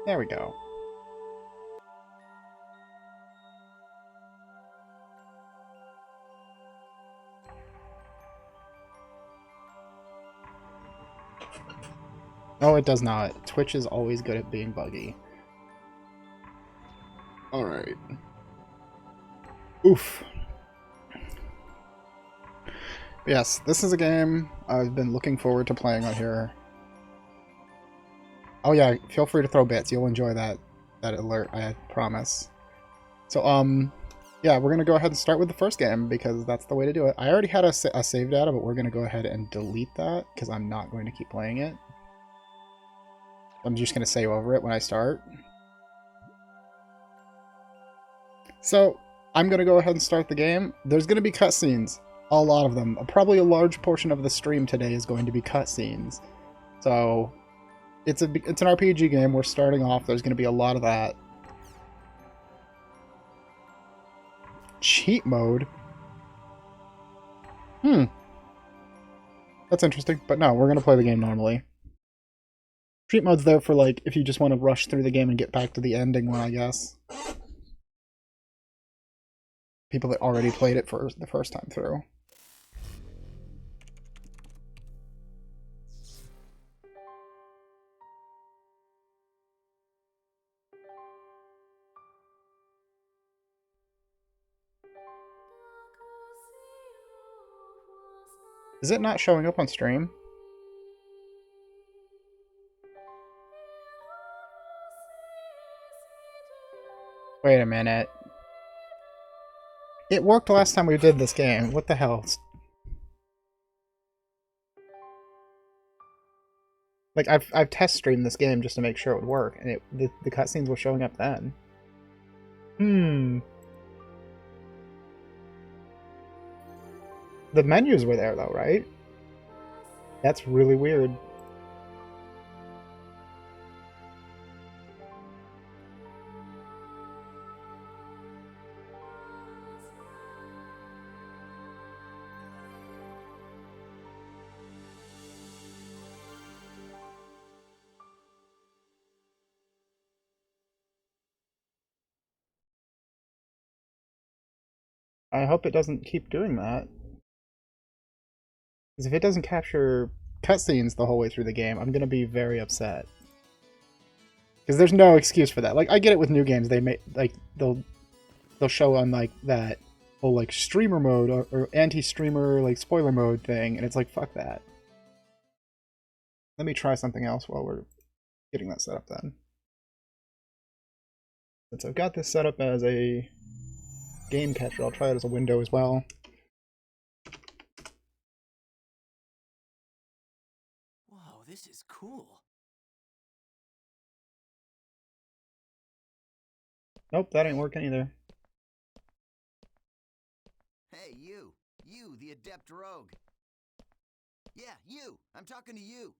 There we go. Oh, it does not. Twitch is always good at being buggy. Alright. Oof. Yes, this is a game I've been looking forward to playing on here. Oh yeah, feel free to throw bits. You'll enjoy that alert, I promise. So, yeah, we're gonna go ahead and start with the first game because that's the way to do it. I already had a save data, but we're gonna go ahead and delete that because I'm not going to keep playing it. I'm just gonna save over it when I start. So, I'm gonna go ahead and start the game. There's gonna be cutscenes. A lot of them. Probably a large portion of the stream today is going to be cutscenes. So, it's an RPG game. We're starting off. There's going to be a lot of that. Cheat mode? That's interesting. But no, we're going to play the game normally. Cheat mode's there for, like, if you just want to rush through the game and get back to the ending one, I guess. People that already played it for the first time through. Is it not showing up on stream? Wait a minute. It worked last time we did this game. What the hell? Like, I've test streamed this game just to make sure it would work, and the cutscenes were showing up then. The menus were there though, right? That's really weird. I hope it doesn't keep doing that. Because if it doesn't capture cutscenes the whole way through the game, I'm gonna be very upset. Because there's no excuse for that. Like, I get it with new games, they may like they'll show on like that whole like streamer mode or anti-streamer like spoiler mode thing, and it's like fuck that. Let me try something else while we're getting that set up then. Since I've got this set up as a game catcher, I'll try it as a window as well. Whoa, this is cool. Nope, that ain't working either. Hey, you, the adept rogue. Yeah, you. I'm talking to you.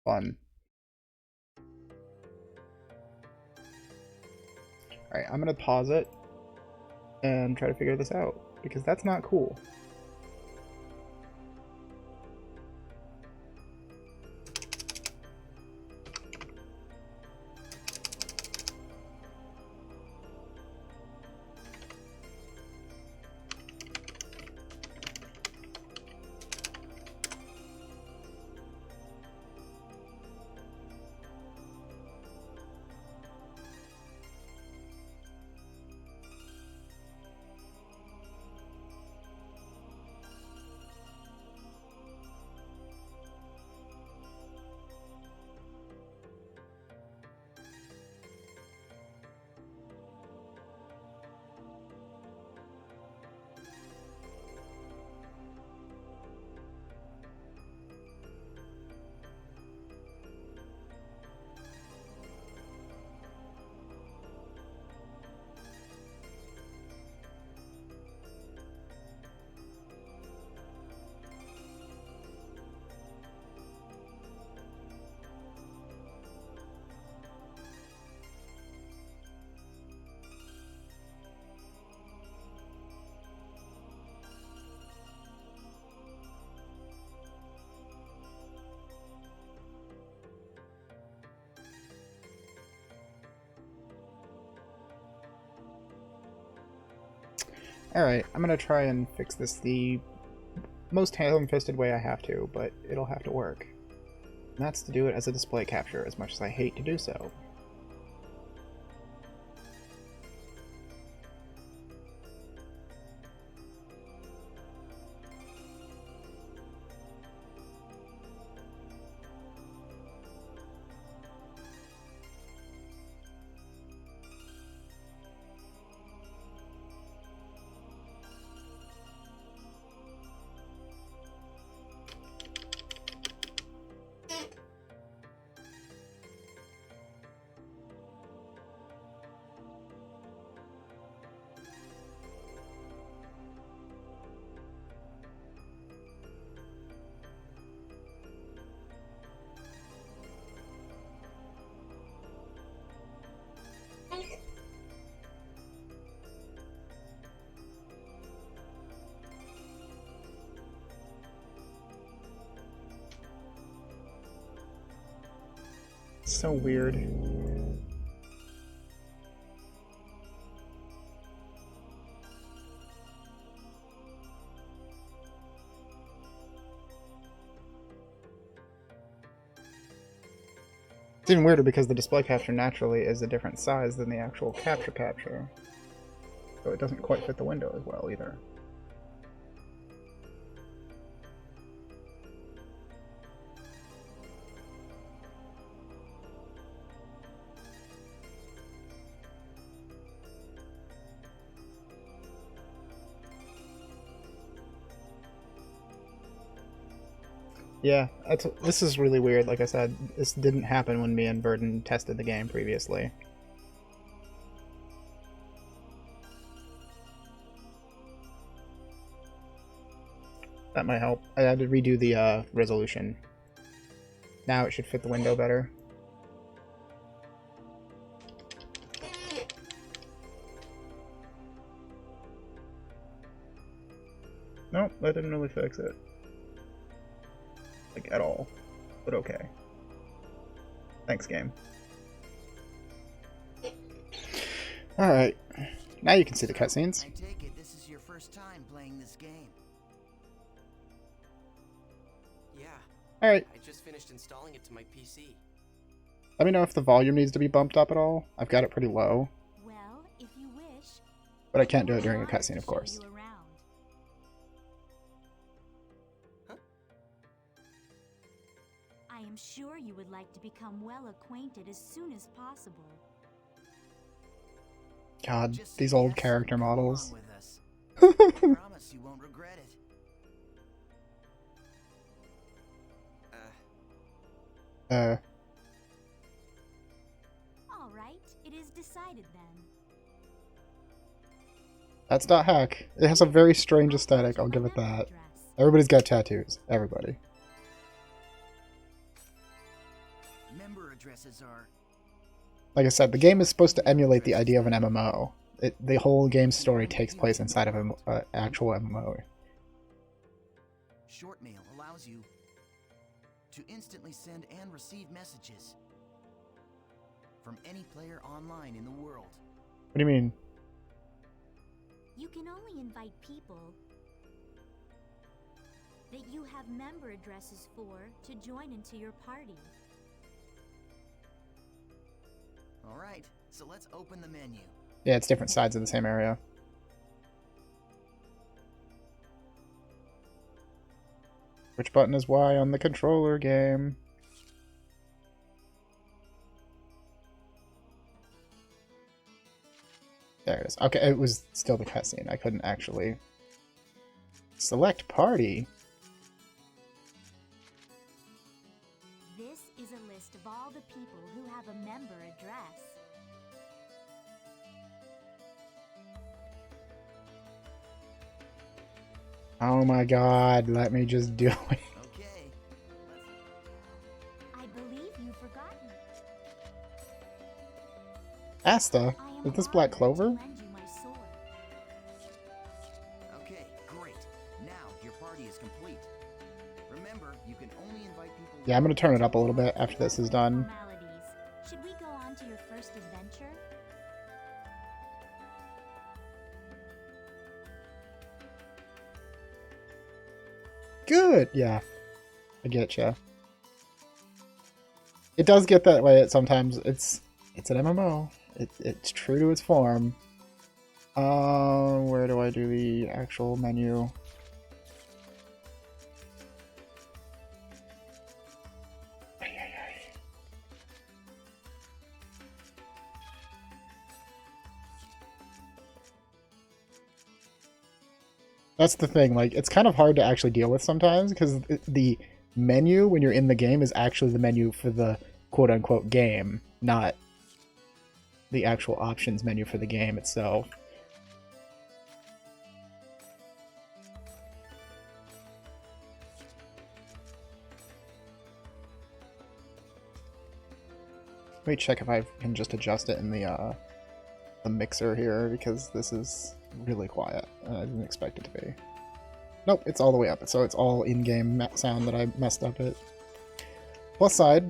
Fun. Alright, I'm gonna pause it and try to figure this out, because that's not cool. Alright, I'm gonna try and fix this the most ham-fisted way I have to, but it'll have to work. And that's to do it as a display capture, as much as I hate to do so. So weird. It's even weirder because the display capture naturally is a different size than the actual capture. So it doesn't quite fit the window as well either. Yeah, this is really weird. Like I said, this didn't happen when me and Verdon tested the game previously. That might help. I had to redo the resolution. Now it should fit the window better. Nope, that didn't really fix it. Like, at all. But okay. Thanks, game. Alright. Now you can see the cutscenes. I take it this is your first time playing this game. Yeah. Alright. I just finished installing it to my PC. Let me know if the volume needs to be bumped up at all. I've got it pretty low. Well, if you wish. But I can't do it during a cutscene, of course. I am sure you would like to become well acquainted as soon as possible. God, Just these say old yes character and come along models. with us. I promise you won't regret it. All right, it is decided then. That's not hack. It has a very strange aesthetic, I'll give it that. Everybody's got tattoos. Everybody. Member addresses are... Like I said, the game is supposed to emulate the idea of an MMO. The whole game's story takes place inside of an actual MMO. Short mail allows you to instantly send and receive messages from any player online in the world. What do you mean? You can only invite people that you have member addresses for to join into your party. Alright, so let's open the menu. Yeah, it's different sides of the same area. Which button is Y on the controller game? There it is. Okay, it was still the cutscene. I couldn't actually... Select party? This is a list of all the people who have a member address. Oh my god, let me just do it. Okay. I believe you've forgotten. Asta? I am Is this Black honored to Clover? lend you my sword. Okay, great. Now your party is complete. Remember, you can only invite people... Yeah, I'm gonna turn it up a little bit after this is done. Formalities. Should we go on to your first adventure? good. Yeah, I get ya. It does get that way. Sometimes it's an MMO. It's true to its form. Where do I do the actual menu? That's the thing, like, it's kind of hard to actually deal with sometimes, because the menu, when you're in the game, is actually the menu for the quote-unquote game, not the actual options menu for the game itself. Let me check if I can just adjust it in the mixer here, because this is really quiet. I didn't expect it to be. Nope, it's all the way up, so it's all in-game sound that I messed up it. Plus side.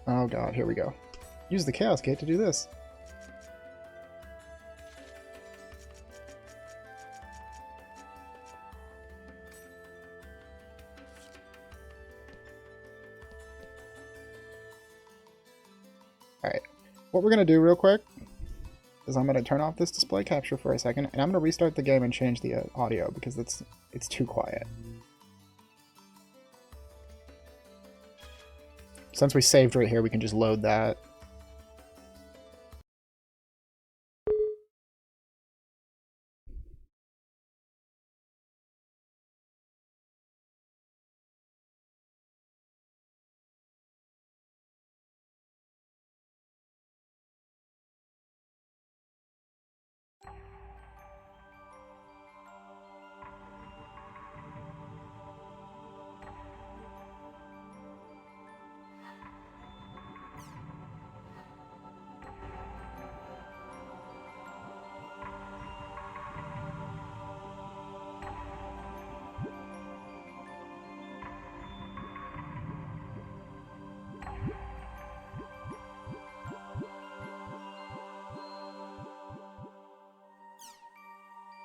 Oh god, here we go. Use the Chaos Gate to do this. Alright, what we're going to do real quick is I'm going to turn off this display capture for a second, and I'm going to restart the game and change the audio, because it's too quiet. Since we saved right here, we can just load that.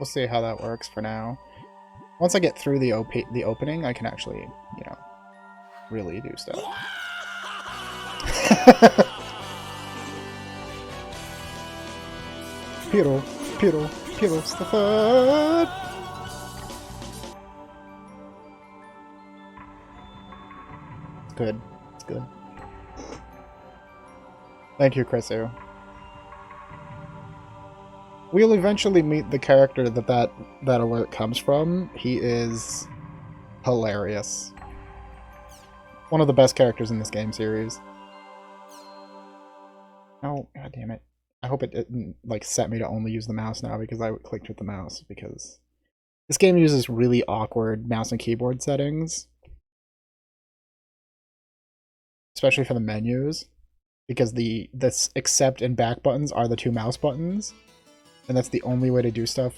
We'll see how that works for now. Once I get through the opening, I can actually, you know, really do stuff. Piro, Stefan! It's good. It's good. Thank you, Chrisu. We'll eventually meet the character that alert comes from. He is hilarious. One of the best characters in this game series. Oh, god damn it. I hope it didn't, like, set me to only use the mouse now, because I clicked with the mouse, because this game uses really awkward mouse and keyboard settings. Especially for the menus. Because the accept and back buttons are the two mouse buttons. And that's the only way to do stuff.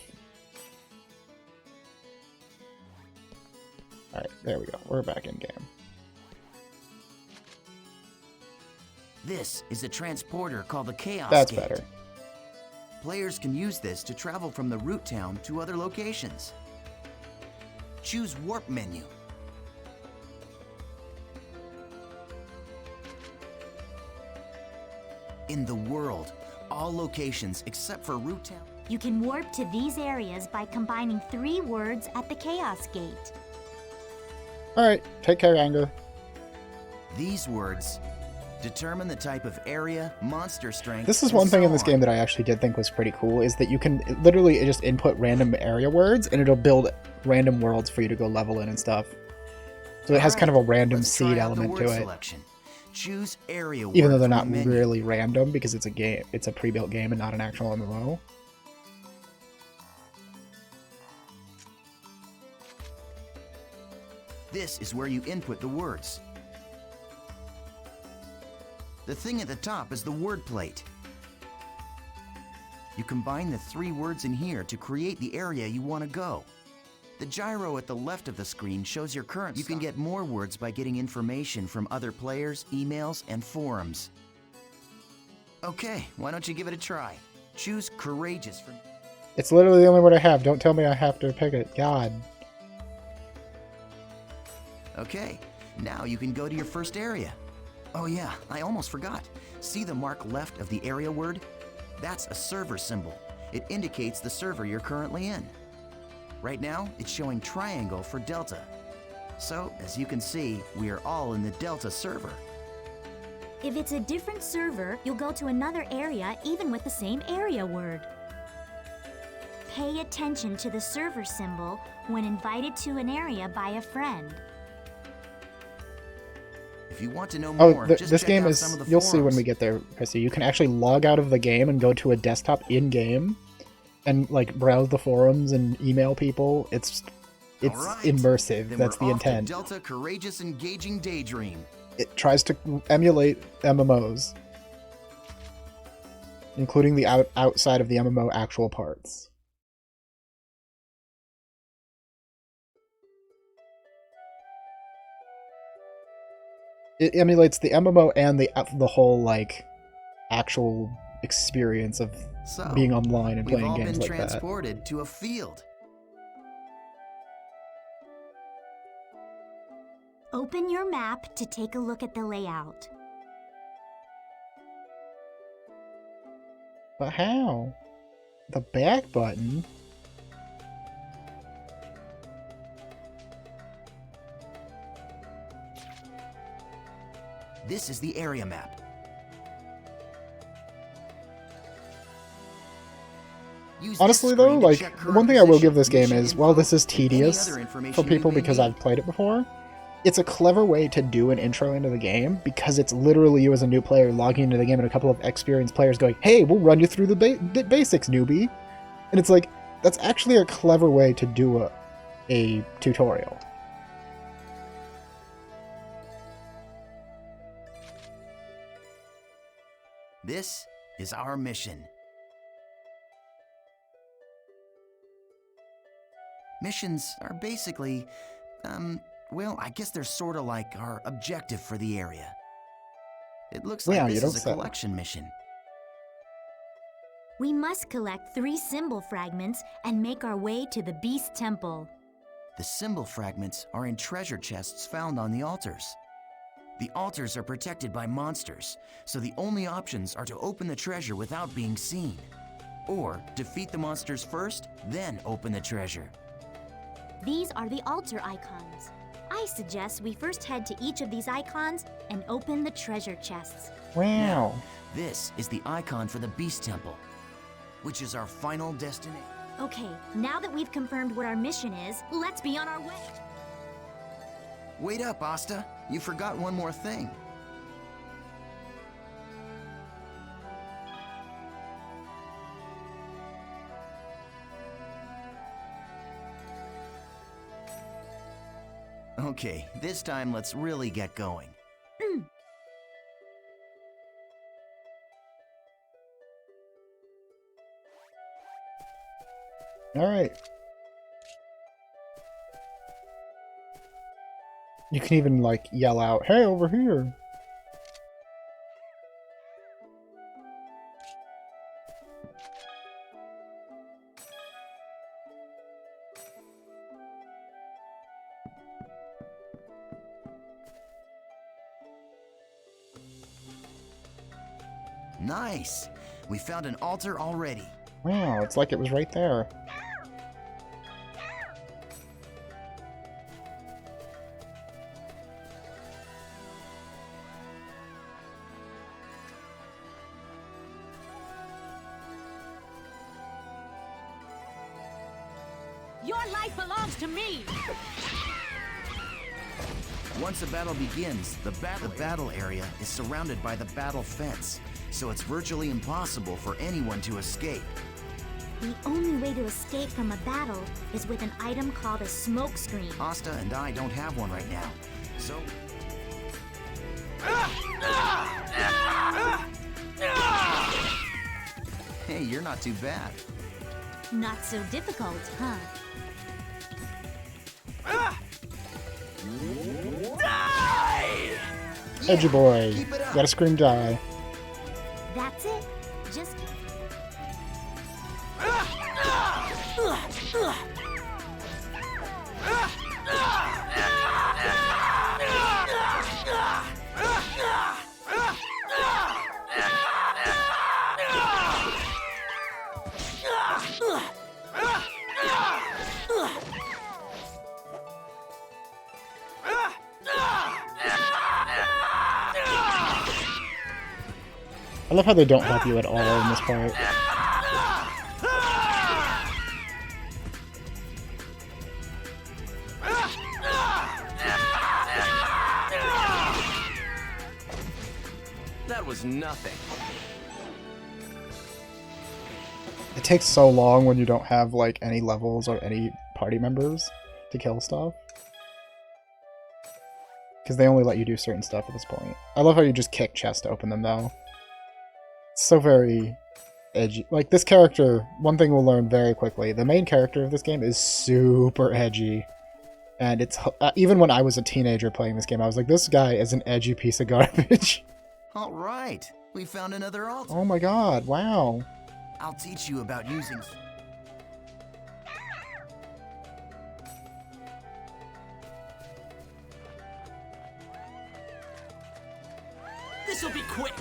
Alright, there we go. We're back in game. This is a transporter called the Chaos That's Gate. better. Players can use this to travel from the root town to other locations. Choose Warp menu. In the world, all locations except for root town. You can warp to these areas by combining 3 words at the Chaos Gate. Alright, take care, Anger. These words determine the type of area, monster strength. This is and one thing so in this on. game that I actually did think was pretty cool, is that you can literally just input random area words, and it'll build random worlds for you to go level in and stuff. So it has kind of a random Let's try seed out the element word to it. selection. Choose area Even though word they're from not the menu. really random, because it's a game, it's a pre-built game and not an actual MMO. This is where you input the words. The thing at the top is the word plate. You combine the 3 words in here to create the area you want to go. The gyro at the left of the screen shows your current. You can get more words by getting information from other players, emails, and forums. Okay, why don't you give it a try? Choose Courageous from... It's literally the only word I have. Don't tell me I have to pick it. God. Okay, now you can go to your first area. Oh yeah, I almost forgot. See the mark left of the area word? That's a server symbol. It indicates the server you're currently in. Right now, it's showing triangle for Delta. So, as you can see, we are all in the Delta server. If it's a different server, you'll go to another area even with the same area word. Pay attention to the server symbol when invited to an area by a friend. If you want to know Oh, more, just this check game out is, some of the you'll see when forums. we get there, Chrissy. You can actually log out of the game and go to a desktop in-game and, like, browse the forums and email people. It's All right. immersive. Then That's we're the off to intent. Delta Courageous Engaging Daydream. It tries to emulate MMOs, including the outside of the MMO actual parts. It emulates the MMO and the whole, like, actual experience of So, being online and we've playing all games been like that. transported to a field. Open your map to take a look at the layout. But how? The back button? This is the area map. Use Honestly this though, screen to like, check the current one thing I will position, give this game mission is, while info, this is and any tedious other information for people you may because need. I've played it before, it's a clever way to do an intro into the game because it's literally you as a new player logging into the game and a couple of experienced players going, hey, we'll run you through the basics, newbie. And it's like, that's actually a clever way to do a tutorial. This is our mission. Missions are basically, well, I guess they're sort of like our objective for the area. It looks like Wow, you this don't is a say. collection mission. We must collect 3 symbol fragments and make our way to the Beast Temple. The symbol fragments are in treasure chests found on the altars. The altars are protected by monsters, so the only options are to open the treasure without being seen. Or defeat the monsters first, then open the treasure. These are the altar icons. I suggest we first head to each of these icons and open the treasure chests. Wow. This is the icon for the Beast Temple, which is our final destination. Okay, now that we've confirmed what our mission is, let's be on our way. Wait up, Asta. You forgot one more thing. Okay, this time let's really get going. Alright. You can even, like, yell out, hey, over here! Nice! We found an altar already. Wow, it's like it was right there. Your life belongs to me! Once a battle begins, the battle area is surrounded by the battle fence, so it's virtually impossible for anyone to escape. The only way to escape from a battle is with an item called a smoke screen. Asta and I don't have one right now, so... Hey, you're not too bad. Not so difficult, huh? Edgy boy. Keep it up. Gotta scream die. That's it. Just I love how they don't help you at all in this part. That was nothing. It takes so long when you don't have like any levels or any party members to kill stuff. Because they only let you do certain stuff at this point. I love how you just kick chests to open them though. It's so very edgy. Like this character, one thing we'll learn very quickly, the main character of this game is super edgy. And it's even when I was a teenager playing this game, I was like, this guy is an edgy piece of garbage. All right, we found another altar. Oh my god, wow. I'll teach you about using... This'll be quick.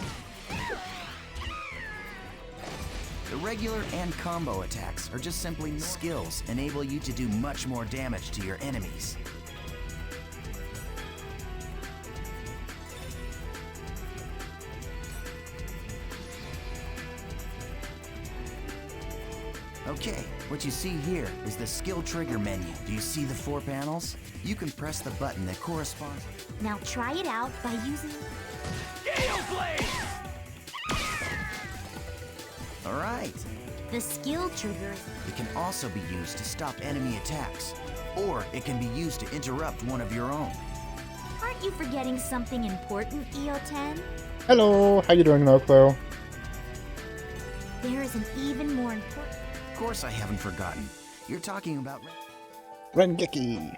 The regular and combo attacks are just simply skills enable you to do much more damage to your enemies. Okay, what you see here is the skill trigger menu. Do you see the 4 panels? You can press the button that corresponds. Now try it out by using... Gale Blade! All right. the skill trigger. It can also be used to stop enemy attacks, or it can be used to interrupt one of your own. Aren't you forgetting something important, EO10? Hello, how you doing, Noklo? There is an even more important... Of course I haven't forgotten. You're talking about... Rengeki.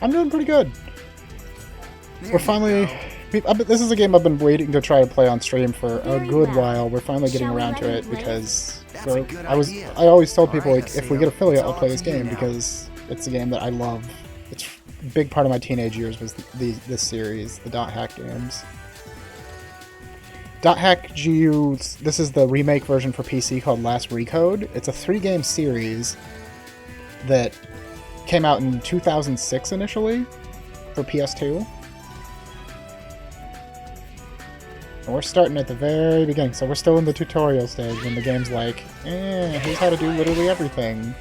I'm doing pretty good. We're finally... This is a game I've been waiting to try to play on stream for a good while. We're finally getting around to it because I always told people, like, if we get affiliate, I'll play this game because it's a game that I love. It's a big part of my teenage years was this series, the Dot Hack games. Dot Hack GU, this is the remake version for PC called Last Recode. It's a 3-game series that came out in 2006 initially for PS2. And we're starting at the very beginning, so we're still in the tutorial stage when the game's like, here's how to do literally everything.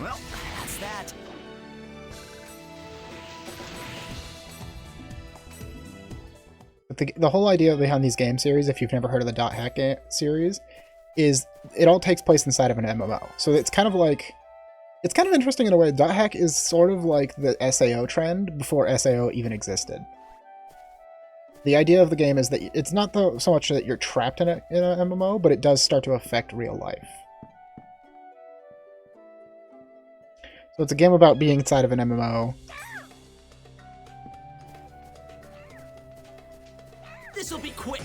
Well, that's that. But the whole idea behind these game series, if you've never heard of the Dot Hack series, is it all takes place inside of an MMO. So it's kind of like, it's kind of interesting in a way. Dot Hack is sort of like the SAO trend before SAO even existed. The idea of the game is that it's not so much that you're trapped in an MMO, but it does start to affect real life. So it's a game about being inside of an MMO. This'll be quick.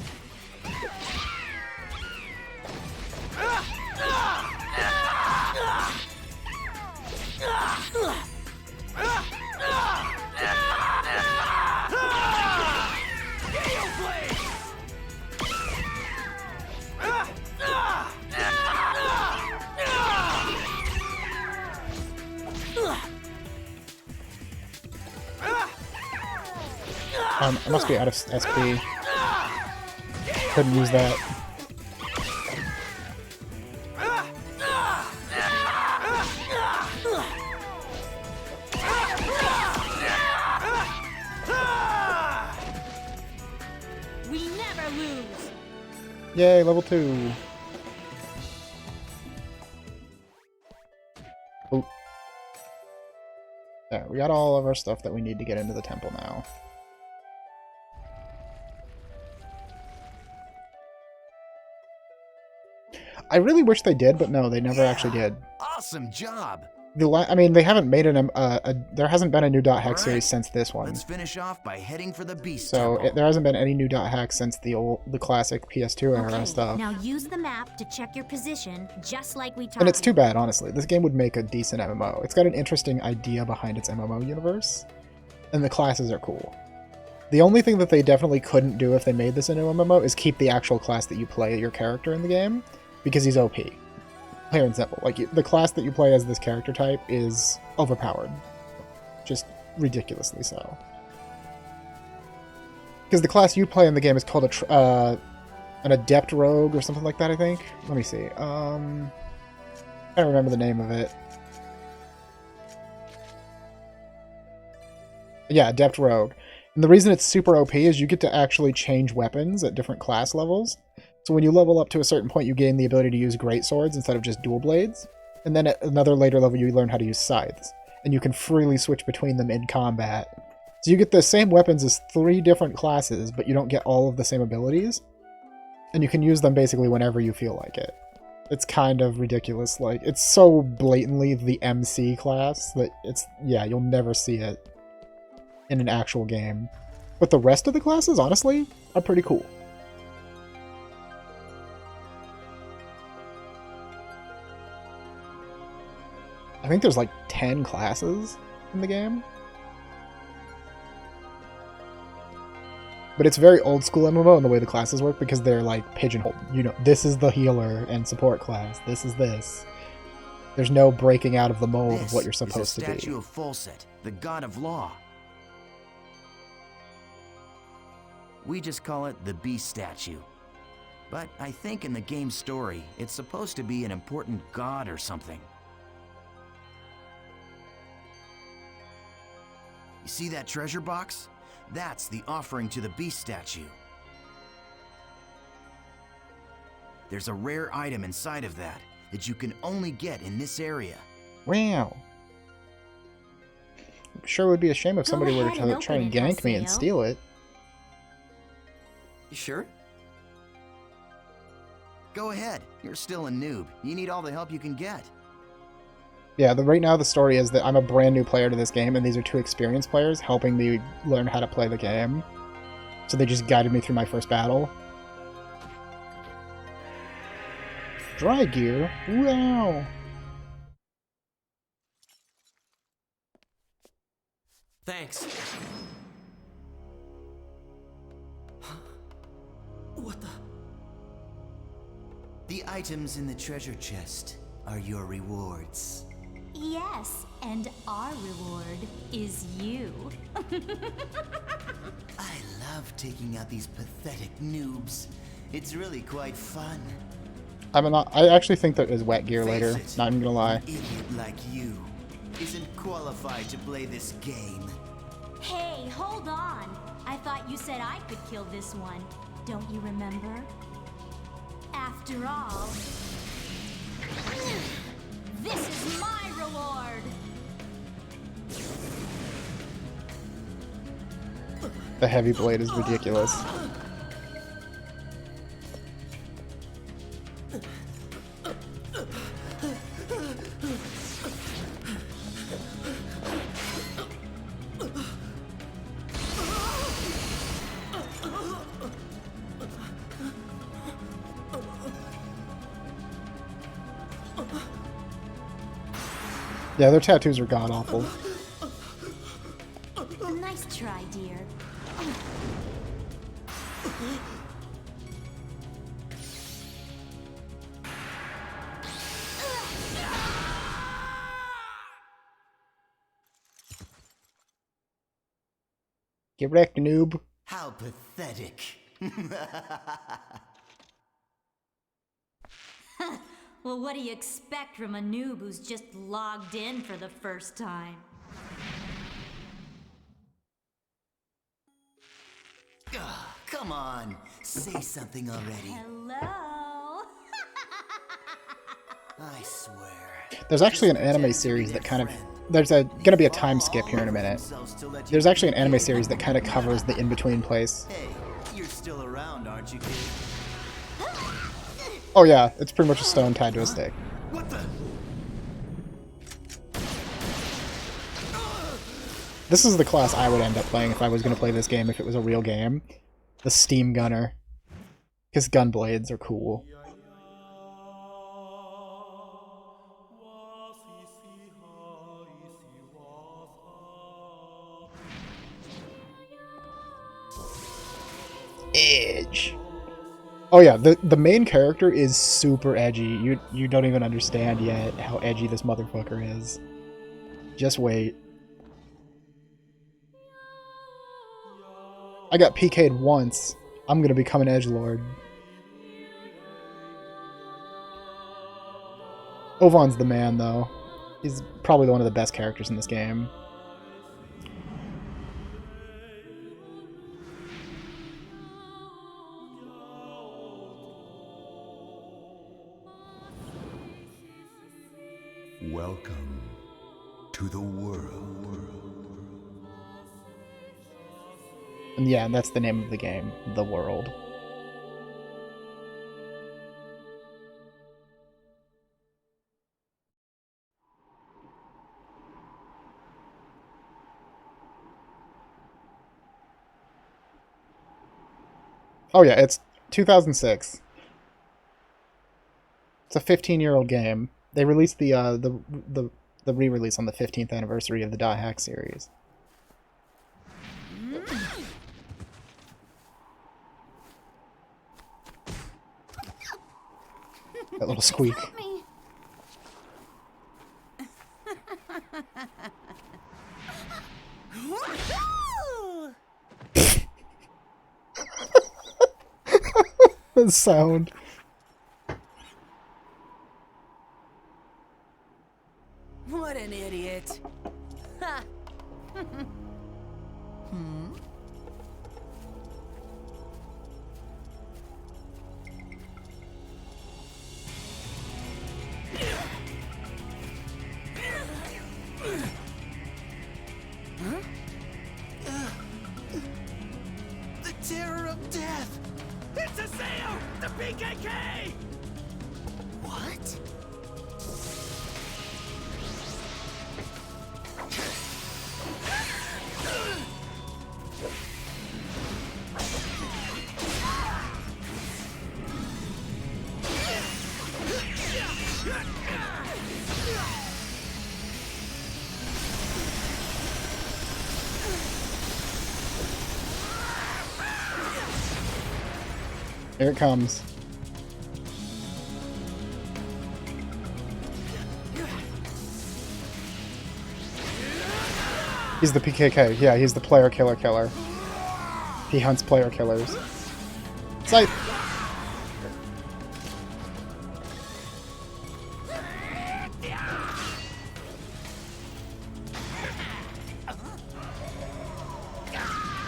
I must be out of SP. Couldn't use that. We never lose. Yay, level 2. Oh. There, we got all of our stuff that we need to get into the temple now. I really wish they did, but no, they never actually did. Awesome job. I mean, they haven't made there hasn't been a new dot hex Alright, series since this one. Let's finish off by heading for the beast So temple. there hasn't been any new dot hex since the classic PS2 era Okay, stuff. now use the map to check your position, just like we taught And it's you. too bad, honestly. This game would make a decent MMO. It's got an interesting idea behind its MMO universe, and the classes are cool. The only thing that they definitely couldn't do if they made this into MMO is keep the actual class that you play your character in the game, because he's OP. Plain and simple. Like, the class that you play as this character type is overpowered. Just ridiculously so. Because the class you play in the game is called an Adept Rogue or something like that, I think. Let me see. I don't remember the name of it. Yeah, Adept Rogue. And the reason it's super OP is you get to actually change weapons at different class levels. So when you level up to a certain point, you gain the ability to use great swords instead of just dual blades. And then at another later level, you learn how to use scythes. And you can freely switch between them in combat. So you get the same weapons as 3 different classes, but you don't get all of the same abilities. And you can use them basically whenever you feel like it. It's kind of ridiculous. Like, it's so blatantly the MC class that yeah, you'll never see it in an actual game. But the rest of the classes, honestly, are pretty cool. I think there's like 10 classes in the game. But it's very old school MMO in the way the classes work because they're like pigeonholed. You know, this is the healer and support class. This is this. There's no breaking out of the mold of what you're supposed to be. This is a statue of Folset, the god of law. We just call it the beast statue. But I think in the game's story, it's supposed to be an important god or something. You see that treasure box? That's the offering to the beast statue. There's a rare item inside of that you can only get in this area. Wow. Sure would be a shame if Go somebody were ahead and to try and open it, gank me and Haseo. steal it. You sure? Go ahead, you're still a noob. You need all the help you can get. Yeah, right now the story is that I'm a brand new player to this game, and these are 2 experienced players helping me learn how to play the game. So they just guided me through my first battle. Dry gear? Wow! Thanks. What the? The items in the treasure chest are your rewards. Yes, and our reward is you. I love taking out these pathetic noobs. It's really quite fun. I actually think there is wet gear Face later, it, not even gonna lie. An idiot like you isn't qualified to play this game. Hey, hold on. I thought you said I could kill this one. Don't you remember? After all, this is my reward. The heavy blade is ridiculous. Yeah, their tattoos are god-awful. Nice try, dear. Get wrecked, noob. How pathetic. Well, what do you expect from a noob who's just logged in for the first time? Ugh, come on, say something already. Hello? I swear. There's actually an anime series that kind of... There's gonna be a time skip here in a minute. There's actually an anime series that kind of covers the in-between place. Hey, you're still around, aren't you, kid? Oh yeah, it's pretty much a stone tied to a stick. What the? This is the class I would end up playing if I was going to play this game if it was a real game. The Steam Gunner. Because gun blades are cool. Edge. Oh yeah, the main character is super edgy. You don't even understand yet how edgy this motherfucker is. Just wait. I got PK'd once. I'm gonna become an edgelord. Ovan's the man, though. He's probably one of the best characters in this game. Welcome to the world. And yeah, that's the name of the game, The World. Oh yeah, it's 2006. It's a 15-year-old game. They released the re-release on the 15th anniversary of the Die Hack series. That little squeak. The sound. What an idiot. Ha. The terror of death! It's a sale! The PKK! What? Here it comes. He's the PKK. Yeah, he's the player killer killer. He hunts player killers. Sight.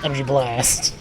Energy blast.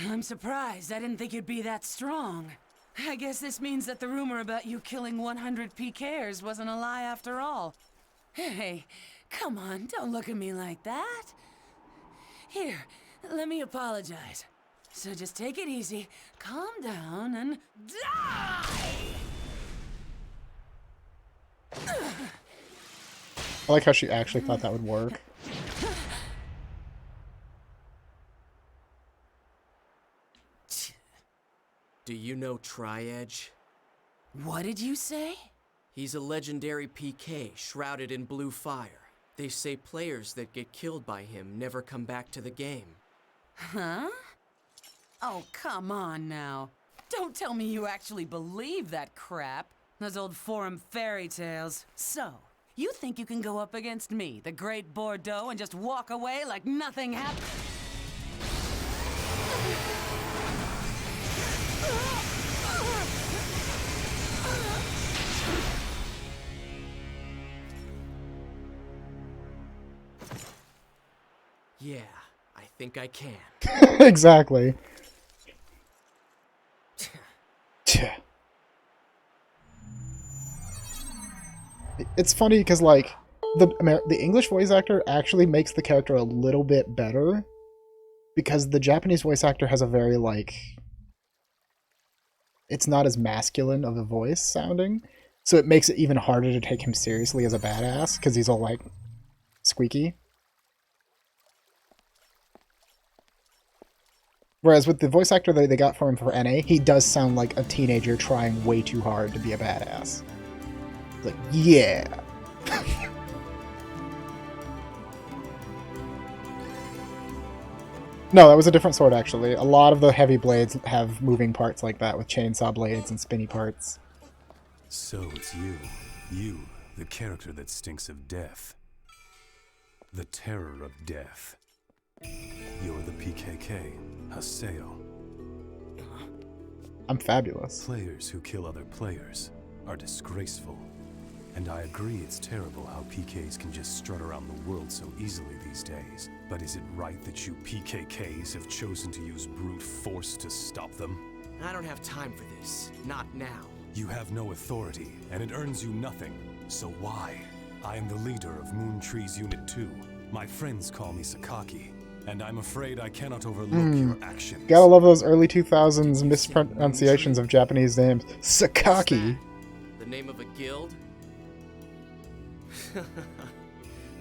I'm surprised. I didn't think you'd be that strong. I guess this means that the rumor about you killing 100 PKers wasn't a lie after all. Hey, come on, don't look at me like that. Here, let me apologize. So just take it easy, calm down, and die! I like how she actually thought that would work. Do you know Tri-Edge? What did you say? He's a legendary PK shrouded in blue fire. They say players that get killed by him never come back to the game. Huh? Oh, come on now. Don't tell me you actually believe that crap. Those old forum fairy tales. So, you think you can go up against me, the great Bordeaux, and just walk away like nothing happened? Yeah, I think I can. Exactly. It's funny because, like, the English voice actor actually makes the character a little bit better, because the Japanese voice actor has a very, like, it's not as masculine of a voice sounding, so it makes it even harder to take him seriously as a badass, because he's all, like, squeaky. Whereas with the voice actor that they got for him for NA, he does sound like a teenager trying way too hard to be a badass. It's like, yeah! No, that was a different sword, actually. A lot of the heavy blades have moving parts like that, with chainsaw blades and spinny parts. So it's you, the character that stinks of death. The terror of death. You're the PKK, Haseo. I'm fabulous. Players who kill other players are disgraceful. And I agree it's terrible how PKs can just strut around the world so easily these days. But is it right that you PKKs have chosen to use brute force to stop them? I don't have time for this. Not now. You have no authority, and it earns you nothing. So why? I am the leader of Moon Tree's Unit 2. My friends call me Sakaki, and I'm afraid I cannot overlook your actions. Gotta love those early 2000s mispronunciations of Japanese names. Sakaki! The name of a guild?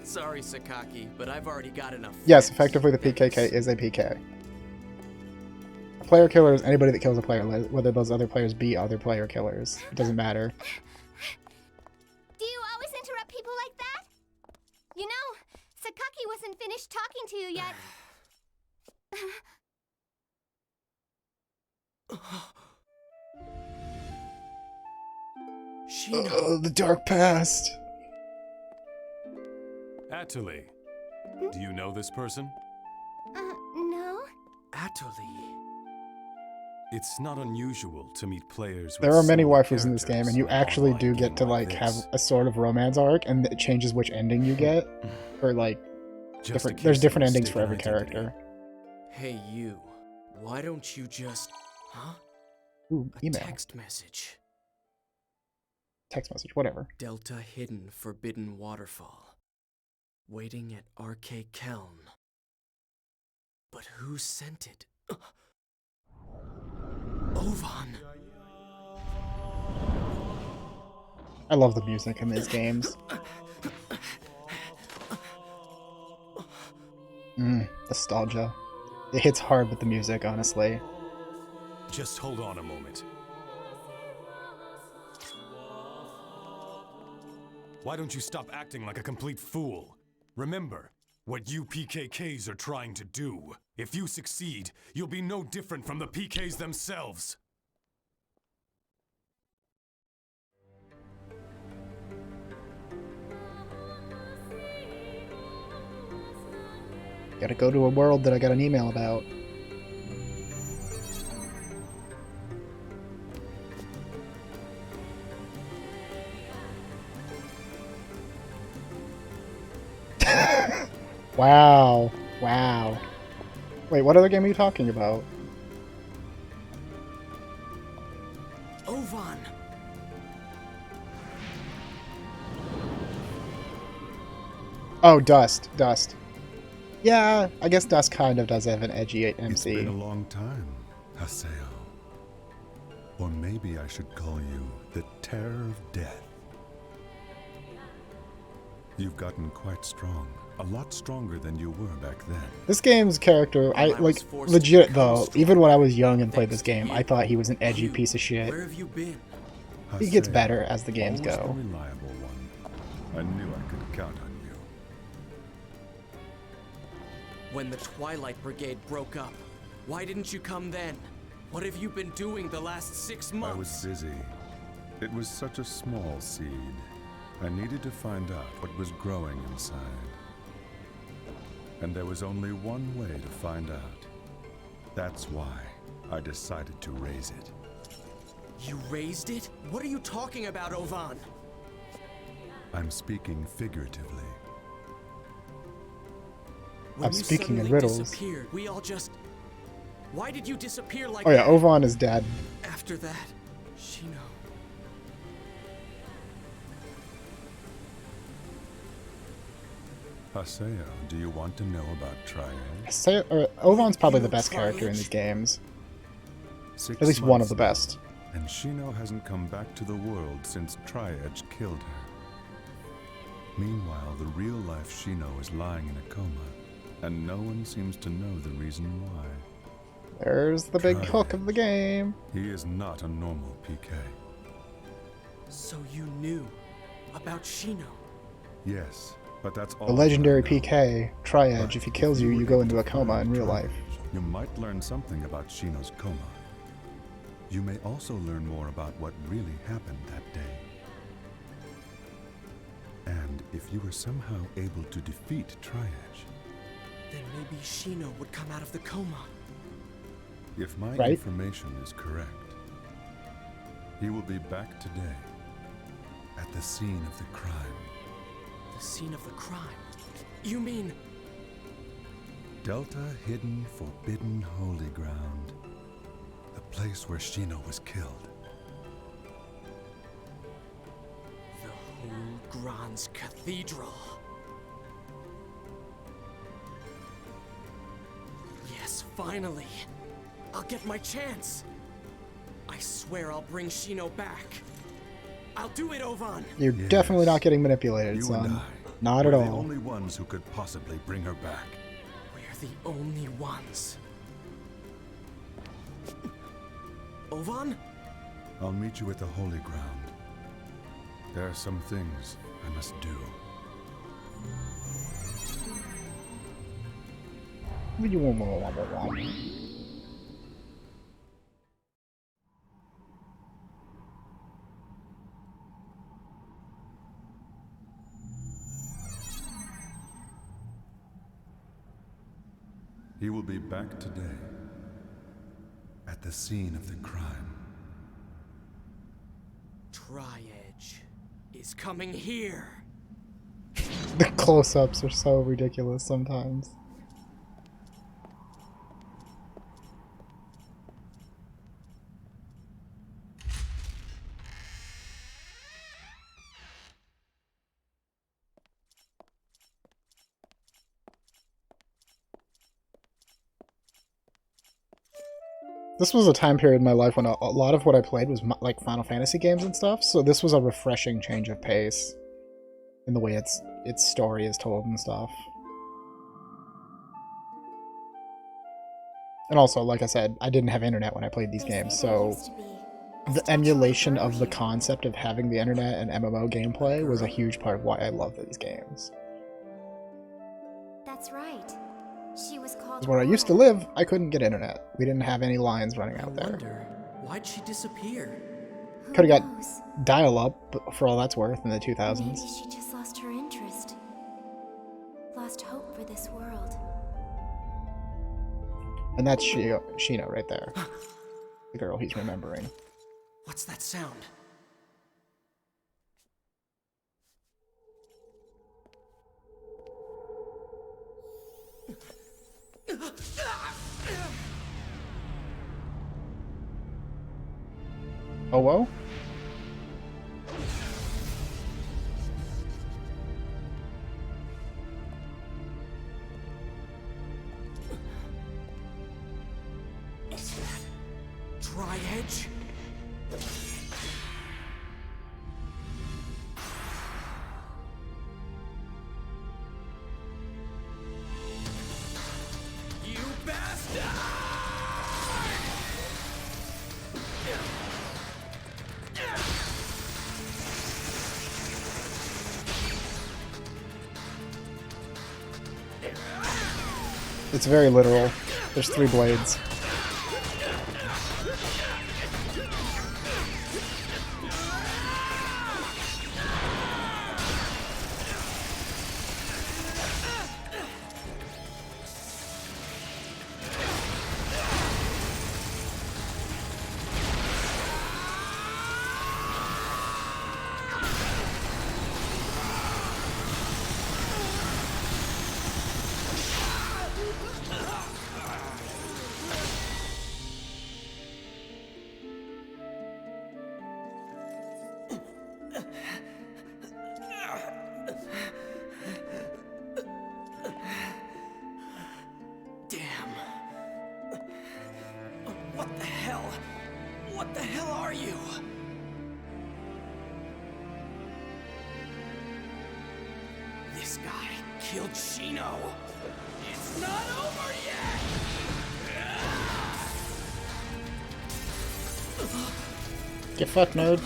Sorry, Sakaki, but I've already got enough friends. Yes, effectively the PKK is a PK. A player killer is anybody that kills a player, whether those other players be other player killers. It doesn't matter. Do you always interrupt people like that? You know, Sakaki wasn't finished talking to you yet. Oh, the dark past! Atali, do you know this person? No? Atali. It's not unusual to meet players with There are many similar waifus in this game, and characters you actually online do get to, game like, have this. a sort of romance arc, and it changes which ending you get. Or, like, Just a there's case different of endings for every mistaken identity. character. Hey, you. Why don't you just... Huh? Ooh, A email. text message. Text message, whatever. Delta Hidden Forbidden Waterfall. Waiting at RK Keln. But who sent it? Ovan! I love the music in these games. Nostalgia. It hits hard with the music, honestly. Just hold on a moment. Why don't you stop acting like a complete fool? Remember what you PKKs are trying to do. If you succeed, you'll be no different from the PKs themselves. Gotta go to a world that I got an email about. Wow. Wow. Wait, what other game are you talking about? Ovan! Oh, Dust. Dust. Yeah, I guess Dust kind of does have an edgy MC. It's been a long time, Haseo. Or maybe I should call you the Terror of Death. You've gotten quite strong. A lot stronger than you were back then. This game's character, I like, legit though, even when I was young and played this game, I thought he was an edgy piece of shit. Where have you been? He gets Haseo, better as the games always go. the reliable one. I knew I could count on you. When the Twilight Brigade broke up, why didn't you come then? What have you been doing the last 6 months? I was busy. It was such a small seed. I needed to find out what was growing inside. And there was only one way to find out. That's why I decided to raise it. You raised it? What are you talking about, Ovan? I'm speaking figuratively. When I'm you speaking in suddenly riddles. disappeared, we all just... Why did you disappear like Oh yeah, that? Ovan is dead. After that, Shino... Haseo, do you want to know about Triad? Ovan's probably the best character in these games. 6 At least one of months the now, best. And Shino hasn't come back to the world since Triad killed her. Meanwhile, the real-life Shino is lying in a coma, and no one seems to know the reason why. There's the big Triad. hook of the game. He is not a normal PK. So you knew about Shino? Yes, but that's all The that I legendary know. PK, Triad, But if he kills you, were you go able into to a coma find in real Triad, life. You might learn something about Shino's coma. You may also learn more about what really happened that day. And if you were somehow able to defeat Triad, Then maybe Shino would come out of the coma. if my Right? information is correct, he will be back today at the scene of the crime. The scene of the crime. You mean... Delta Hidden Forbidden Holy Ground. The place where Shino was killed. The whole Grand's Cathedral. Yes, finally. I'll get my chance. I swear I'll bring Shino back. I'll do it, Ovan. You're Yes. definitely not getting manipulated, You son. and I Not were at the all. only ones who could possibly bring her back. We're the only ones. Ovan? I'll meet you at the Holy Ground. There are some things I must do. He will be back today at the scene of the crime. Tri-Edge is coming here. The close-ups are so ridiculous sometimes. This was a time period in my life when a lot of what I played was like Final Fantasy games and stuff, so this was a refreshing change of pace in the way its story is told and stuff. And also, like I said, I didn't have internet when I played these games, so the emulation of the concept of having the internet and MMO gameplay was a huge part of why I loved these games. That's right. She was called. Where I used to live, I couldn't get internet. We didn't have any lines running I out there. wonder, why'd she disappear? Who Could have got knows? dial-up for all that's worth in the Maybe 2000s. she just lost her interest. Lost hope for this world. And that's Shino right there. The girl he's remembering. What's that sound? Oh, whoa? Is that Tri-Edge? You bastard! It's very literal. There's 3 blades. are you? This guy killed Shino. It's not over yet! Get fucked, nerd.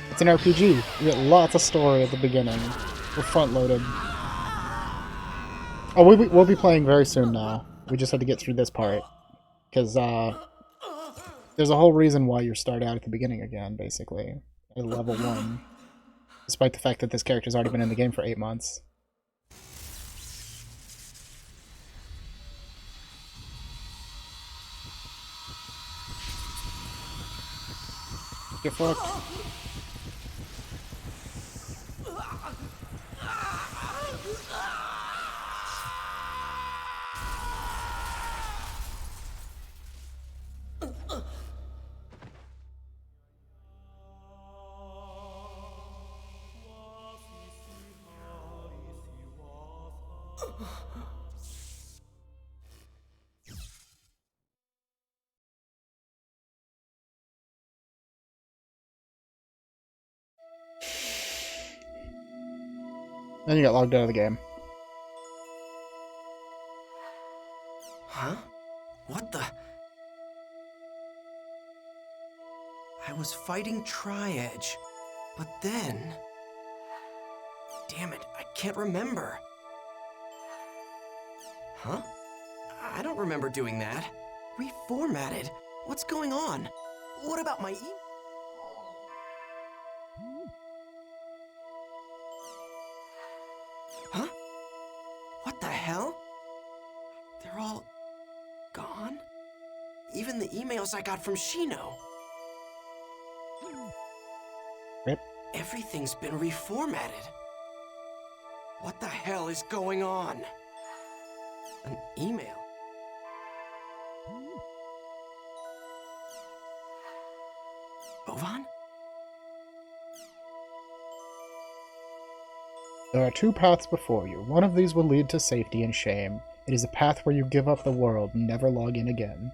It's an RPG. You get lots of story at the beginning. We're front-loaded. Oh, we'll be playing very soon now. We just had to get through this part. Because, there's a whole reason why you start out at the beginning again, basically. At level 1. Despite the fact that this character's already been in the game for 8 months. Get fucked. Then you got logged out of the game. Huh? What the? I was fighting Tri-Edge, but then... Damn it, I can't remember. Huh? I don't remember doing that. Reformatted? What's going on? What about my Huh? What the hell? They're all... gone? Even the emails I got from Shino. Rip. Everything's been reformatted. What the hell is going on? An email? Ovan? There are 2 paths before you. One of these will lead to safety and shame. It is a path where you give up the world and never log in again.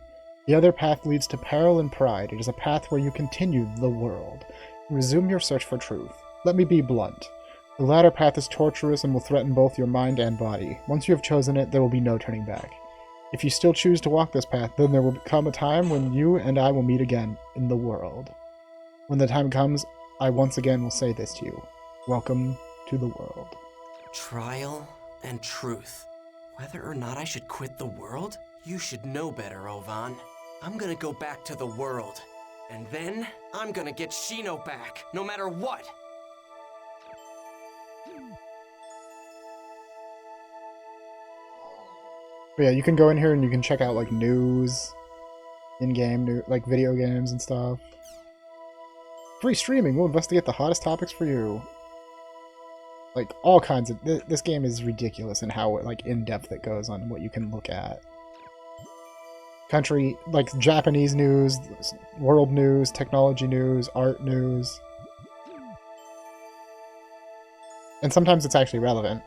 The other path leads to peril and pride. It is a path where you continue the world. Resume your search for truth. Let me be blunt. The latter path is torturous and will threaten both your mind and body. Once you have chosen it, there will be no turning back. If you still choose to walk this path, then there will come a time when you and I will meet again in the world. When the time comes, I once again will say this to you. Welcome to the world. Trial and truth. Whether or not I should quit the world? You should know better, Ovan. I'm gonna go back to the world. And then, I'm gonna get Shino back, no matter what! But yeah, you can go in here and you can check out, like, news, in-game, like, video games and stuff. Free streaming! We'll investigate the hottest topics for you. Like, all kinds of... This game is ridiculous in how, like, in-depth it goes on what you can look at. Country, like, Japanese news, world news, technology news, art news. And sometimes it's actually relevant.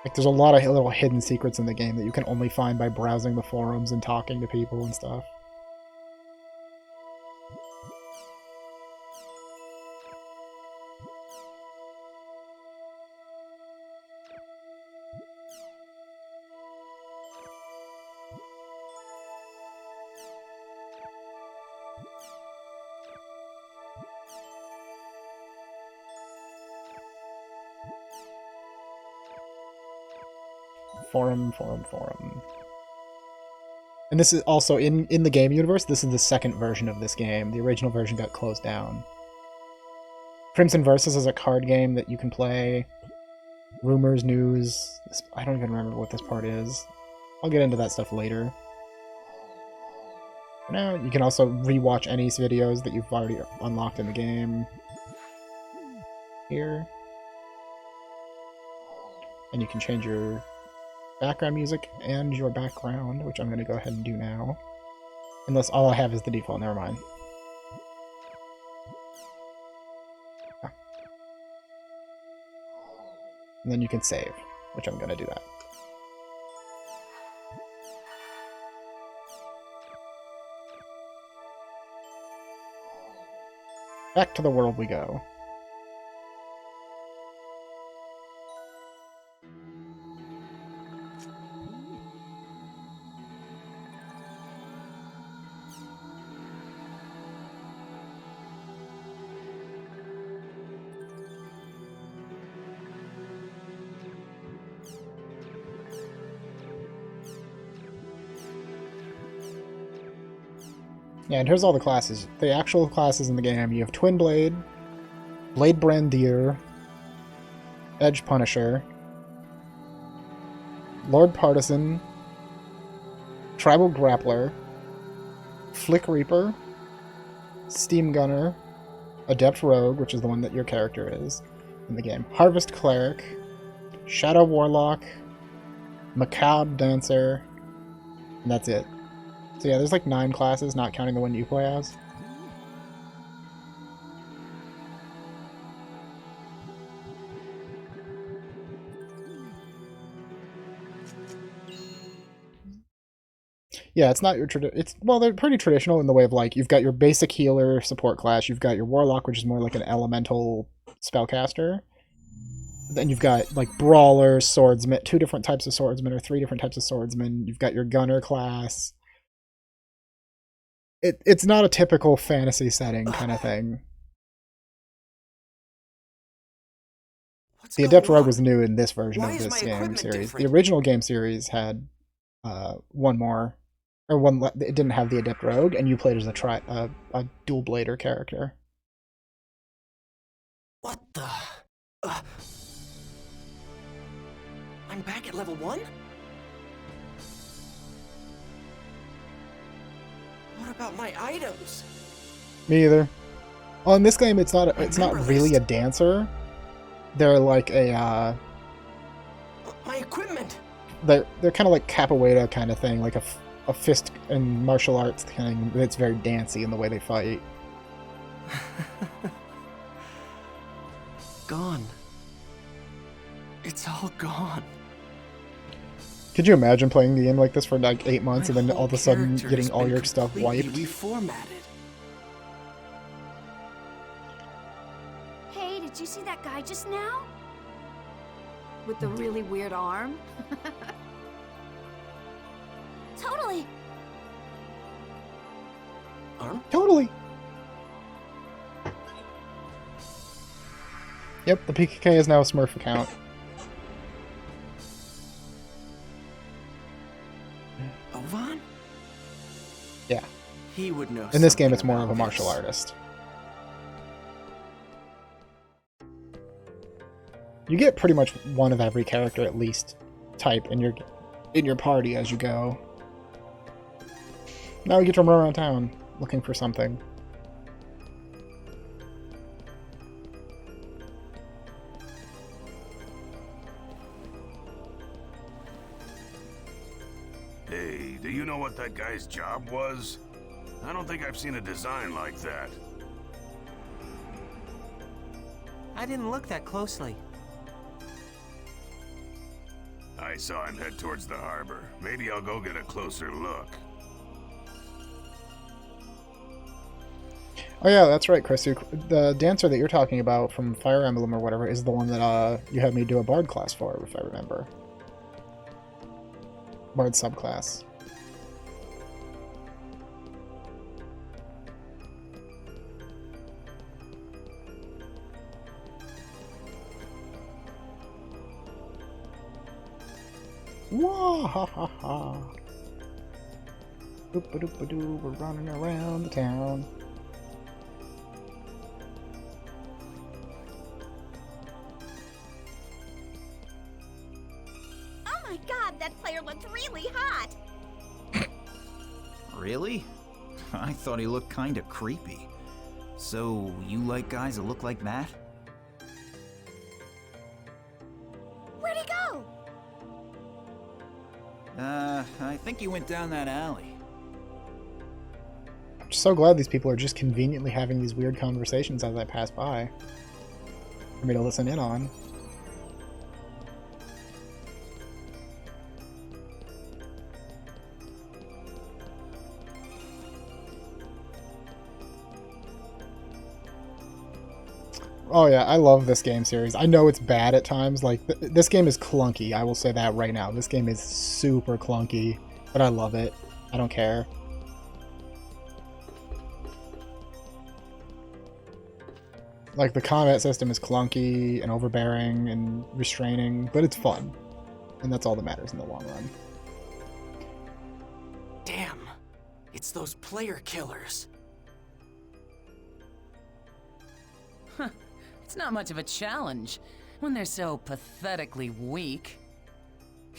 Like, there's a lot of little hidden secrets in the game that you can only find by browsing the forums and talking to people and stuff. Forum. And this is also, in the game universe, this is the second version of this game. The original version got closed down. Crimson Versus is a card game that you can play. Rumors, news... I don't even remember what this part is. I'll get into that stuff later. For now, you can also rewatch any videos that you've already unlocked in the game. Here. And you can change your background music and your background, which I'm going to go ahead and do now. Unless all I have is the default, never mind. Ah. And then you can save, which I'm going to do that. Back to the world we go. Yeah, and here's all the classes. The actual classes in the game. You have Twin Blade, Blade Brandier, Edge Punisher, Lord Partisan, Tribal Grappler, Flick Reaper, Steam Gunner, Adept Rogue, which is the one that your character is in the game, Harvest Cleric, Shadow Warlock, Macabre Dancer, and that's it. So yeah, there's like 9 classes, not counting the one you play as. Yeah, it's not your well, they're pretty traditional in the way of like you've got your basic healer support class, you've got your warlock, which is more like an elemental spellcaster. Then you've got like brawlers, swordsmen, 2 different types of swordsmen or 3 different types of swordsmen. You've got your gunner class. It's not a typical fantasy setting kind of thing. The Adept Rogue was new in this version of this game series. The original game series had one more, or one. It didn't have the Adept Rogue, and you played as a dual blader character. What the? I'm back at level 1? What about my items? Me either. Well, in this game, it's not really a dancer. They're like a my equipment. They're kind of like capoeira kind of thing, like a fist and martial arts thing. It's very dancey in the way they fight. Gone. It's all gone. Could you imagine playing the game like this for like 8 months and then all of a sudden getting all your stuff wiped? Reformatted. Hey, did you see that guy just now? With the really weird arm? Totally. Arm? Totally. Yep, the PKK is now a Smurf account. Ovan? Yeah. He would know. In this game, it's more of a martial artist. You get pretty much one of every character at least type in your party as you go. Now we get to run around town looking for something. Hey, do you know what that guy's job was? I don't think I've seen a design like that. I didn't look that closely. I saw him head towards the harbor. Maybe I'll go get a closer look. Oh yeah, that's right, Chris. The dancer that you're talking about from Fire Emblem or whatever is the one that you had me do a Bard class for, if I remember. Bard subclass. Wah ha ha ha. Doop-a-doop-a-doo, we're running around the town. Oh my god, that player looked really hot! Really? I thought he looked kinda creepy. So, you like guys that look like that? Where'd he go? I think he went down that alley. I'm so glad these people are just conveniently having these weird conversations as I pass by for me to listen in on. Oh yeah, I love this game series. I know it's bad at times. Like, this game is clunky. I will say that right now. This game is super clunky, but I love it. I don't care. Like, the combat system is clunky and overbearing and restraining, but it's fun. And that's all that matters in the long run. Damn. It's those player killers. It's not much of a challenge when they're so pathetically weak.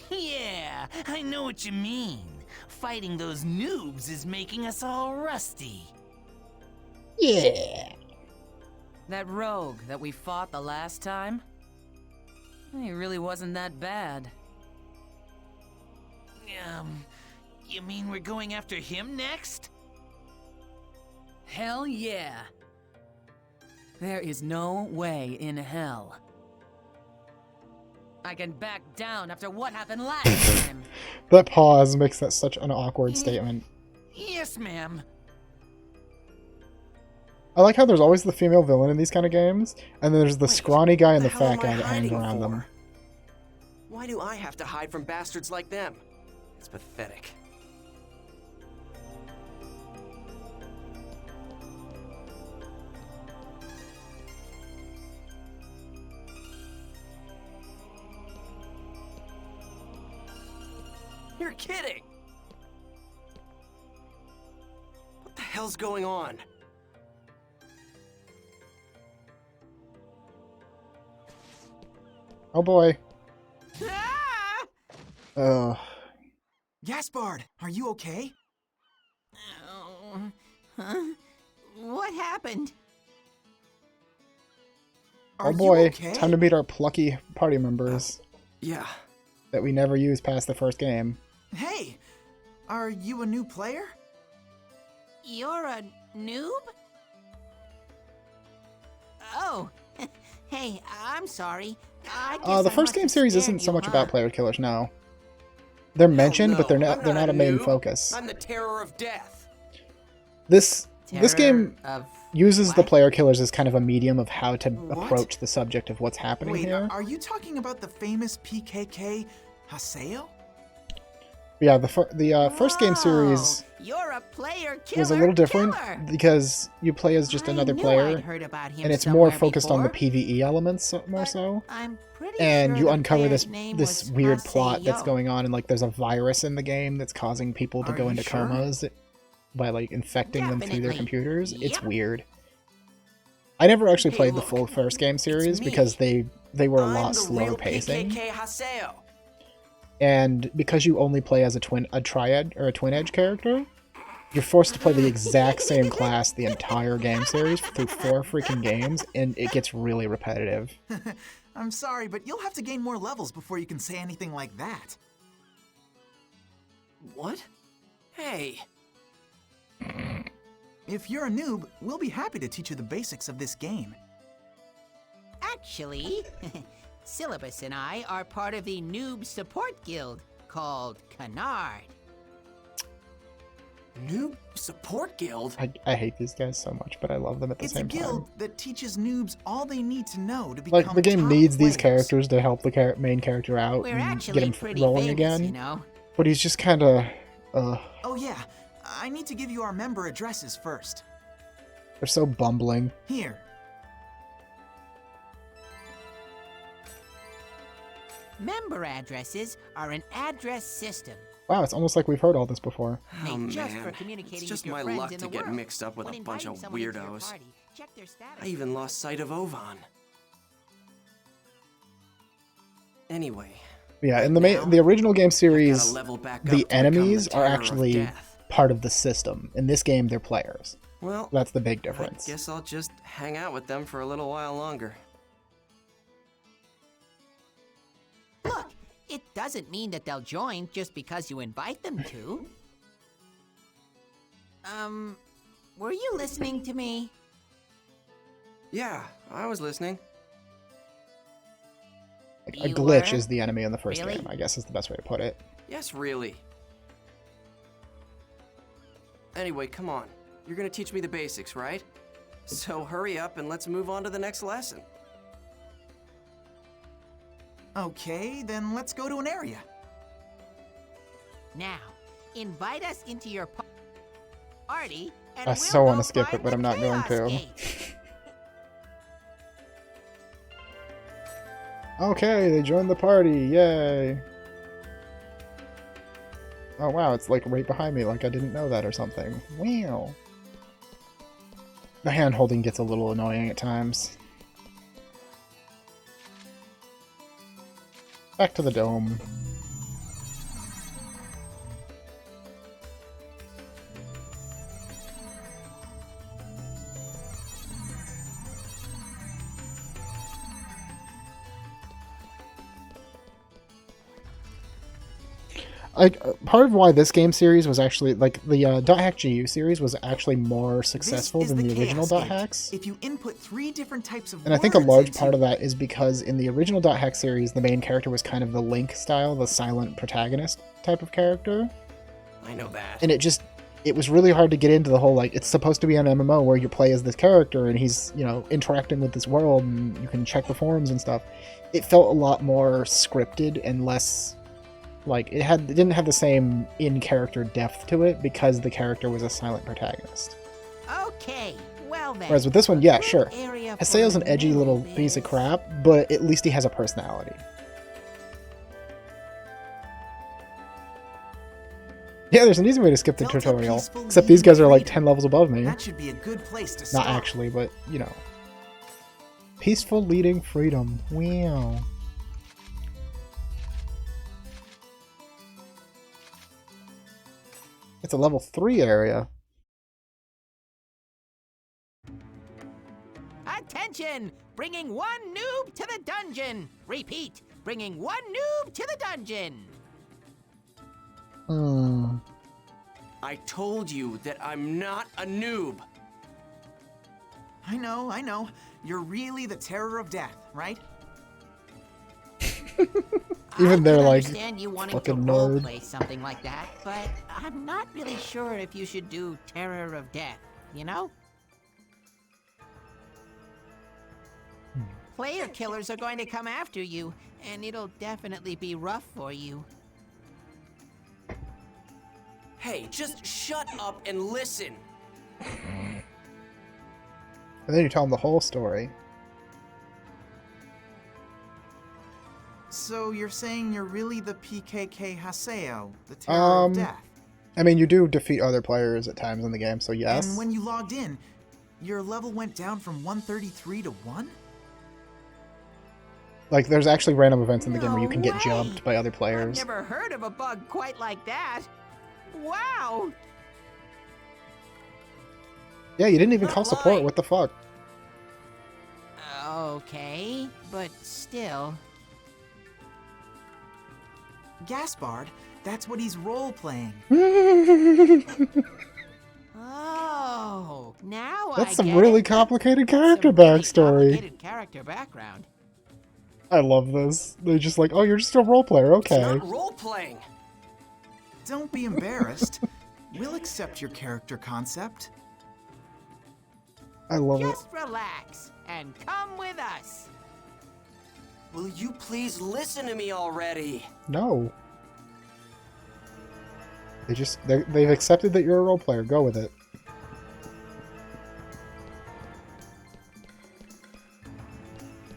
Yeah, I know what you mean. Fighting those noobs is making us all rusty. Yeah. That rogue that we fought the last time? He really wasn't that bad. You mean we're going after him next? Hell yeah. There is no way in hell I can back down after what happened last time. That pause makes that such an awkward statement. Yes, ma'am. I like how there's always the female villain in these kind of games, and then there's the scrawny guy and the fat guy that hangs around them. Why do I have to hide from bastards like them? It's pathetic. You're kidding! What the hell's going on? Oh boy. Gaspard, are you okay? Oh, huh? What happened? Oh boy, time to meet our plucky party members. Yeah. That we never used past the first game. Hey, are you a new player? You're a noob? Oh, hey, I'm sorry. The first game series isn't so much about player killers now. They're mentioned, but they're not a main focus. I'm the terror of death. This game uses the player killers as kind of a medium of how to approach the subject of what's happening here. Are you talking about the famous PKK Haseo? Yeah, the first game series You're a player was a little different because you play as just another player, and it's more focused on the PvE elements more so. And you uncover this weird plot that's going on, and like there's a virus in the game that's causing people to go into comas by like infecting them through their computers. It's weird. I never actually played the full first game series because they were a lot slower pacing. And because you only play as a triad or a twin edge character, you're forced to play the exact same class the entire game series through 4 freaking games, and it gets really repetitive. I'm sorry, but you'll have to gain more levels before you can say anything like that. What? Hey. If you're a noob, we'll be happy to teach you the basics of this game. Actually, Syllabus and I are part of the Noob Support Guild called Canard. Noob Support Guild? I hate these guys so much, but I love them at the same time. It's a guild that teaches noobs all they need to know to become like, the game needs these players. characters to help the main character out and get him rolling again. You know? But he's just kind of... Oh yeah, I need to give you our member addresses first. They're so bumbling. Here. Member addresses are an address system. Wow, it's almost like we've heard all this before. Oh man, it's just my luck to get mixed up with a bunch of weirdos. I even lost sight of Ovan. Anyway. Yeah, in the original game series, the enemies are actually part of the system. In this game, they're players. Well, that's the big difference. I guess I'll just hang out with them for a little while longer. Look, it doesn't mean that they'll join just because you invite them to. Were you listening to me? Yeah, I was listening. A You glitch were? is the enemy in the first Really? game, I guess is the best way to put it. Yes, really. Anyway, come on. You're gonna teach me the basics, right? So hurry up and let's move on to the next lesson. Okay, then let's go to an area. Now, invite us into your party, and I we'll so want go to skip find it, but the I'm not going Chaos to. Gate. Okay, they joined the party, yay! Oh wow, it's like right behind me, like I didn't know that or something. Wow. The hand holding gets a little annoying at times. Back to the dome. Part of why this game series was actually, like, the Dot Hack GU series was actually more successful This is than the original Chaos Dot Gate. Hacks. If you input 3 different types of And I think a words large into- part of that is because in the original Dot Hack series, the main character was kind of the Link style, the silent protagonist type of character. I know that. And it was really hard to get into the whole, like, it's supposed to be an MMO where you play as this character and he's, you know, interacting with this world and you can check the forums and stuff. It felt a lot more scripted and less, like, it didn't have the same in-character depth to it because the character was a silent protagonist. Okay, well then. Whereas with this one, yeah, good sure. area for Haseo's an a edgy little noob piece of is- crap, but at least he has a personality. Yeah, there's an easy way to skip the Delta tutorial. Peaceful Except these guys are like Freedom. 10 levels above me. That should be a good place to Not start. actually, but, you know. Peaceful leading freedom. Wow. It's a level 3 area. Attention! Bringing one noob to the dungeon! Repeat, bringing one noob to the dungeon! Hmm. I told you that I'm not a noob. I know. You're really the terror of death, right? Even they're I can like, understand you wanting to fucking nerd. roleplay something like that, but I'm not really sure if you should do Terror of Death, you know? Player killers are going to come after you, and it'll definitely be rough for you. Hey, just shut up and listen. And then you tell them the whole story. So you're saying you're really the PKK Haseo, the terror of death? I mean, you do defeat other players at times in the game, so yes. And when you logged in, your level went down from 133 to 1? Like, there's actually random events in the game where you No can get way. jumped by other I've players. never heard of a bug quite like that. Wow! Yeah, you didn't even Not call support. lying. What the fuck? Okay, but still. Gaspard, that's what he's role-playing. Oh, now That's I some get really it. complicated Some character really backstory. complicated character background. I love this. They're just like, oh, you're just a role player, It's okay. not role-playing. Don't be embarrassed. We'll accept your character concept. I love it. Just relax and come with us. Will you please listen to me already? No. They've accepted that you're a role player. Go with it.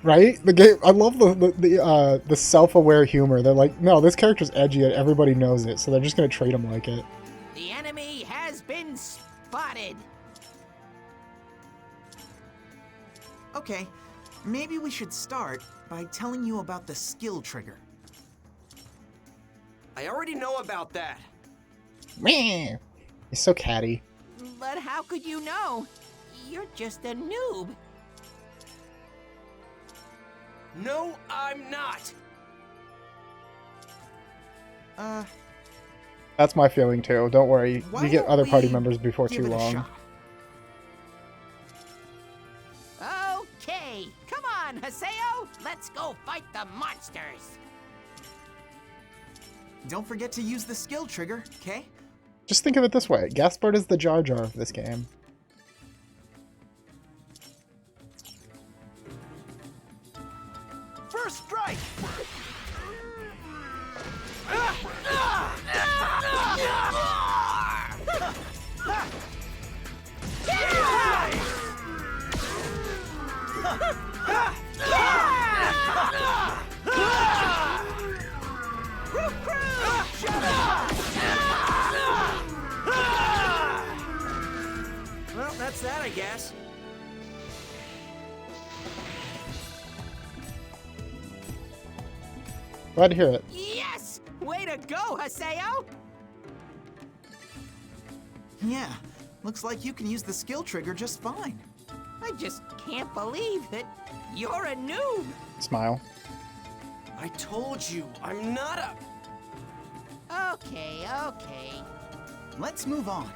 Right? The game. I love the self-aware humor. They're like, no, this character's edgy and everybody knows it, so they're just gonna treat him like it. The enemy has been spotted. Okay, maybe we should start by telling you about the skill trigger. I already know about that. Meh. He's so catty. But how could you know? You're just a noob. No, I'm not. That's my feeling too. Don't worry. Why You get don't other party we members before give too it a long. shot? Okay, come on, Haseo. Let's go fight the monsters. Don't forget to use the skill trigger, okay? Just think of it this way. Gaspard is the Jar Jar of this game. First strike. Well, that's that, I guess. Glad to hear it. Yes! Way to go, Haseo! Yeah, looks like you can use the skill trigger just fine. I just can't believe that you're a noob. Smile. I told you, I'm not a... Okay, okay. Let's move on.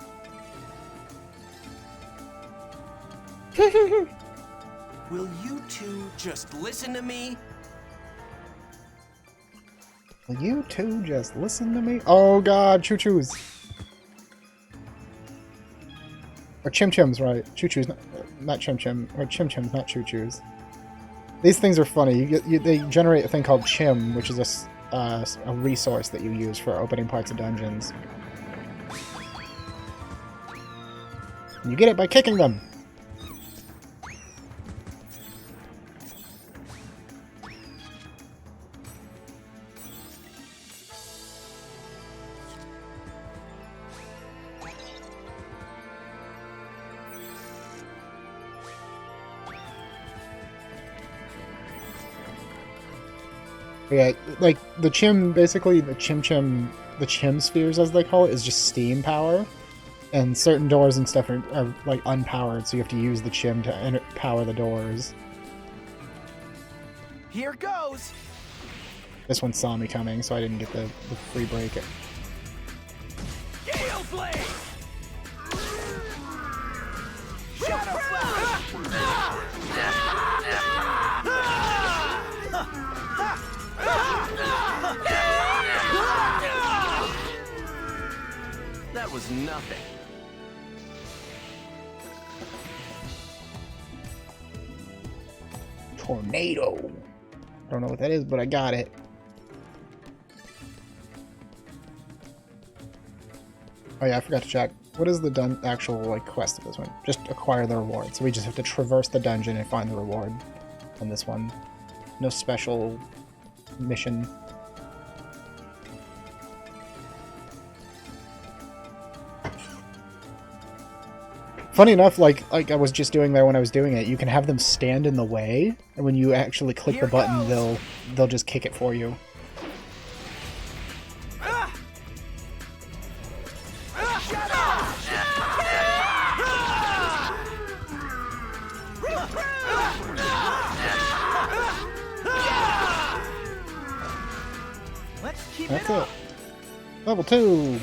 Will you two just listen to me? Will you two just listen to me? Oh god, choo-choos. Or chim-chims, right. Choo-choos, not chim-chim. Or chim-chims, not choo-choos. These things are funny. They generate a thing called chim, which is a resource that you use for opening parts of dungeons. And you get it by kicking them. Yeah, like the chim, basically the chim spheres as they call it, is just steam power, and certain doors and stuff are like unpowered, so you have to use the chim to power the doors. Here goes. This one saw me coming, so I didn't get the free break. Gale Blade! Shadow Flash! That was nothing. Tornado. I don't know what that is, but I got it. Oh yeah, I forgot to check. What is the actual like quest of this one? Just acquire the reward. So we just have to traverse the dungeon and find the reward on this one. No special mission. Funny enough, like I was just doing there when I was doing it, you can have them stand in the way, and when you actually click the button, they'll just kick it for you. Let's keep That's it up. it. Level 2.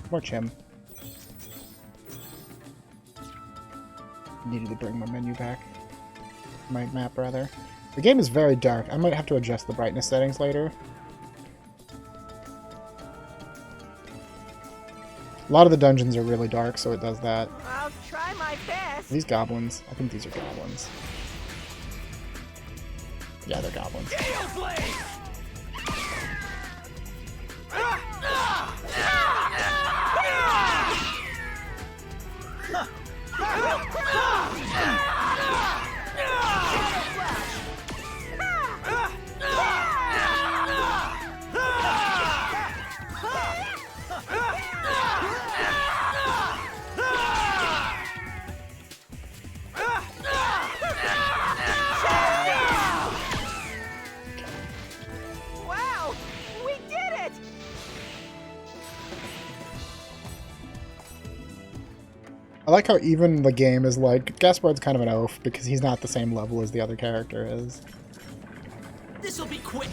More chim. Needed to bring my menu back. My map, rather. The game is very dark. I might have to adjust the brightness settings later. A lot of the dungeons are really dark, so it does that. I'll try my best. These goblins. I think these are goblins. Yeah, they're goblins. Gale Blade! Wow! We did it! I like how even the game is like, Gaspard's kind of an oaf because he's not the same level as the other character is. This'll be quick.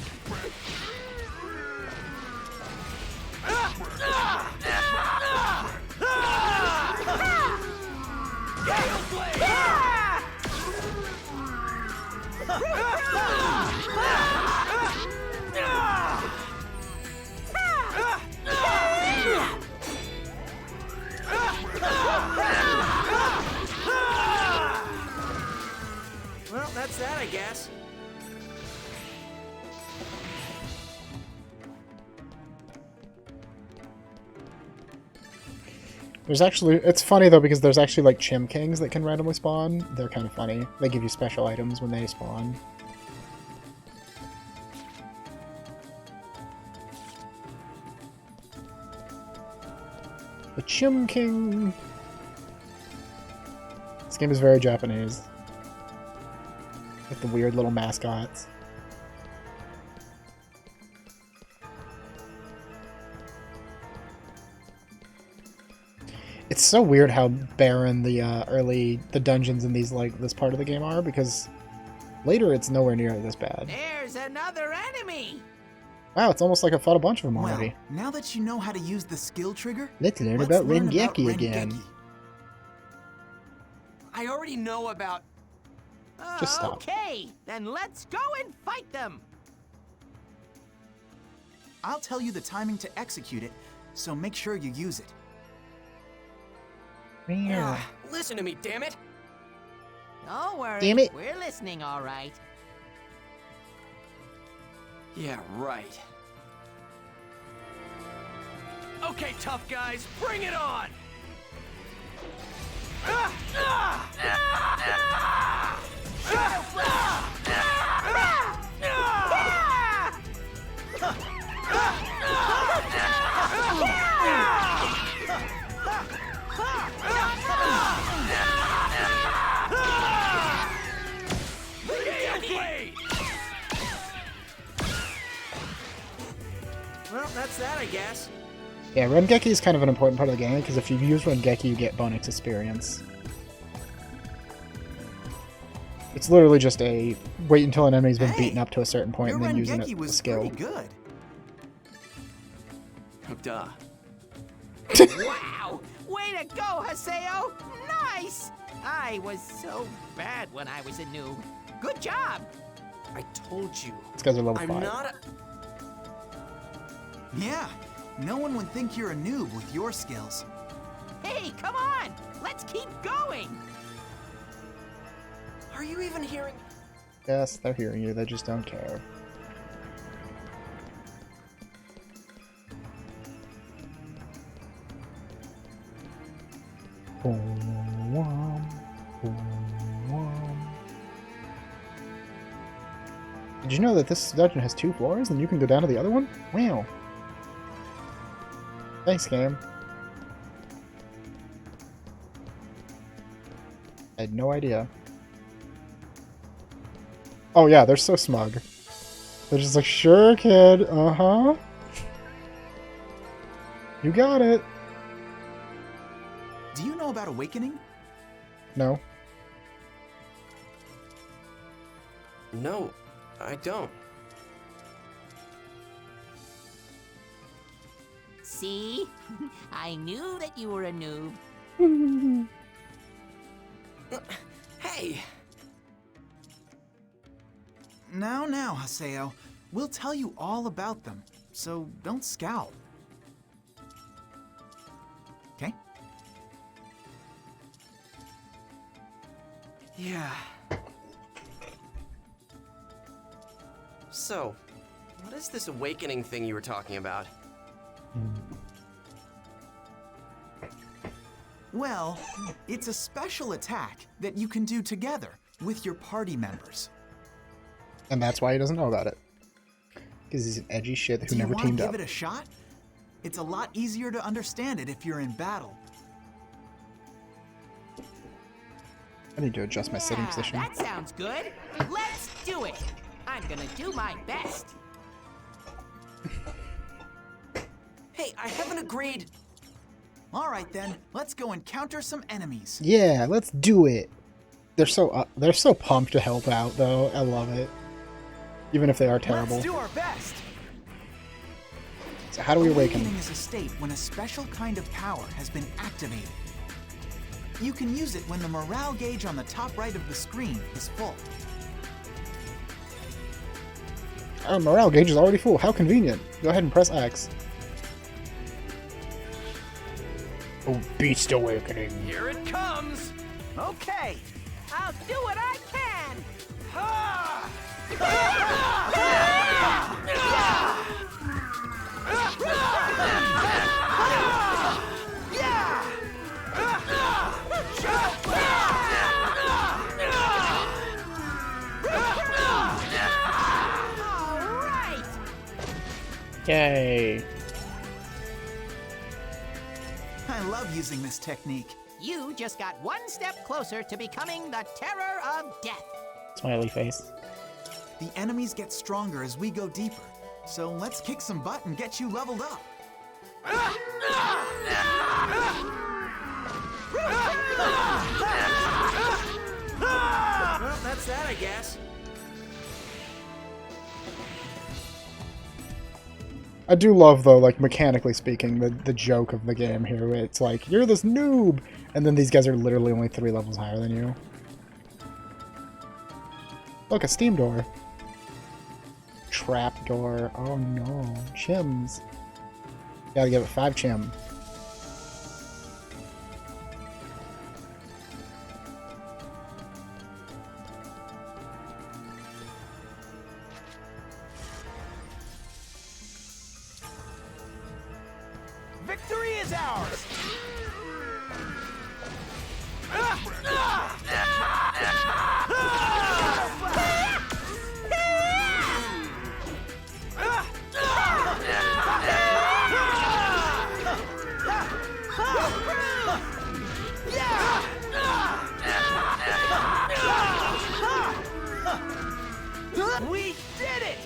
Well, that's that, I guess. There's actually, it's funny though because there's actually like Chim Kings that can randomly spawn. They're kind of funny. They give you special items when they spawn. The Chim King! This game is very Japanese. With the weird little mascots. It's so weird how barren the the dungeons in these this part of the game are, because later it's nowhere near this bad. There's another enemy. Wow, it's almost like I fought a bunch of them already. Well, now that you know how to use the skill trigger, Let's learn about Rengeki again. I already know about... Just stop. Okay, then let's go and fight them. I'll tell you the timing to execute it, so make sure you use it. Listen to me, damn it! Don't worry, Damn it. we're listening, all right. Yeah, right. Okay, tough guys, bring it on! Well, that's that, I guess. Yeah, Rengeki is kind of an important part of the game, because if you use Rengeki, you get bonus experience. It's literally just a wait until an enemy's been beaten up to a certain point and then using it as a skill. Good. Oh, duh. Wow! Way to go, Haseo! Nice! I was so bad when I was a noob. Good job! I told you. These guys are level 5. I'm not a... Yeah, no one would think you're a noob with your skills. Hey, come on! Let's keep going! Are you even hearing... Yes, they're hearing you, they just don't care. Did you know that this dungeon has 2 floors and you can go down to the other one? Wow. Thanks, game. I had no idea. Oh yeah, they're so smug. They're just like, sure, kid, uh-huh. You got it. Do you know about Awakening? No. No, I don't. See? I knew that you were a noob. Hey! Now, Haseo. We'll tell you all about them, so don't scowl. Okay? Yeah. So, what is this awakening thing you were talking about? Well, it's a special attack that you can do together with your party members. And that's why he doesn't know about it. Because he's an edgy shit who never teamed up. Do you want to give it a shot? It's a lot easier to understand it if you're in battle. I need to adjust my sitting position. That sounds good. Let's do it. I'm gonna do my best. Hey, I haven't agreed... All right then, let's go encounter some enemies. Yeah, let's do it. They're so pumped to help out, though. I love it. Even if they are terrible. Let's do our best. So how do we awaken? Awakening is a state when a special kind of power has been activated. You can use it when the morale gauge on the top right of the screen is full. Our morale gauge is already full. How convenient. Go ahead and press X. Oh, Beast Awakening. Here it comes. Okay, I'll do what I can. Ha! Yay. I love using this technique. You just got one step closer to becoming the terror of death. Smiley face. The enemies get stronger as we go deeper. So let's kick some butt and get you leveled up. Well, that's that, I guess. I do love, though, like, mechanically speaking, the joke of the game here. It's like, you're this noob! And then these guys are literally only 3 levels higher than you. Look, a steam door. Trap door. Oh no. Chims. Gotta give it 5 chim. Victory is ours. We did it!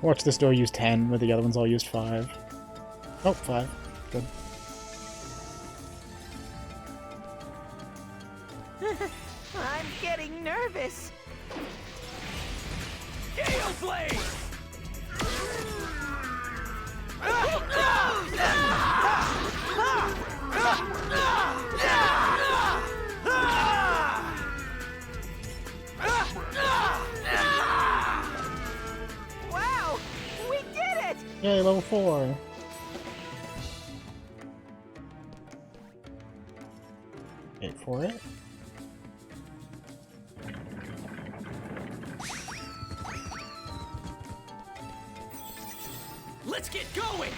Watch this door use 10, where the other ones all used 5. Oh, 5. Good. I'm getting nervous. Gale Blade! Wow! We did it! Yay, level 4. Wait for it. Let's get going!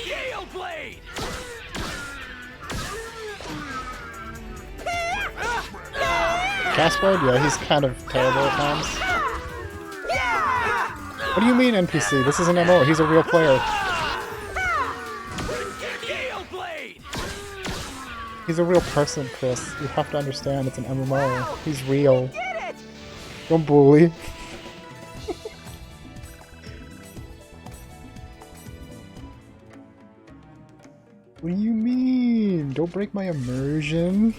Gale Blade! Casper? Yeah, he's kind of terrible at times. What do you mean NPC? This is an MMO. He's a real player. He's a real person, Chris. You have to understand it's an MMO. He's real. Don't bully. What do you mean? Don't break my immersion.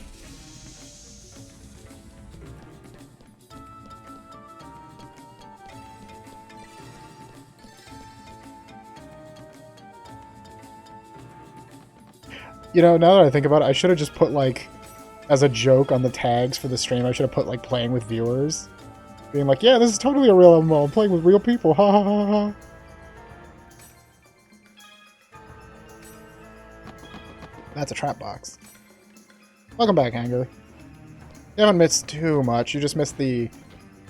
You know, now that I think about it, I should have just put, like, as a joke on the tags for the stream, I should have put, like, playing with viewers. Being like, yeah, this is totally a real MMO. I'm playing with real people. Ha ha ha ha. That's a trap box. Welcome back, Hanger. You haven't missed too much. You just missed the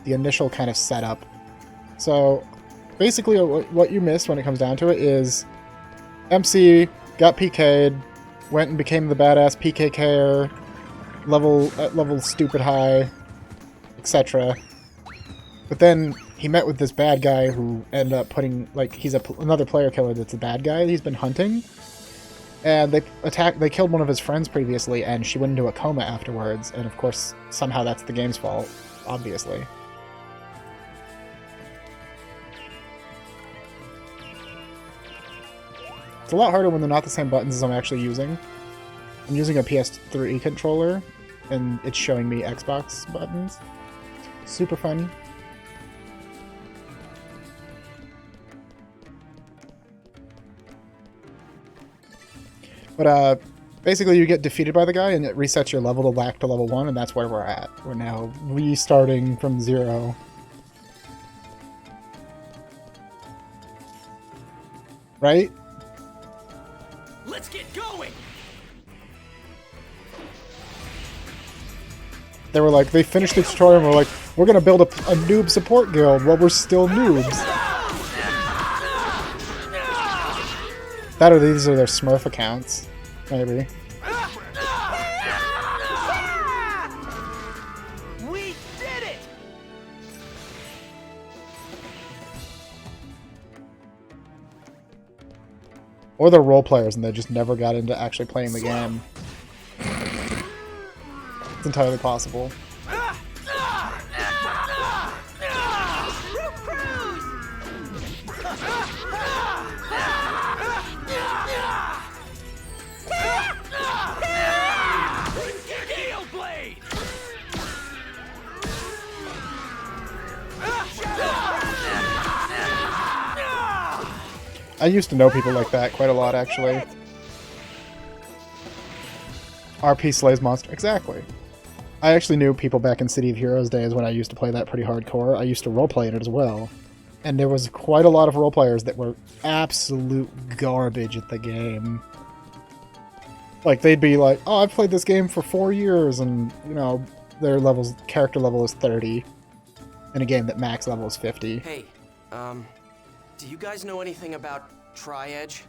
initial kind of setup. So, basically, what you missed when it comes down to it is MC got PK'd, went and became the badass PKKer, level stupid high, etc. But then he met with this bad guy who ended up putting, like, he's another player killer that's a bad guy that he's been hunting. And they killed one of his friends previously, and she went into a coma afterwards, and of course, somehow that's the game's fault, obviously. It's a lot harder when they're not the same buttons as I'm actually using. I'm using a PS3 controller, and it's showing me Xbox buttons. Super fun. But basically you get defeated by the guy and it resets your level back to level 1, and that's where we're at. We're now restarting from 0. Right? Let's get going! They were like, they finished the tutorial and we're like, we're gonna build a noob support guild while we're still noobs. That or these are their Smurf accounts. Maybe. We did it! Or they're role players and they just never got into actually playing the game. It's entirely possible. I used to know people like that quite a lot, actually. RP slays monster. Exactly. I actually knew people back in City of Heroes days when I used to play that pretty hardcore. I used to roleplay in it as well. And there was quite a lot of roleplayers that were absolute garbage at the game. Like, they'd be like, oh, I've played this game for 4 years, and, you know, their character level is 30. In a game that max level is 50. Hey, do you guys know anything about Tri-Edge?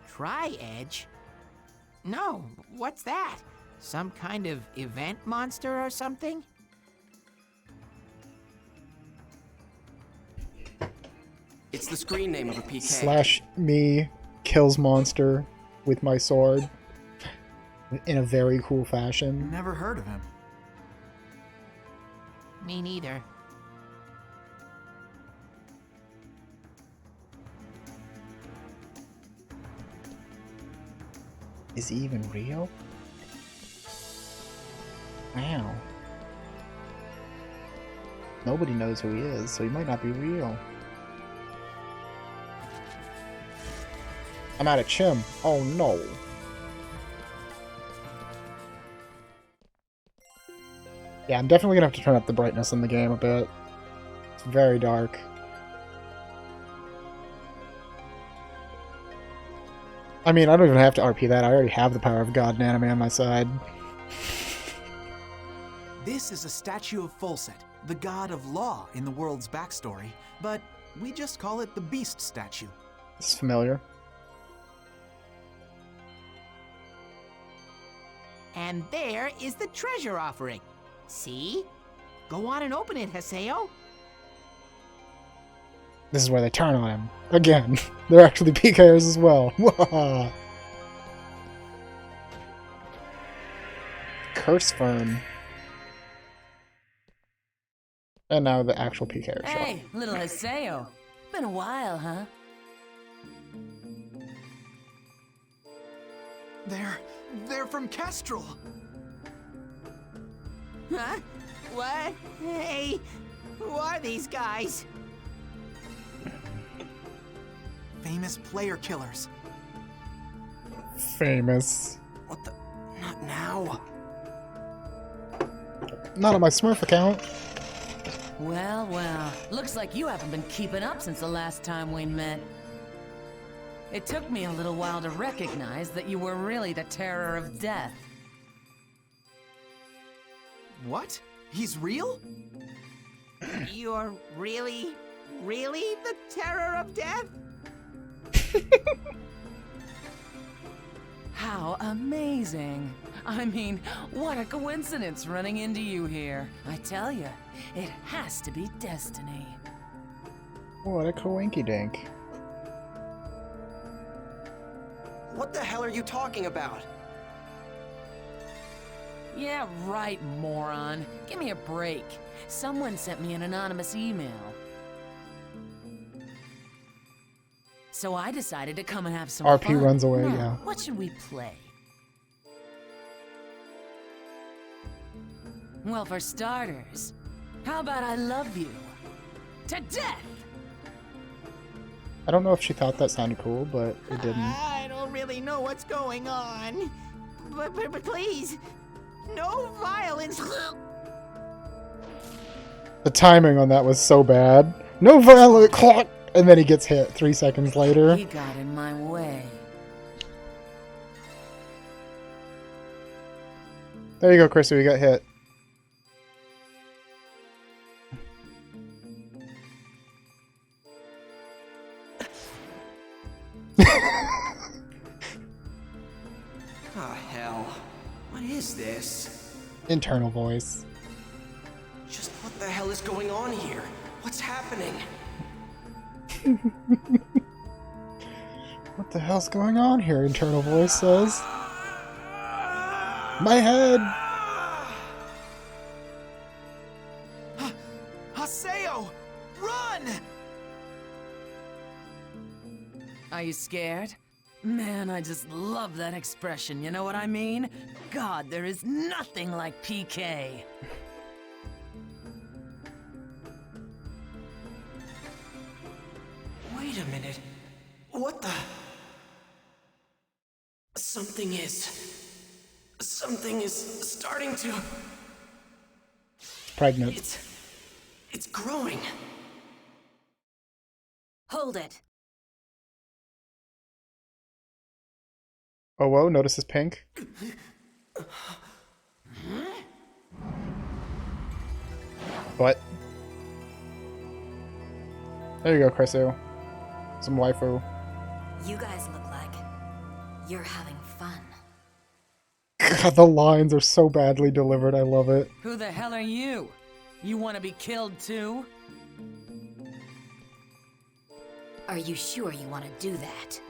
Tri-Edge? No, what's that? Some kind of event monster or something? It's the screen name of a PK. Slash me kills monster with my sword in a very cool fashion. Never heard of him. Me neither. Is he even real? Wow. Nobody knows who he is, so he might not be real. I'm out of chim. Oh no. Yeah, I'm definitely gonna have to turn up the brightness in the game a bit. It's very dark. I mean, I don't even have to RP that. I already have the power of God and anime on my side. This is a statue of Folset, the god of law in the world's backstory, but we just call it the Beast statue. It's familiar. And there is the treasure offering. See? Go on and open it, Haseo. This is where they turn on him. Again, they're actually PKers as well. Curse Fern. And now the actual PKer show. Hey, little Haseo. Been a while, huh? They're from Kestrel. Huh? What? Hey, who are these guys? Famous player killers. Famous. What the? Not now. Not on my Smurf account. Well, well. Looks like you haven't been keeping up since the last time we met. It took me a little while to recognize that you were really the terror of death. What? He's real? You're really the terror of death? How amazing. I mean, what a coincidence running into you here. I tell you, it has to be destiny. What a coinky dink. What the hell are you talking about? Yeah, right, moron. Give me a break. Someone sent me an anonymous email. So I decided to come and have some RP fun. runs away, Now, yeah. What should we play? Well, for starters, how about I love you to death? I don't know if she thought that sounded cool, but it didn't. I don't really know what's going on. But please, no violence. The timing on that was so bad. No violent clock! And then he gets hit 3 seconds later. He got in my way. There you go, Chrissy, you got hit. Ah, hell. What is this? Internal voice. Just what the hell is going on here? What's happening? What the hell's going on here? Internal voice says. My head! Haseo! Run! Are you scared? Man, I just love that expression, you know what I mean? God, there is nothing like PK. Wait a minute. What the? Something is starting to... Pregnant. It's growing. Hold it. Oh, whoa, notice this pink? What? There you go, Chrisu. Some waifu. You guys look like you're having fun. God, the lines are so badly delivered, I love it. Who the hell are you? You want to be killed too? Are you sure you want to do that?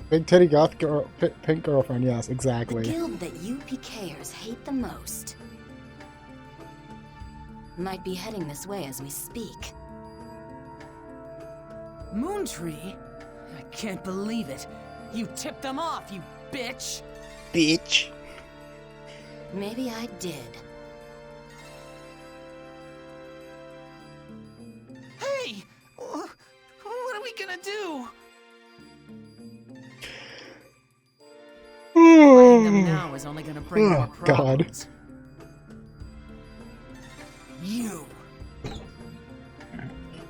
Big titty goth girl, pink girlfriend, yes, The exactly. guild that you PKers hate the most might be heading this way as we speak. Moontree? I can't believe it. You tipped them off, you bitch! Bitch. Maybe I did. Hey! What are we gonna do? Fighting them now is only gonna bring more God. problems. You!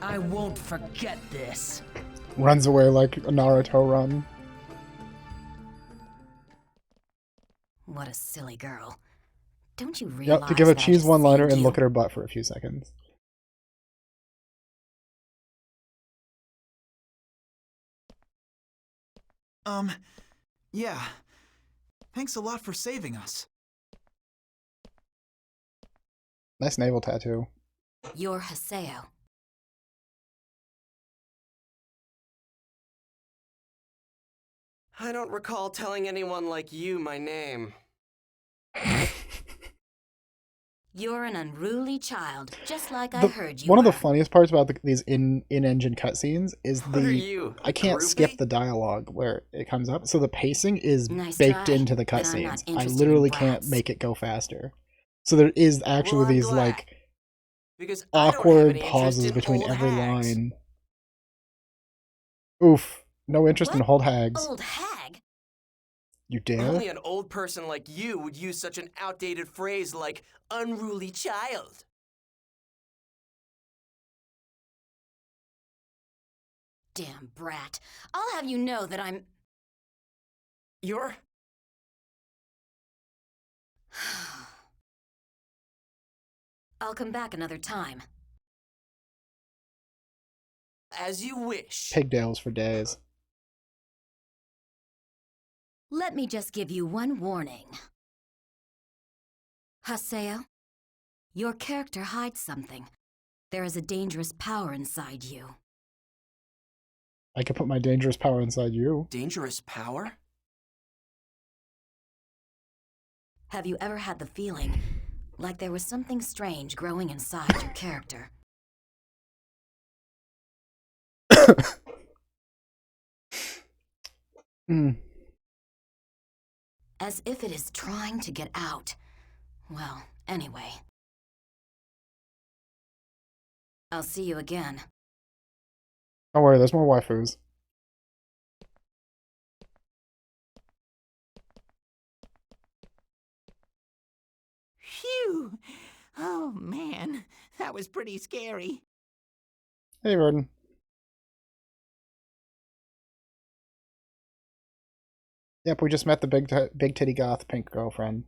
I won't forget this. Runs away like a Naruto run. What a silly girl. Don't you realize Yep, to give a that I cheese just one-liner saved and you? look at her butt for a few seconds. Yeah. Thanks a lot for saving us. Nice navel tattoo. You're Haseo. I don't recall telling anyone like you my name. You're an unruly child, just like I heard you One of the were. funniest parts about these in-engine cutscenes is What are you, I can't a skip groupie? the dialogue where it comes up, so the pacing is Nice baked try, into the but I'm not cutscenes. I interested in literally can't brats. make it go faster. So there is actually Well, I'm these glad, like because I don't have awkward any interest pauses in between old every hags. line. Oof. No interest in What? old hags. Old hag? You dare? Only an old person like you would use such an outdated phrase like unruly child. Damn brat. I'll have you know that I'm... You're... I'll come back another time. As you wish. Pigtails for days. Let me just give you one warning. Haseo, your character hides something. There is a dangerous power inside you. I could put my dangerous power inside you. Dangerous power? Have you ever had the feeling like there was something strange growing inside your character? As if it is trying to get out. Well, anyway. I'll see you again. Don't worry, there's more waifus. Phew! Oh man, that was pretty scary. Hey, Verdon. Yep, we just met the big titty goth pink girlfriend.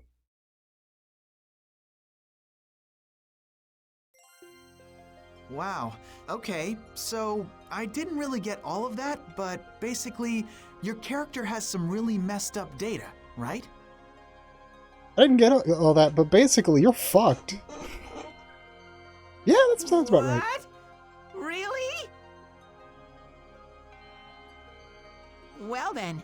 Wow. Okay, so I didn't really get all of that, but basically, your character has some really messed up data, right? I didn't get all that, but basically, you're fucked. Yeah, that sounds about right. What? Really? Well then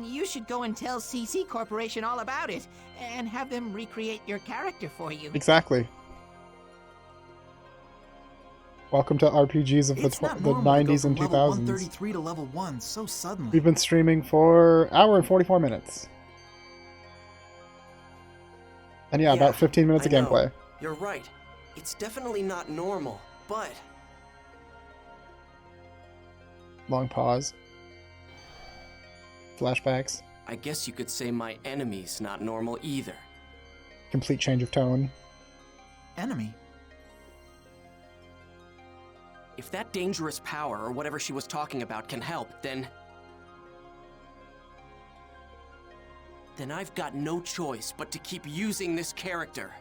you should go and tell CC Corporation all about it, and have them recreate your character for you. Exactly. Welcome to RPGs of the 90s and 2000s. Level 133 to level 1 so suddenly. We've been streaming for an hour and 44 minutes. And yeah, about 15 minutes of gameplay. You're right. It's definitely not normal, but... Long pause. Flashbacks. I guess you could say my enemy's not normal either. Complete change of tone. Enemy? If that dangerous power, or whatever she was talking about, can help, then I've got no choice but to keep using this character.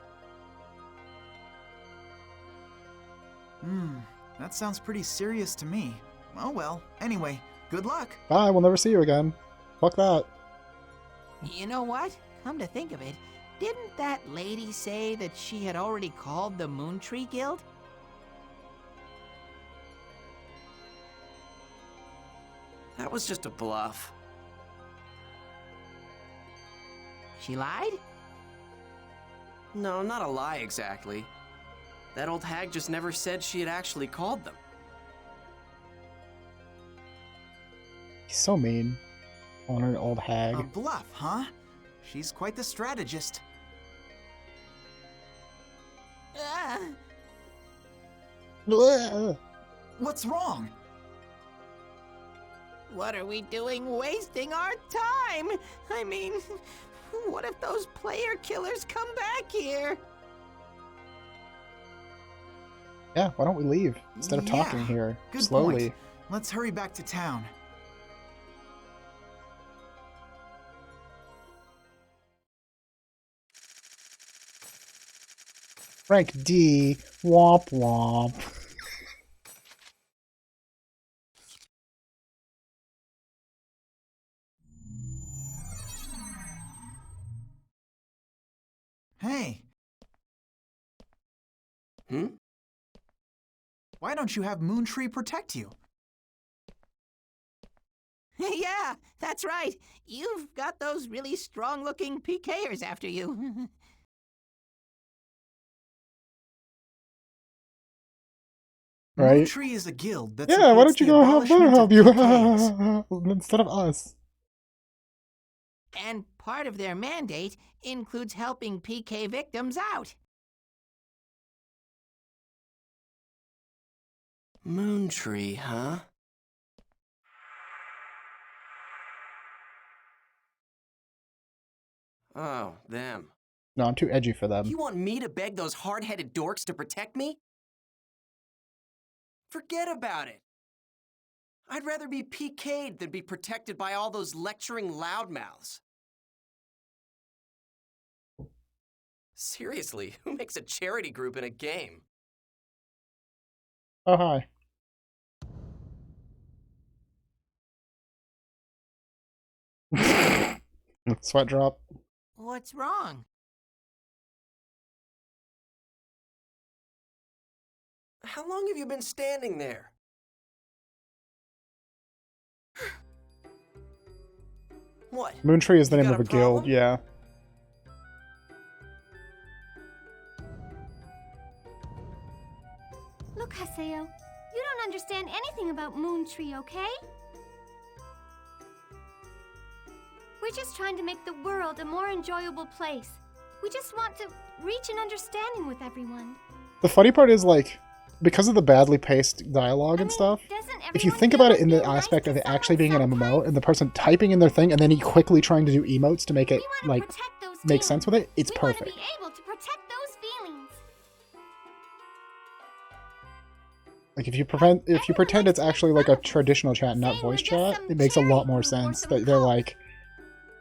That sounds pretty serious to me. Oh well, anyway, good luck. Bye, we'll never see you again. Fuck that. You know what? Come to think of it, didn't that lady say that she had already called the Moon Tree Guild? That was just a bluff. She lied? No, not a lie exactly. That old hag just never said she had actually called them. He's so mean. On an old hag. A bluff, huh? She's quite the strategist. What's wrong? What are we doing wasting our time? I mean, what if those player killers come back here? Yeah, why don't we leave instead of talking here Good slowly? Point. Let's hurry back to town. Rank D. Womp womp. Hey. Why don't you have Moontree protect you? Yeah, that's right. You've got those really strong-looking PKers after you. Right? Moontree is a guild that yeah, why don't you go have them help you instead of us? And part of their mandate includes helping PK victims out. Moontree, huh? Oh, them. No, I'm too edgy for them. You want me to beg those hard-headed dorks to protect me? Forget about it. I'd rather be PK'd than be protected by all those lecturing loudmouths. Seriously, who makes a charity group in a game? Oh, hi. Sweat drop. What's wrong? How long have you been standing there? What? Moontree is the You name got of a a guild, problem? yeah. Look, Haseo, you don't understand anything about Moontree, okay? We're just trying to make the world a more enjoyable place. We just want to reach an understanding with everyone. The funny part is, like, because of the badly paced dialogue and stuff, if you think about it in the aspect of it actually being an MMO and the person typing in their thing and then he quickly trying to do emotes to make it, like, make sense with it, it's perfect. We want to be able to protect those feelings. Like, if you pretend it's actually like a traditional chat, not voice chat, it makes a lot more sense. That they're like,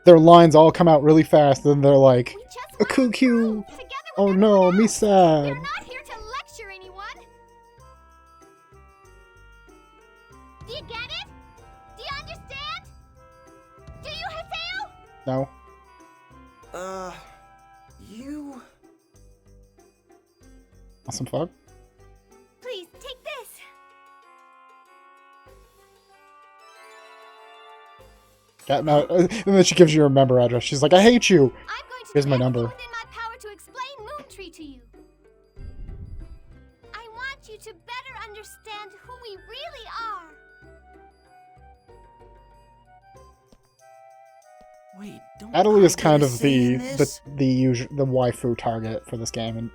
their lines all come out really fast, and they're like, a cuckoo. Oh no, me sad. We're not here to lecture anyone. Do you get it? Do you understand? Do you, Haseo? No. You... Want some fuck? Please, take this. No, and then she gives you her member address. She's like, I hate you. Here's my number. Within my power to explain Moontree to you. I want you to better understand who we really are. Wait, don't Natalie is I kind get a of say in the this? the waifu target for this game, and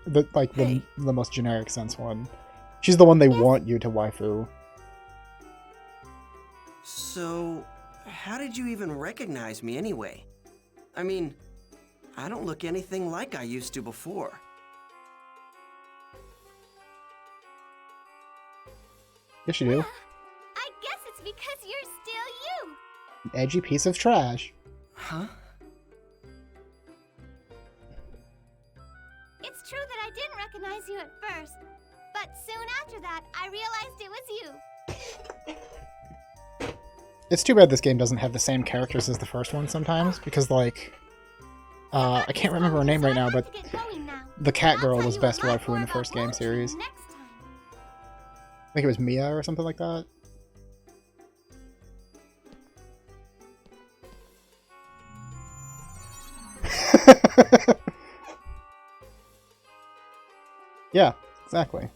the most generic sense one. She's the one they want you to waifu. So, how did you even recognize me anyway? I mean, I don't look anything like I used to before. Yes, you do. I guess it's because you're still you. An edgy piece of trash. Huh? It's true that I didn't recognize you at first, but soon after that, I realized it was you. It's too bad this game doesn't have the same characters as the first one sometimes, because, like, I can't remember her name right now, but the cat girl was best waifu in the first game series. I think it was Mia or something like that. Yeah, exactly.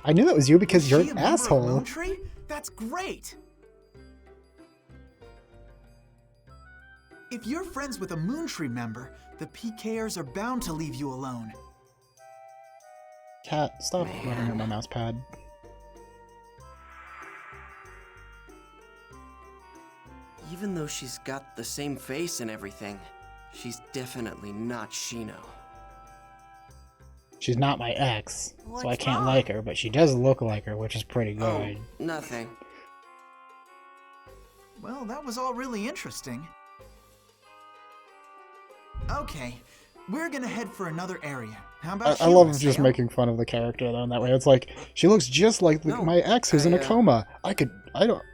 I knew that was you because you're an asshole. Moontree? That's great! If you're friends with a Moontree member, the PKers are bound to leave you alone. Cat, stop running on my mouse pad. Even though she's got the same face and everything, she's definitely not Shino. She's not my ex, so I What's can't wrong? like her, but she does look like her, which is pretty good. Oh, nothing. Well, that was all really interesting. Okay, we're gonna head for another area. How about I you, love just Haseo? making fun of the character though in that way. It's like she looks just like my ex who's in a coma. I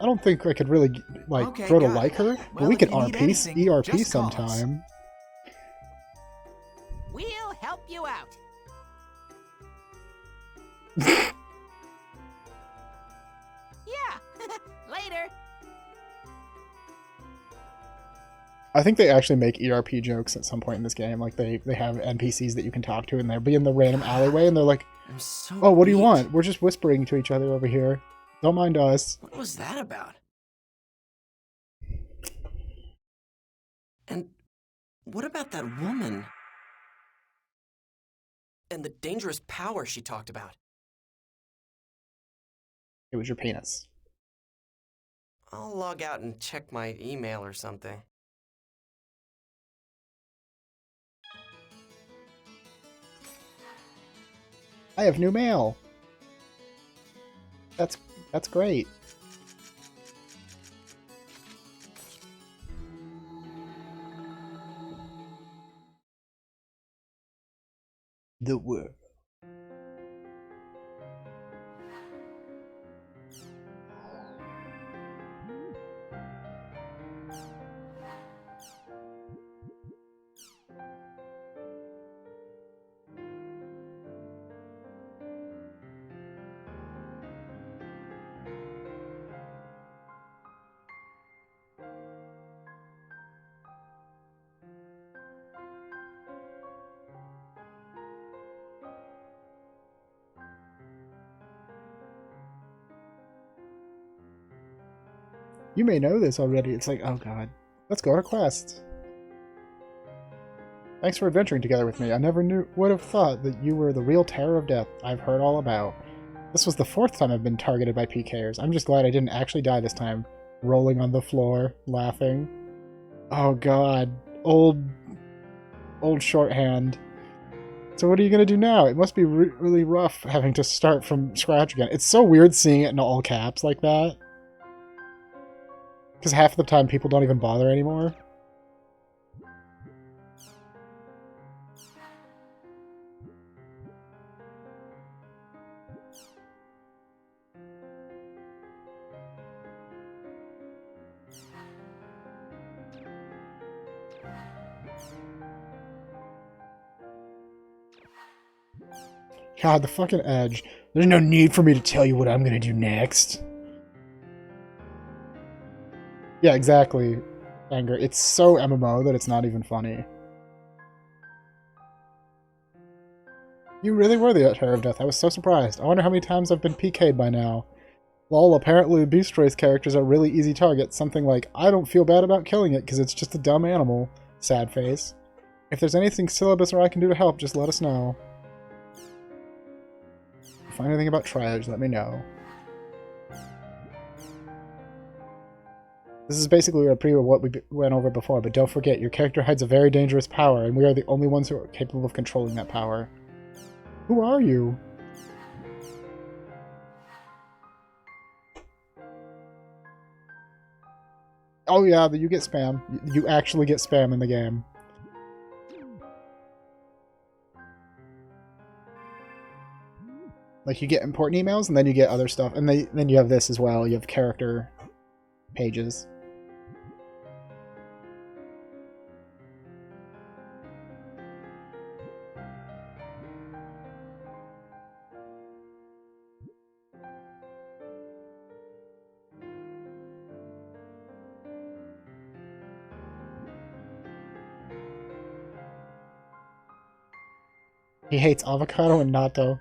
don't think I could really like Okay, grow to got it. like her. But Well, we if could you need RP anything, ERP just call us. sometime. We'll help you out. Yeah, later. I think they actually make ERP jokes at some point in this game. Like they have NPCs that you can talk to, and they'll be in the random alleyway, and they're like, I'm so "Oh, what do you beat. want? We're just whispering to each other over here. Don't mind us." What was that about? And what about that woman? And the dangerous power she talked about? It was your penis. I'll log out and check my email or something. I have new mail. That's great. The world. You may know this already. It's like, oh god. Let's go on a quest. Thanks for adventuring together with me. I never would have thought that you were the real terror of death I've heard all about. This was the 4th time I've been targeted by PKers. I'm just glad I didn't actually die this time. Rolling on the floor, laughing. Oh god. Old shorthand. So what are you going to do now? It must be really rough having to start from scratch again. It's so weird seeing it in all caps like that. Because half the time people don't even bother anymore. God, the fucking edge. There's no need for me to tell you what I'm gonna do next. Yeah, exactly. Anger. It's so MMO that it's not even funny. You really were the terror of death. I was so surprised. I wonder how many times I've been PK'd by now. Lol, apparently Beast Race characters are really easy targets. Something like, I don't feel bad about killing it because it's just a dumb animal. Sad face. If there's anything Syllabus or I can do to help, just let us know. If you find anything about Triage, let me know. This is basically a preview of what we went over before, but don't forget, your character hides a very dangerous power, and we are the only ones who are capable of controlling that power. Who are you? Oh yeah, you get spam. You actually get spam in the game. Like, you get important emails, and then you get other stuff. And then you have this as well. You have character pages. He hates avocado and natto.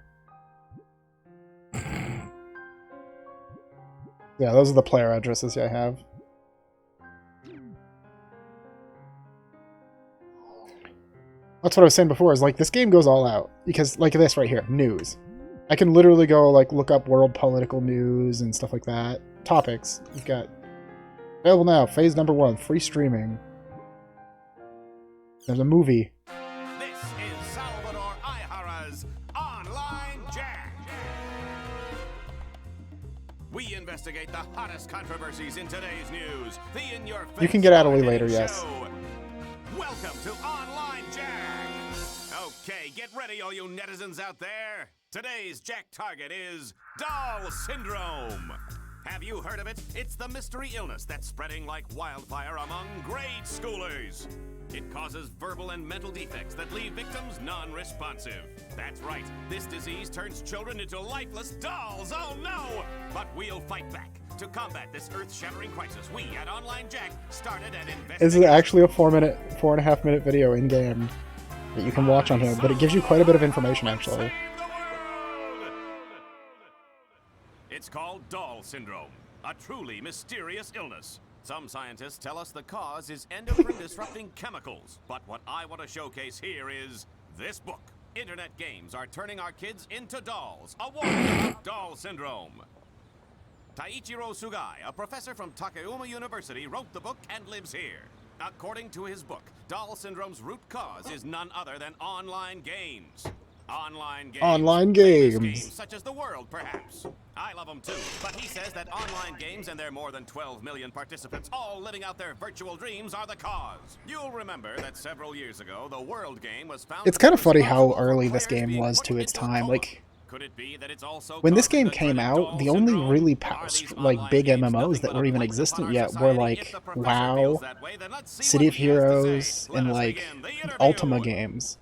Yeah, those are the player addresses I have. That's what I was saying before, is like, this game goes all out. Because, like this right here, news. I can literally go, like, look up world political news and stuff like that. Topics. You've got... Available now, phase number 1, free streaming. There's a movie. This is Salvador Ihara's Online Jack. We investigate the hottest controversies in today's news. The in-your-face You can get out a little later, yes. show. Welcome to Online Jack. Okay, get ready, all you netizens out there. Today's Jack target is Doll Syndrome. Have you heard of it? It's the mystery illness that's spreading like wildfire among grade schoolers. It causes verbal and mental defects that leave victims non-responsive. That's right, this disease turns children into lifeless dolls. Oh no! But we'll fight back. To combat this earth-shattering crisis, we at Online Jack started an investigation. This is actually a 4.5 minute video in-game that you can watch on here, but it gives you quite a bit of information, actually. It's called Doll Syndrome, a truly mysterious illness. Some scientists tell us the cause is endocrine-disrupting chemicals, but what I want to showcase here is this book. Internet games are turning our kids into dolls. A warning about Doll Syndrome. Taiichiro Sugai, a professor from Takayama University, wrote the book and lives here. According to his book, Doll Syndrome's root cause is none other than online games. Online games such as The World, perhaps. I love them too, but he says that online games and their more than 12 million participants all living out their virtual dreams are the cause. You'll remember that several years ago, the World game was found. It's kind of funny how early this game was to its time. Like, when this game came out, the only really like big MMOs that were even existent yet were like WoW, City of Heroes, and like Ultima games.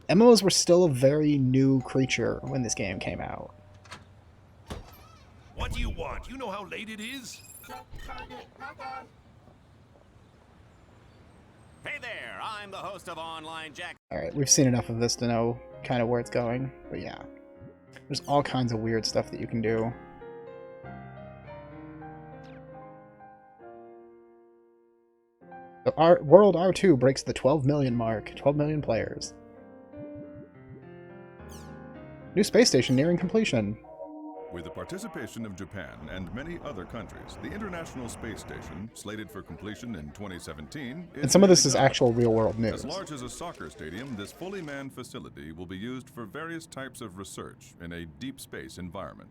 MMOs were still a very new creature when this game came out. What do you want? You know how late it is? Hey there, I'm the host of Online Jack. Alright, we've seen enough of this to know kind of where it's going, but yeah. There's all kinds of weird stuff that you can do. The World R2 breaks the 12 million mark. 12 million players. New space station nearing completion. With the participation of Japan and many other countries, the International Space Station, slated for completion in 2017, And some of this is actual real-world news. As large as a soccer stadium, this fully manned facility will be used for various types of research in a deep space environment.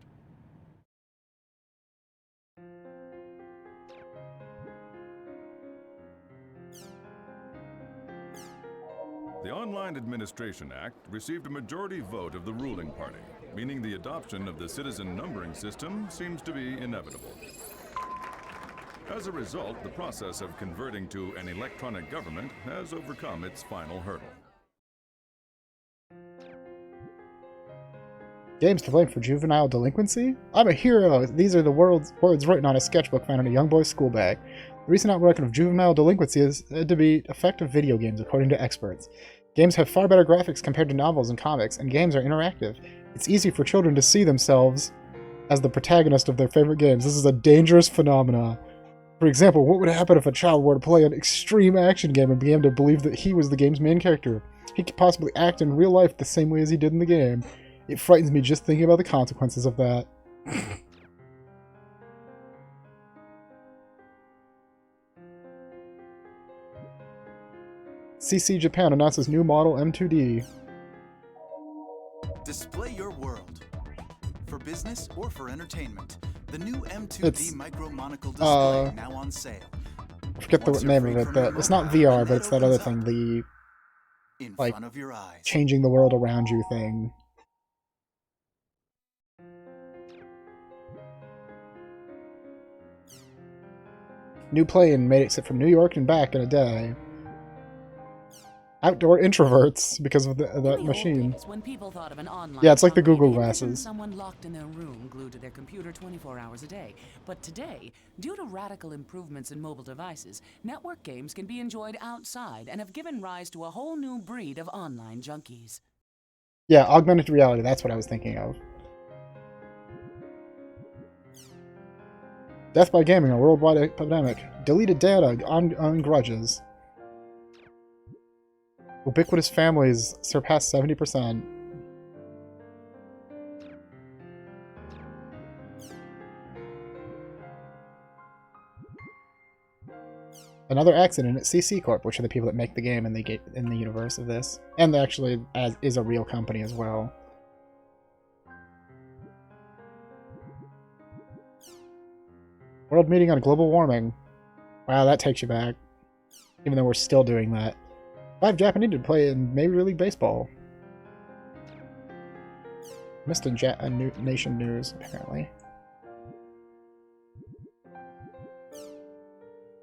The Online Administration Act received a majority vote of the ruling party, meaning the adoption of the citizen numbering system seems to be inevitable. As a result, the process of converting to an electronic government has overcome its final hurdle. Games to blame for juvenile delinquency? I'm a hero! These are the words written on a sketchbook found in a young boy's school bag. The recent outbreak of juvenile delinquency is said to be effective video games, according to experts. Games have far better graphics compared to novels and comics, and games are interactive. It's easy for children to see themselves as the protagonist of their favorite games. This is a dangerous phenomenon. For example, what would happen if a child were to play an extreme action game and began to believe that he was the game's main character? He could possibly act in real life the same way as he did in the game. It frightens me just thinking about the consequences of that. CC Japan announces new model M2D. Display your world. For business or for entertainment, the new M2D Micro Monocle display now on sale. I forget the name of it, but it's not VR, but it's that other thing, the like changing the world around you thing. New plane made it from New York and back in a day. Outdoor introverts because of that machine. When people thought of an online yeah, it's like the company, Google they envisioned glasses. Someone locked in their room, glued to their computer 24 hours a day. But today, due to radical improvements in mobile devices, network games can be enjoyed outside and have given rise to a whole new breed of online junkies. Yeah, augmented reality, that's what I was thinking of. Death by gaming, a worldwide epidemic. Deleted data on grudges. Ubiquitous families surpass 70%. Another accident at CC Corp, which are the people that make the game in the universe of this, and they actually is a real company as well. World meeting on global warming. Wow, that takes you back. Even though we're still doing that. 5 Japanese to play in Major League Baseball. Missed a nation news, apparently.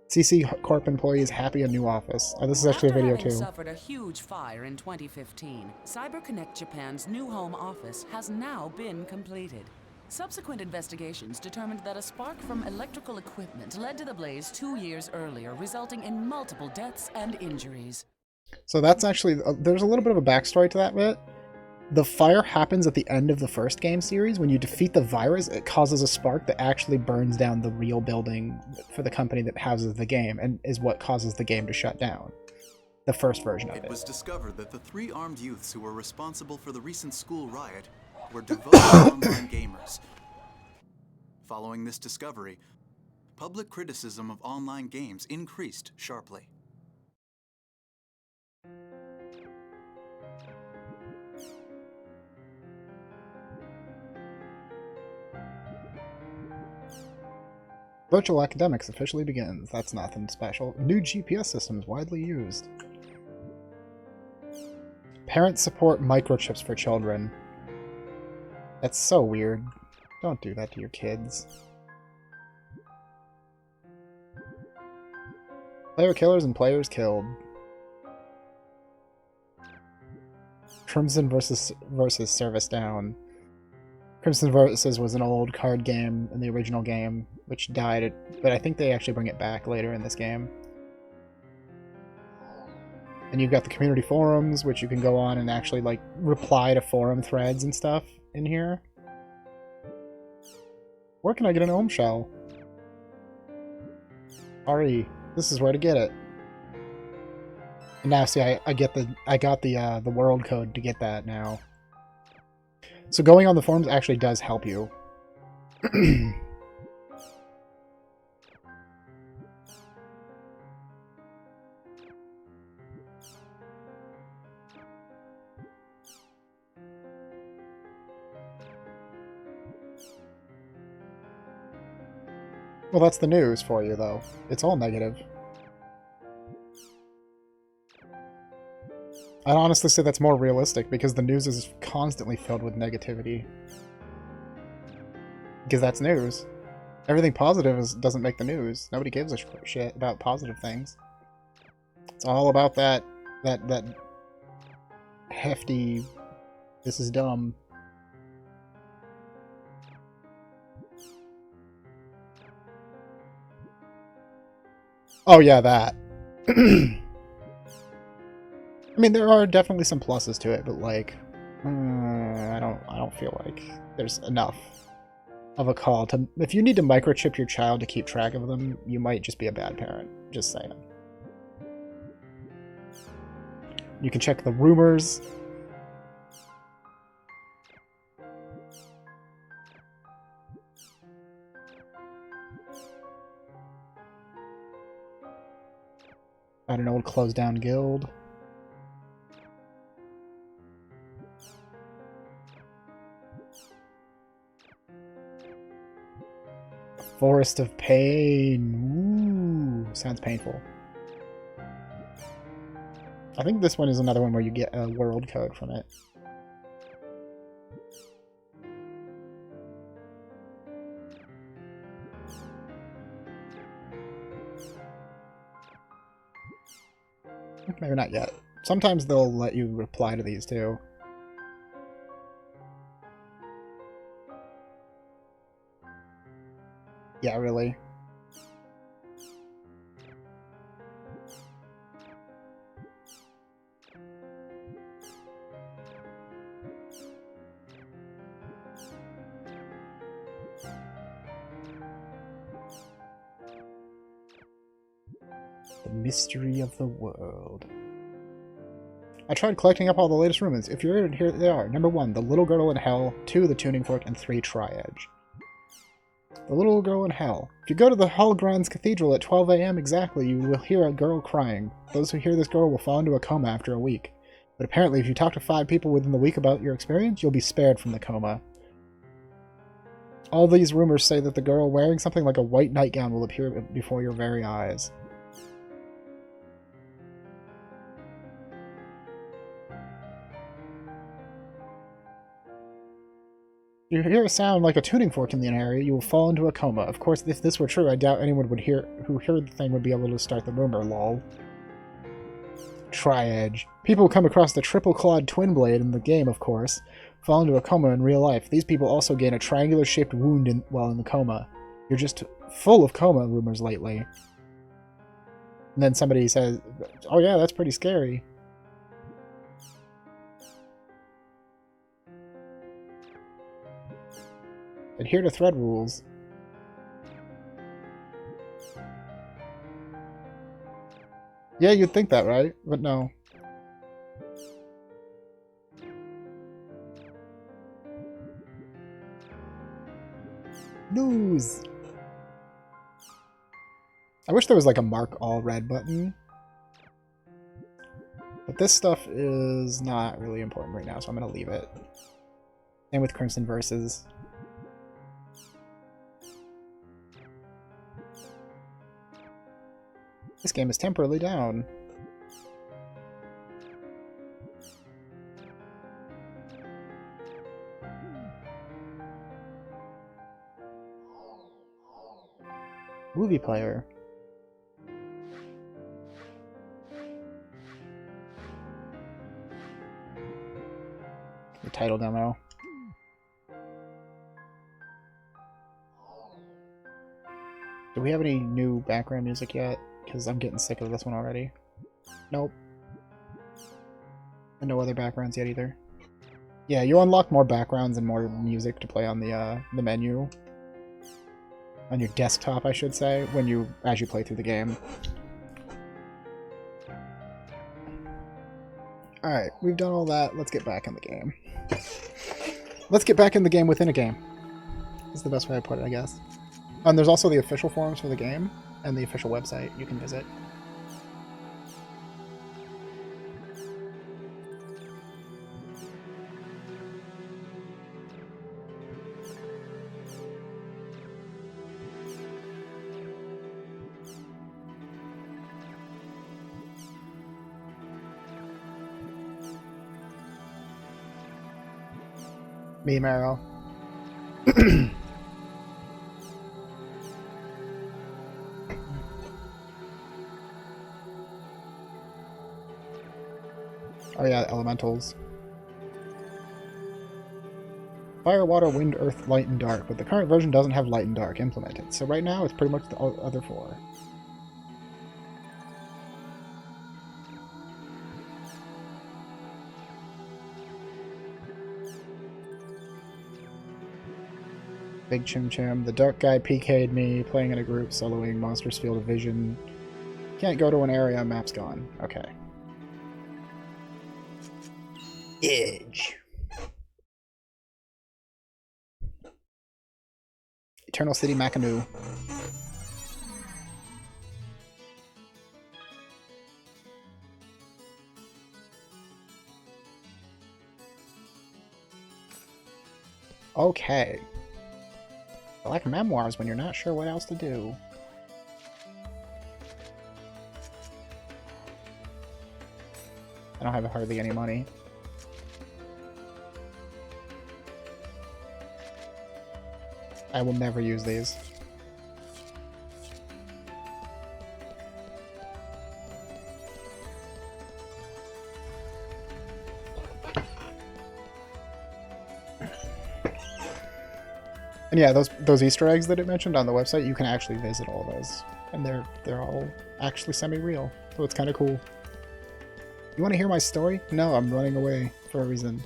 CC Corp employees happy in new office. Oh, this is actually a video too. After suffered a huge fire in 2015, CyberConnect Japan's new home office has now been completed. Subsequent investigations determined that a spark from electrical equipment led to the blaze 2 years earlier, resulting in multiple deaths and injuries. So that's actually, there's a little bit of a backstory to that bit. The fire happens at the end of the first game series. When you defeat the virus, it causes a spark that actually burns down the real building for the company that houses the game and is what causes the game to shut down. The first version of it. It was discovered that the 3 armed youths who were responsible for the recent school riot were devoted online gamers. Following this discovery, public criticism of online games increased sharply. Virtual academics officially begins. That's nothing special. New GPS systems widely used. Parents support microchips for children. That's so weird. Don't do that to your kids. Player killers and players killed. Crimson versus Service Down. Crimson Versus was an old card game in the original game, which died, but I think they actually bring it back later in this game. And you've got the community forums, which you can go on and actually, like, reply to forum threads and stuff in here. Where can I get an ohm shell? RE. This is where to get it. And now, see, I got the world code to get that now. So going on the forums actually does help you. Well, that's the news for you, though. It's all negative. I'd honestly say that's more realistic, because the news is constantly filled with negativity. Because that's news. Everything positive doesn't make the news. Nobody gives a shit about positive things. It's all about that hefty, this is dumb. Oh yeah, that. I mean, there are definitely some pluses to it, but like, I don't feel like there's enough of a call to. If you need to microchip your child to keep track of them, you might just be a bad parent. Just saying. You can check the rumors. At an old closed down guild. Forest of Pain. Ooh, sounds painful. I think this one is another one where you get a world code from it. Maybe not yet. Sometimes they'll let you reply to these too. Yeah, really. The mystery of the world. I tried collecting up all the latest rumors. If you're here, they are. Number 1, the little girl in hell. 2, the tuning fork, and 3, Tri-Edge. The little girl in hell. If you go to the Hallgrun's Cathedral at 12 AM exactly, you will hear a girl crying. Those who hear this girl will fall into a coma after a week. But apparently, if you talk to 5 people within the week about your experience, you'll be spared from the coma. All these rumors say that the girl wearing something like a white nightgown will appear before your very eyes. If you hear a sound like a tuning fork in the area, you will fall into a coma. Of course, if this were true, I doubt anyone who heard the thing would be able to start the rumor, lol. Tri-Edge. People who come across the triple-clawed twin blade in the game, of course, fall into a coma in real life. These people also gain a triangular-shaped wound while in the coma. You're just full of coma rumors lately. And then somebody says, oh yeah, that's pretty scary. Adhere to thread rules. Yeah, you'd think that, right? But no. News! I wish there was like a mark all red button. But this stuff is not really important right now, so I'm gonna leave it. Same with Crimson Verses. This game is temporarily down. Movie player. The title demo. Do we have any new background music yet? Because I'm getting sick of this one already. Nope. And no other backgrounds yet either. Yeah, you unlock more backgrounds and more music to play on the menu. On your desktop, I should say, as you play through the game. Alright, we've done all that. Let's get back in the game. Let's get back in the game within a game. That's the best way to put it, I guess. And there's also the official forums for the game and the official website you can visit. Me, Marrow. Oh yeah, elementals. Fire, water, wind, earth, light, and dark, but the current version doesn't have light and dark implemented, so right now it's pretty much the other four. Big Chim Chim. The dark guy PK'd me, playing in a group, soloing, monsters field of vision. Can't go to an area, map's gone. Okay. Edge. Eternal City Macanoo. Okay. I like memoirs when you're not sure what else to do. I don't have hardly any money. I will never use these. And yeah, those Easter eggs that it mentioned on the website, you can actually visit all those, and they're all actually semi-real, so it's kind of cool. You want to hear my story? No, I'm running away for a reason.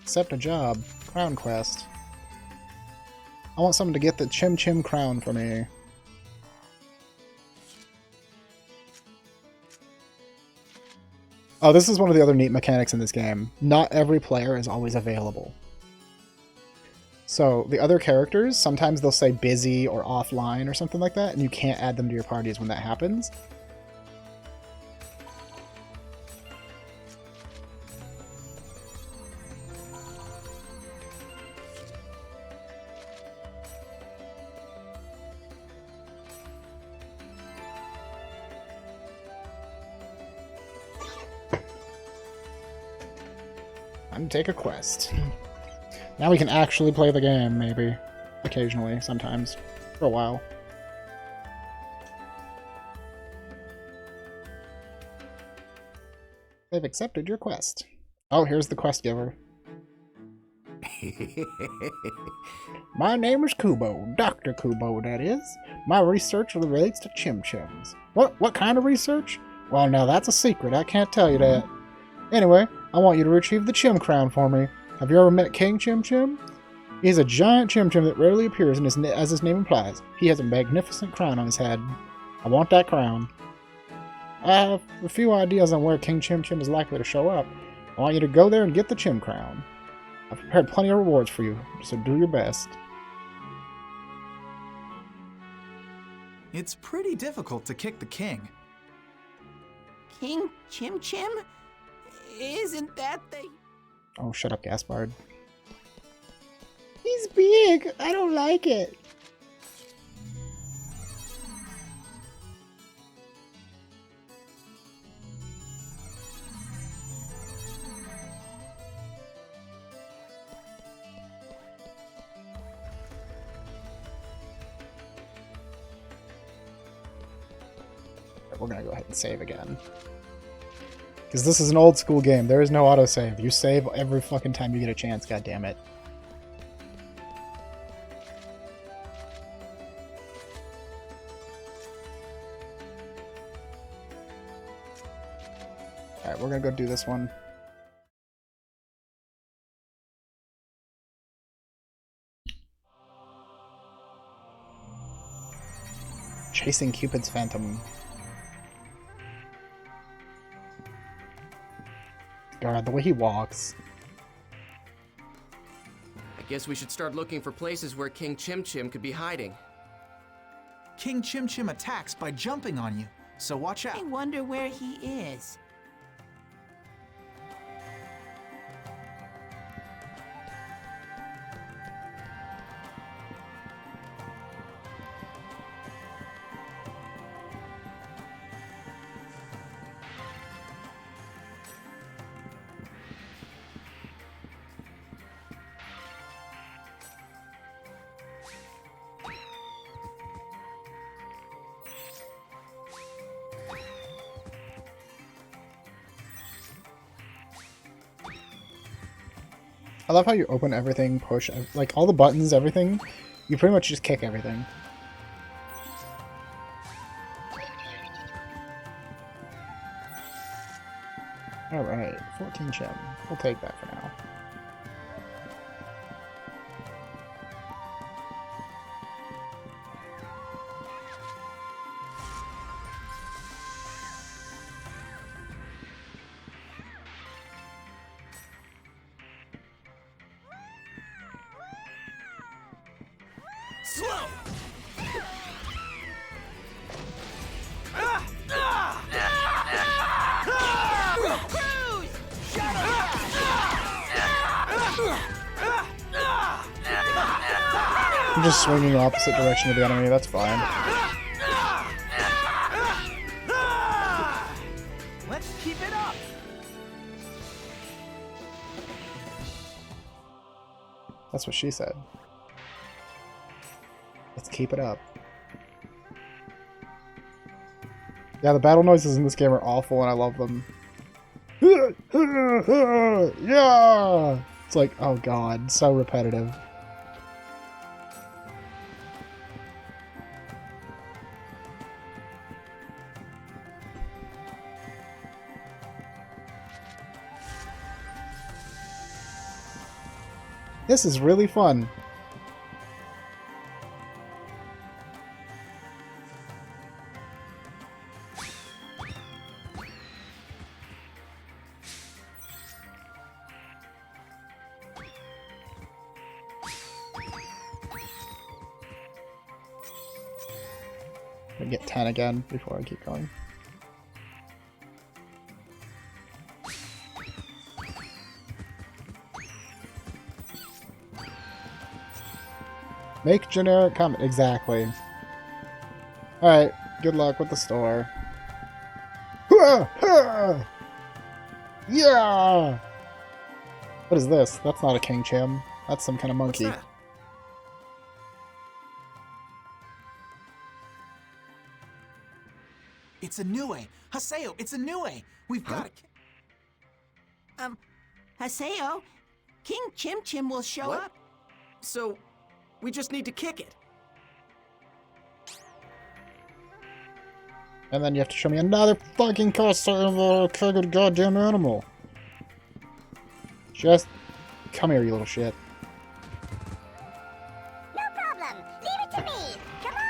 Accept a job. Crown quest. I want someone to get the Chim Chim crown for me. Oh, this is one of the other neat mechanics in this game. Not every player is always available. So the other characters, sometimes they'll say busy or offline or something like that, and you can't add them to your parties when that happens. And take a quest. Now we can actually play the game, maybe. Occasionally, sometimes. For a while. They've accepted your quest. Oh, here's the quest giver. My name is Kubo. Dr. Kubo, that is. My research relates to Chim Chims. What kind of research? Well, now that's a secret. I can't tell you that. Anyway, I want you to retrieve the Chim Crown for me. Have you ever met King Chim Chim? He's a giant Chim Chim that rarely appears as his name implies. He has a magnificent crown on his head. I want that crown. I have a few ideas on where King Chim Chim is likely to show up. I want you to go there and get the Chim Crown. I've prepared plenty of rewards for you, so do your best. It's pretty difficult to kick the king. King Chim Chim? Isn't that the... Oh, shut up, Gaspard. He's big. I don't like it. We're gonna go ahead and save again. Because this is an old school game. There is no autosave. You save every fucking time you get a chance, goddammit. Alright, we're gonna go do this one. Chasing Cupid's Phantom. God, the way he walks. I guess we should start looking for places where King Chim Chim could be hiding. King Chim Chim attacks by jumping on you, so watch out. I wonder where he is. I love how you open everything, push, like all the buttons, everything. You pretty much just kick everything. Alright, 14 gem. We'll take that for now. Slow! I'm just swinging the opposite direction of the enemy, that's fine. Let's keep it up. That's what she said. Let's keep it up. Yeah, the battle noises in this game are awful and I love them. Yeah! It's like, oh god, so repetitive. This is really fun. I get 10 again before I keep going. Make generic comment. Exactly. Alright, good luck with the store. Yeah! What is this? That's not a King Chim. That's some kind of monkey. What's that? It's a Nue. Haseo, it's a Nue. We've got to... Haseo, King Chim Chim will show What? up. So, we just need to kick it. And then you have to show me another fucking costume of a goddamn animal. Just come here, you little shit. No problem. Leave it to me. Come on,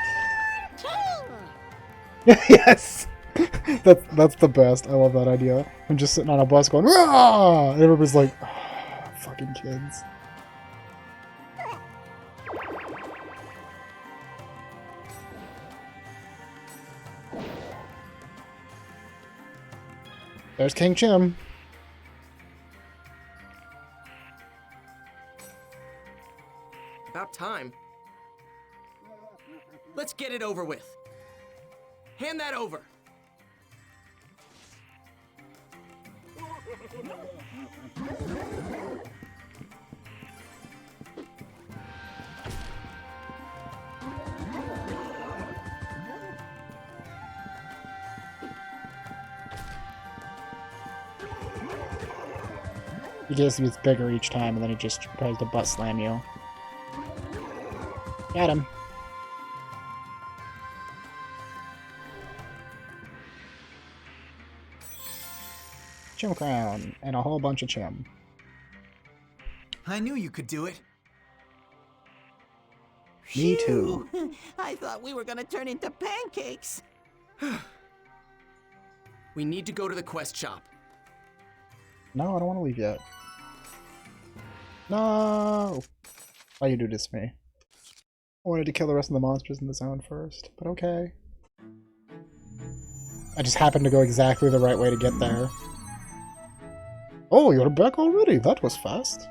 King. Yes! That's the best. I love that idea. I'm just sitting on a bus going, "Rah!" And everybody's like, oh, fucking kids. There's King Chim. About time. Let's get it over with. Hand that over. He gets bigger each time, and then he just tries to butt slam you. Got him. Chim Crown, and a whole bunch of Chim. I knew you could do it. Me too. I thought we were gonna turn into pancakes. We need to go to the quest shop. No, I don't want to leave yet. No! Why you do this to me? I wanted to kill the rest of the monsters in the zone first, but okay. I just happened to go exactly the right way to get there. Oh, you're back already? That was fast.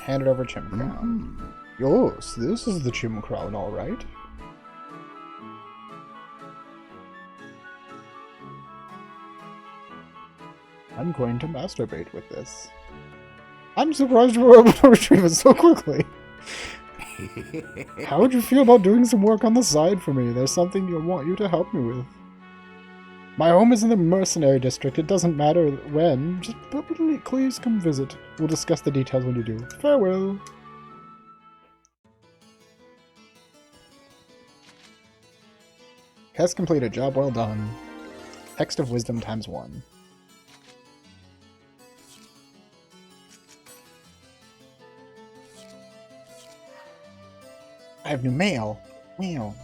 Hand it over Chim Crown. Yes, this is the Chim Crown, alright. I'm going to masturbate with this. I'm surprised you were able to retrieve it so quickly. How would you feel about doing some work on the side for me? There's something I want you to help me with. My home is in the mercenary district. It doesn't matter when. Just please come visit. We'll discuss the details when you do. Farewell. Quest completed. Job well done. Text of Wisdom ×1. I have new mail. Mail.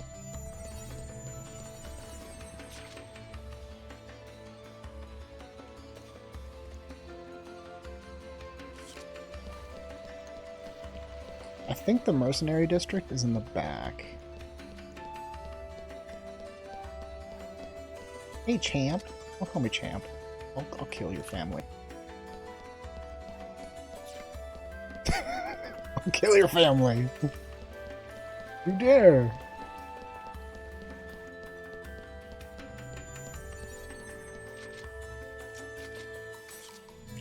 I think the mercenary district is in the back. Hey, champ. Don't call me champ. I'll kill your family. I'll kill your family. You dare.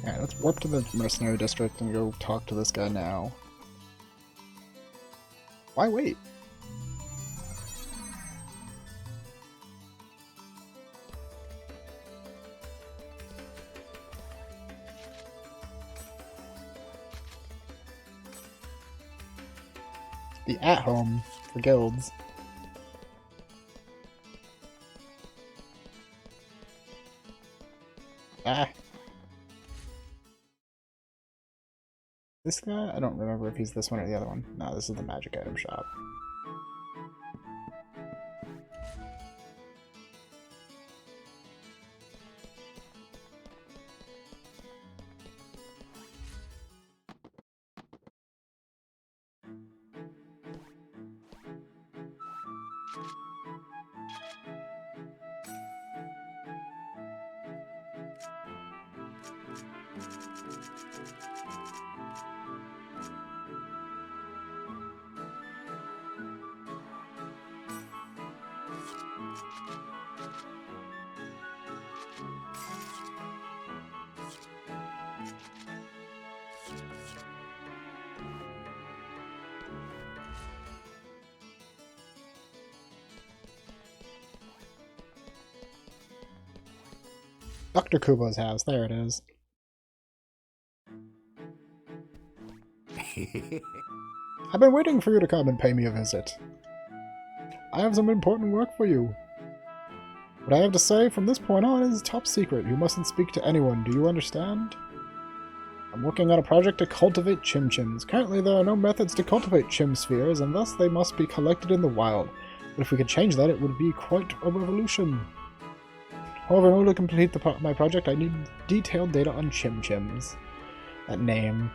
Alright, let's warp to the mercenary district and go talk to this guy now. Why wait? The at-home for guilds. Ah. This guy? I don't remember if he's this one or the other one. No, this is the magic item shop. Dr. Kubo's house, there it is. I've been waiting for you to come and pay me a visit. I have some important work for you. What I have to say from this point on is top secret. You mustn't speak to anyone, do you understand? I'm working on a project to cultivate chim-chims. Currently there are no methods to cultivate chim spheres, and thus they must be collected in the wild. But if we could change that, it would be quite a revolution. However, in order to complete my project, I need detailed data on chim-chims. That name.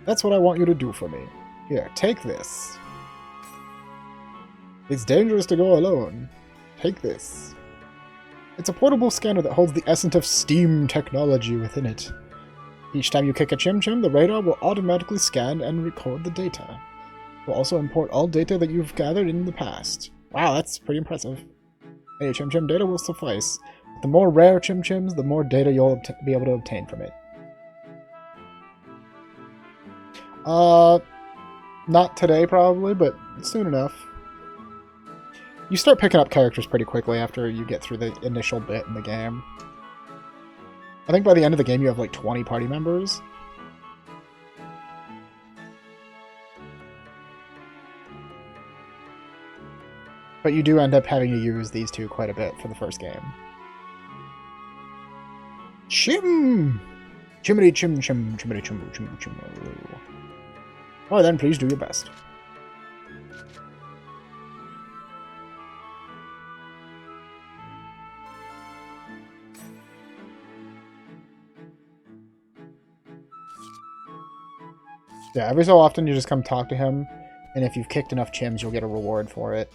That's what I want you to do for me. Here, take this. It's dangerous to go alone. Take this. It's a portable scanner that holds the essence of STEAM technology within it. Each time you kick a chim-chim, the radar will automatically scan and record the data. It will also import all data that you've gathered in the past. Wow, that's pretty impressive. Any chim-chim data will suffice. The more rare chim-chims, the more data you'll be able to obtain from it. Not today probably, but soon enough. You start picking up characters pretty quickly after you get through the initial bit in the game. I think by the end of the game you have like 20 party members. But But you do end up having to use these two quite a bit for the first game. Chim! Chimney chim chim chimney chim chim chim. Oh, then please do your best. Yeah, every so often you just come talk to him, and if you've kicked enough chims, you'll get a reward for it.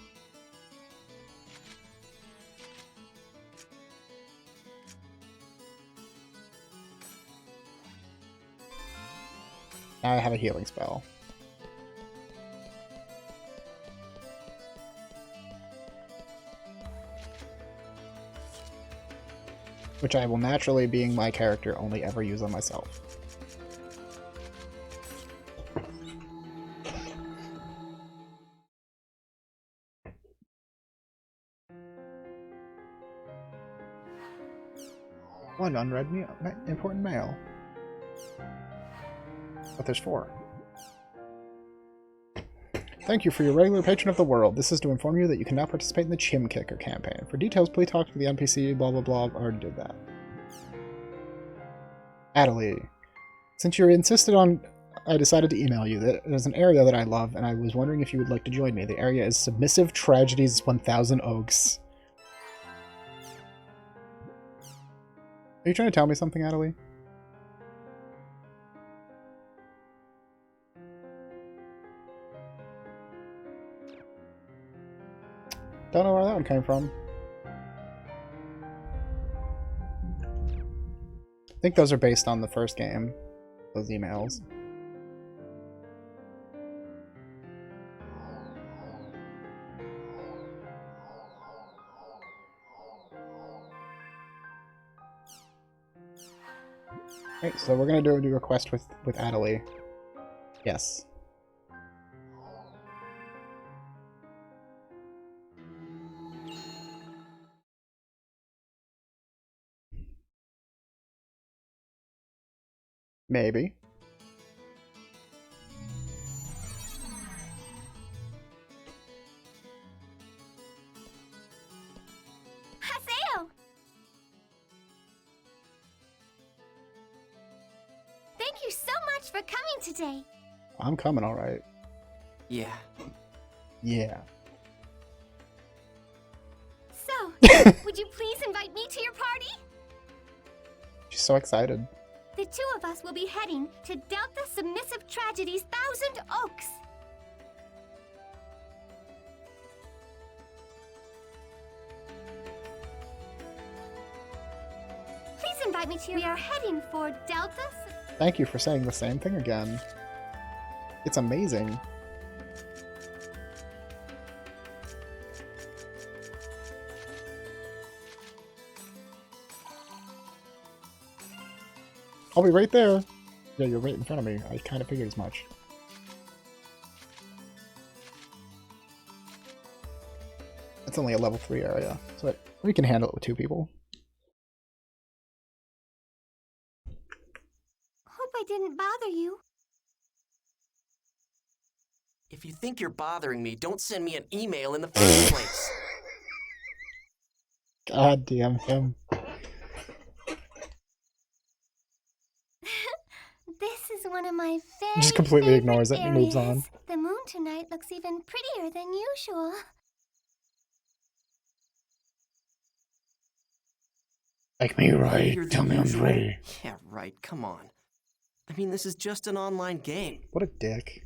Now I have a healing spell. Which I will naturally, being my character, only ever use on myself. One unread important mail. But there's 4. Thank you for your regular patron of the world. This is to inform you that you can now participate in the Chim Kicker campaign. For details, please talk to the NPC, blah blah blah. I already did that. Adelie. Since you insisted on, I decided to email you. There's an area that I love, and I was wondering if you would like to join me. The area is Submissive Tragedies 1000 Oaks. Are you trying to tell me something, Adelie? Don't know where that one came from. I think those are based on the first game, those emails. Okay, so we're gonna do a quest with Adelie. Yes. Maybe. Haseo! Thank you so much for coming today. I'm coming, all right. Yeah. Yeah. So, would you please invite me to your party? She's so excited. The 2 of us will be heading to Delta Submissive Tragedies 1000 Oaks. Please invite me to. We are heading for Delta. Thank you for saying the same thing again. It's amazing. I'll be right there. Yeah, you're right in front of me. I kind of figured as much. It's only a level 3 area, so we can handle it with 2 people. Hope I didn't bother you. If you think you're bothering me, don't send me an email in the first place. God damn him. This is one of my very Just completely ignores it and moves areas. on. The moon tonight looks even prettier than usual. Like me, right? You're Tell me I'm usual. ready. Yeah, right. Come on. I mean, this is just an online game. What a dick.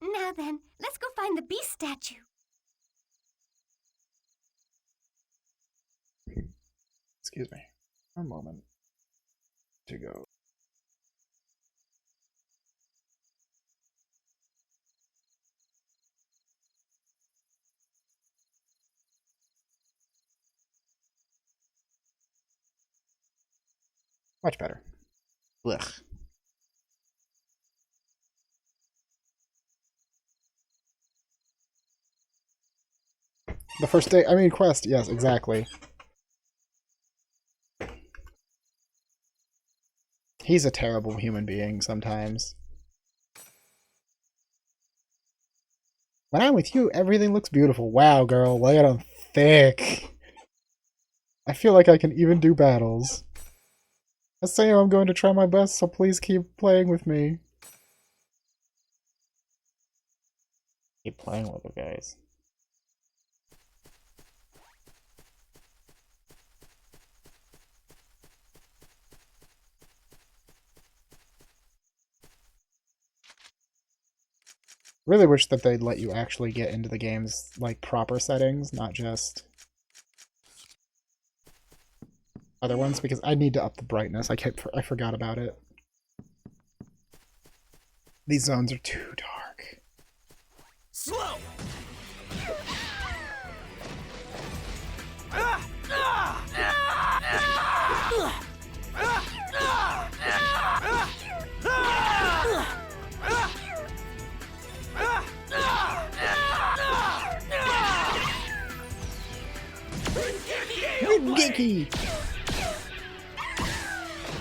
Now then, let's go find the beast statue. Excuse me. A moment to go. Much better. Blech. The first day, I mean quest, yes, exactly. He's a terrible human being sometimes. When I'm with you, everything looks beautiful. Wow, girl, lay it on thick. I feel like I can even do battles. I say I'm going to try my best, so please keep playing with me. Keep playing with it, guys. Really wish that they'd let you actually get into the game's like proper settings, not just other ones, because I need to up the brightness. I forgot about it. These zones are too dark. Slow! Geeky!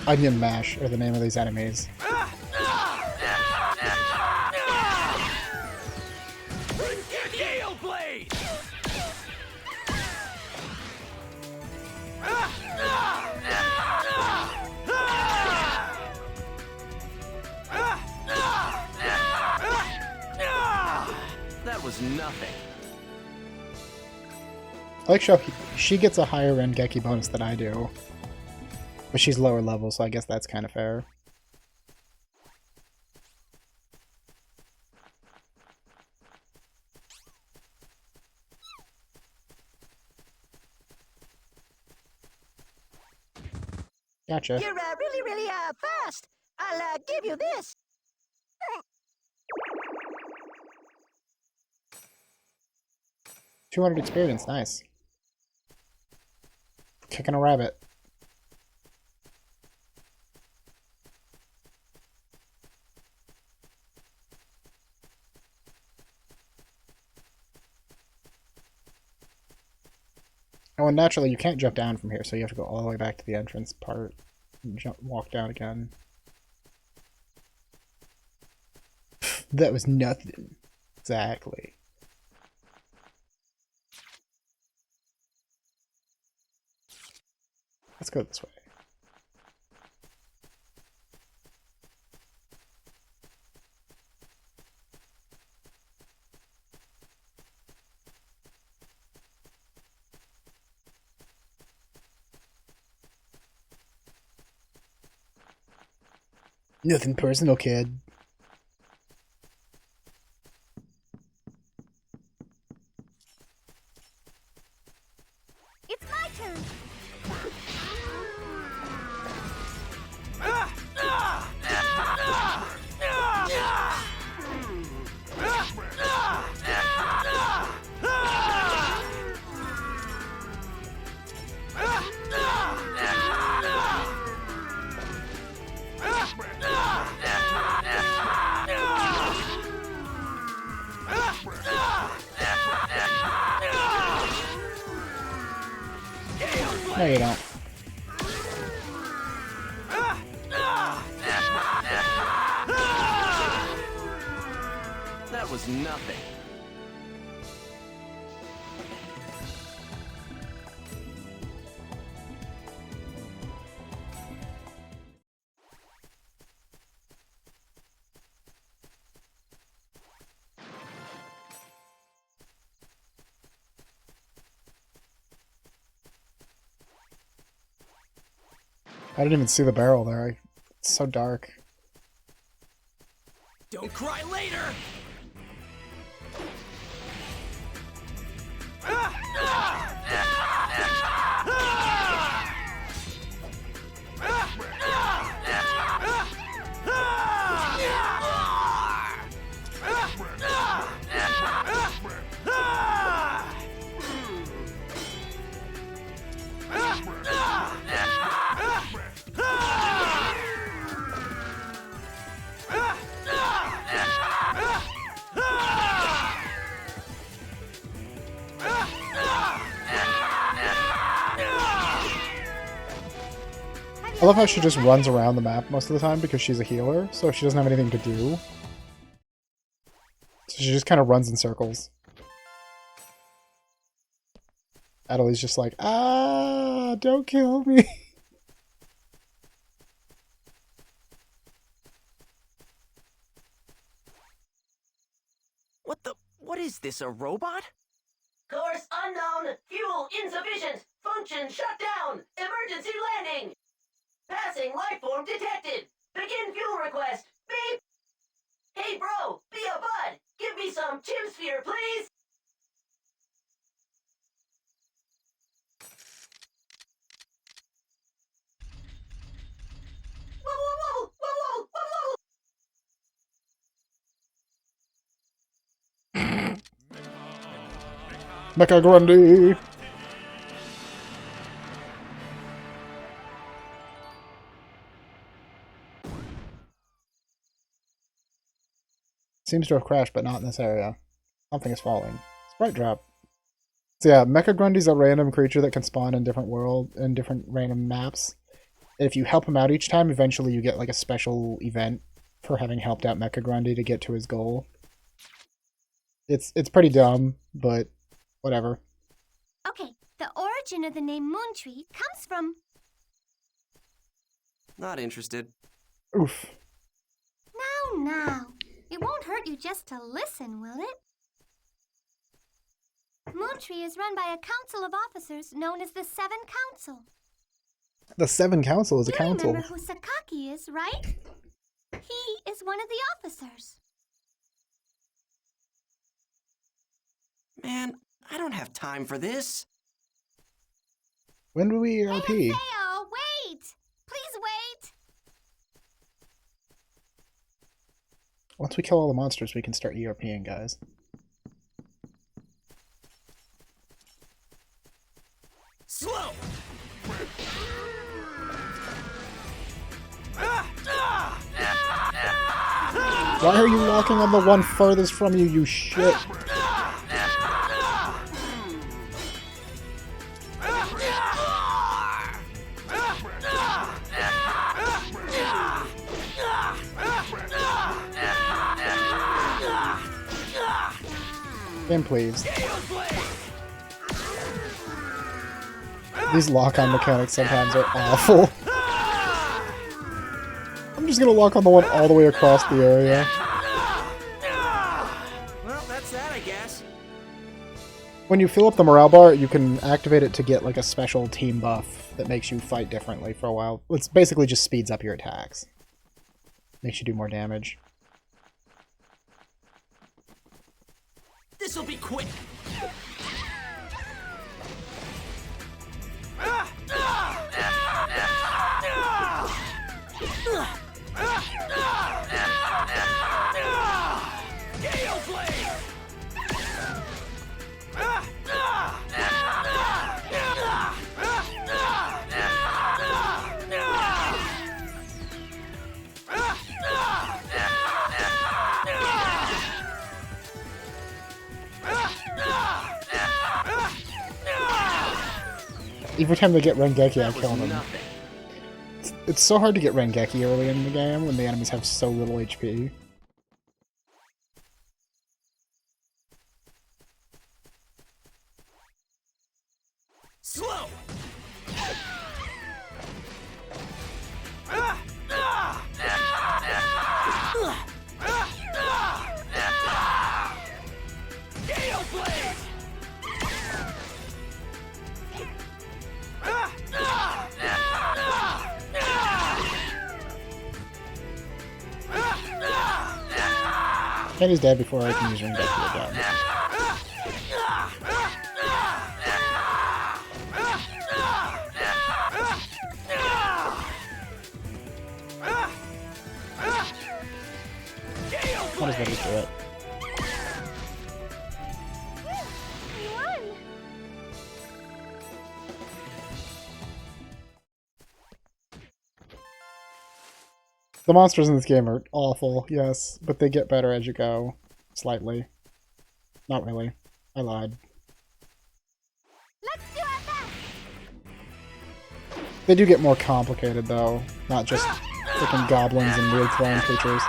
Onion Mash are the name of these enemies. Gale Blade! That was nothing. I like how she gets a higher Rengeki bonus than I do. But she's lower level, so I guess that's kind of fair. Gotcha. You're really fast. I'll give you this. 200 experience, nice. Kicking a rabbit. Oh, and naturally you can't jump down from here, so you have to go all the way back to the entrance part and walk down again. That was nothing. Exactly. Let's go this way. Nothing personal, kid. It's my turn. No, you don't. That was nothing. I didn't even see the barrel there. It's so dark. Don't cry later! I love how she just runs around the map most of the time because she's a healer, so she doesn't have anything to do. So she just kind of runs in circles. Adeli's just like, ah, don't kill me. What is this, a robot? Course unknown, fuel insufficient, function shut down, emergency landing. Passing lifeform detected. Begin fuel request. Beep. Hey bro, be a bud. Give me some chimsphere, please. Wobble, wobble, wobble, wobble, Mecha Grundy. Seems to have crashed, but not in this area. Something is falling. Sprite drop. So yeah, Mecha Grundy's a random creature that can spawn in different random maps. And if you help him out each time, eventually you get like a special event for having helped out Mecha Grundy to get to his goal. It's pretty dumb, but whatever. Okay, the origin of the name Moontree comes from... Not interested. Oof. Now. It won't hurt you just to listen, will it? Moontree is run by a council of officers known as the Seven Council. The Seven Council is a council. You remember who Sakaki is, right? He is one of the officers. Man, I don't have time for this. When do we ERP? Hey, Theo, wait! Please wait! Once we kill all the monsters, we can start ERPing, guys. Slow! Why are you locking on the one furthest from you, you shit? Game, please. These lock-on mechanics sometimes are awful. I'm just gonna lock on the one all the way across the area. Well, that's that, I guess. When you fill up the morale bar, you can activate it to get like a special team buff that makes you fight differently for a while. It's basically just speeds up your attacks. Makes you do more damage. This'll be quick. Gale Blade! Every time they get Rengeki, I kill them. It's so hard to get Rengeki early in the game when the enemies have so little HP. Slow! Gale Blade! And he's dead before I can use Rengeki again. How does that just do it? The monsters in this game are awful, yes, but they get better as you go. Slightly. Not really. I lied. Let's do our best. They do get more complicated, though. Not just freaking goblins and weird throwing creatures.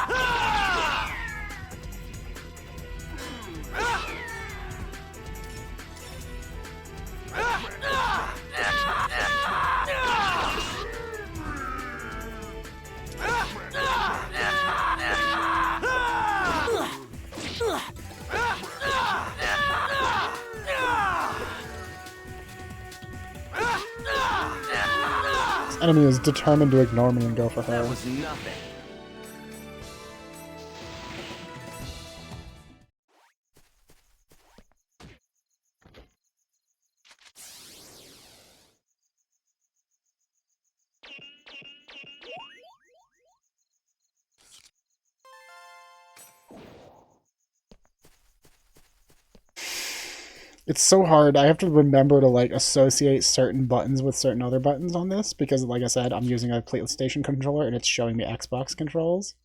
enemy is determined to ignore me and go for her. That was nothing. It's so hard. I have to remember to like associate certain buttons with certain other buttons on this because, like I said, I'm using a PlayStation controller and it's showing me Xbox controls.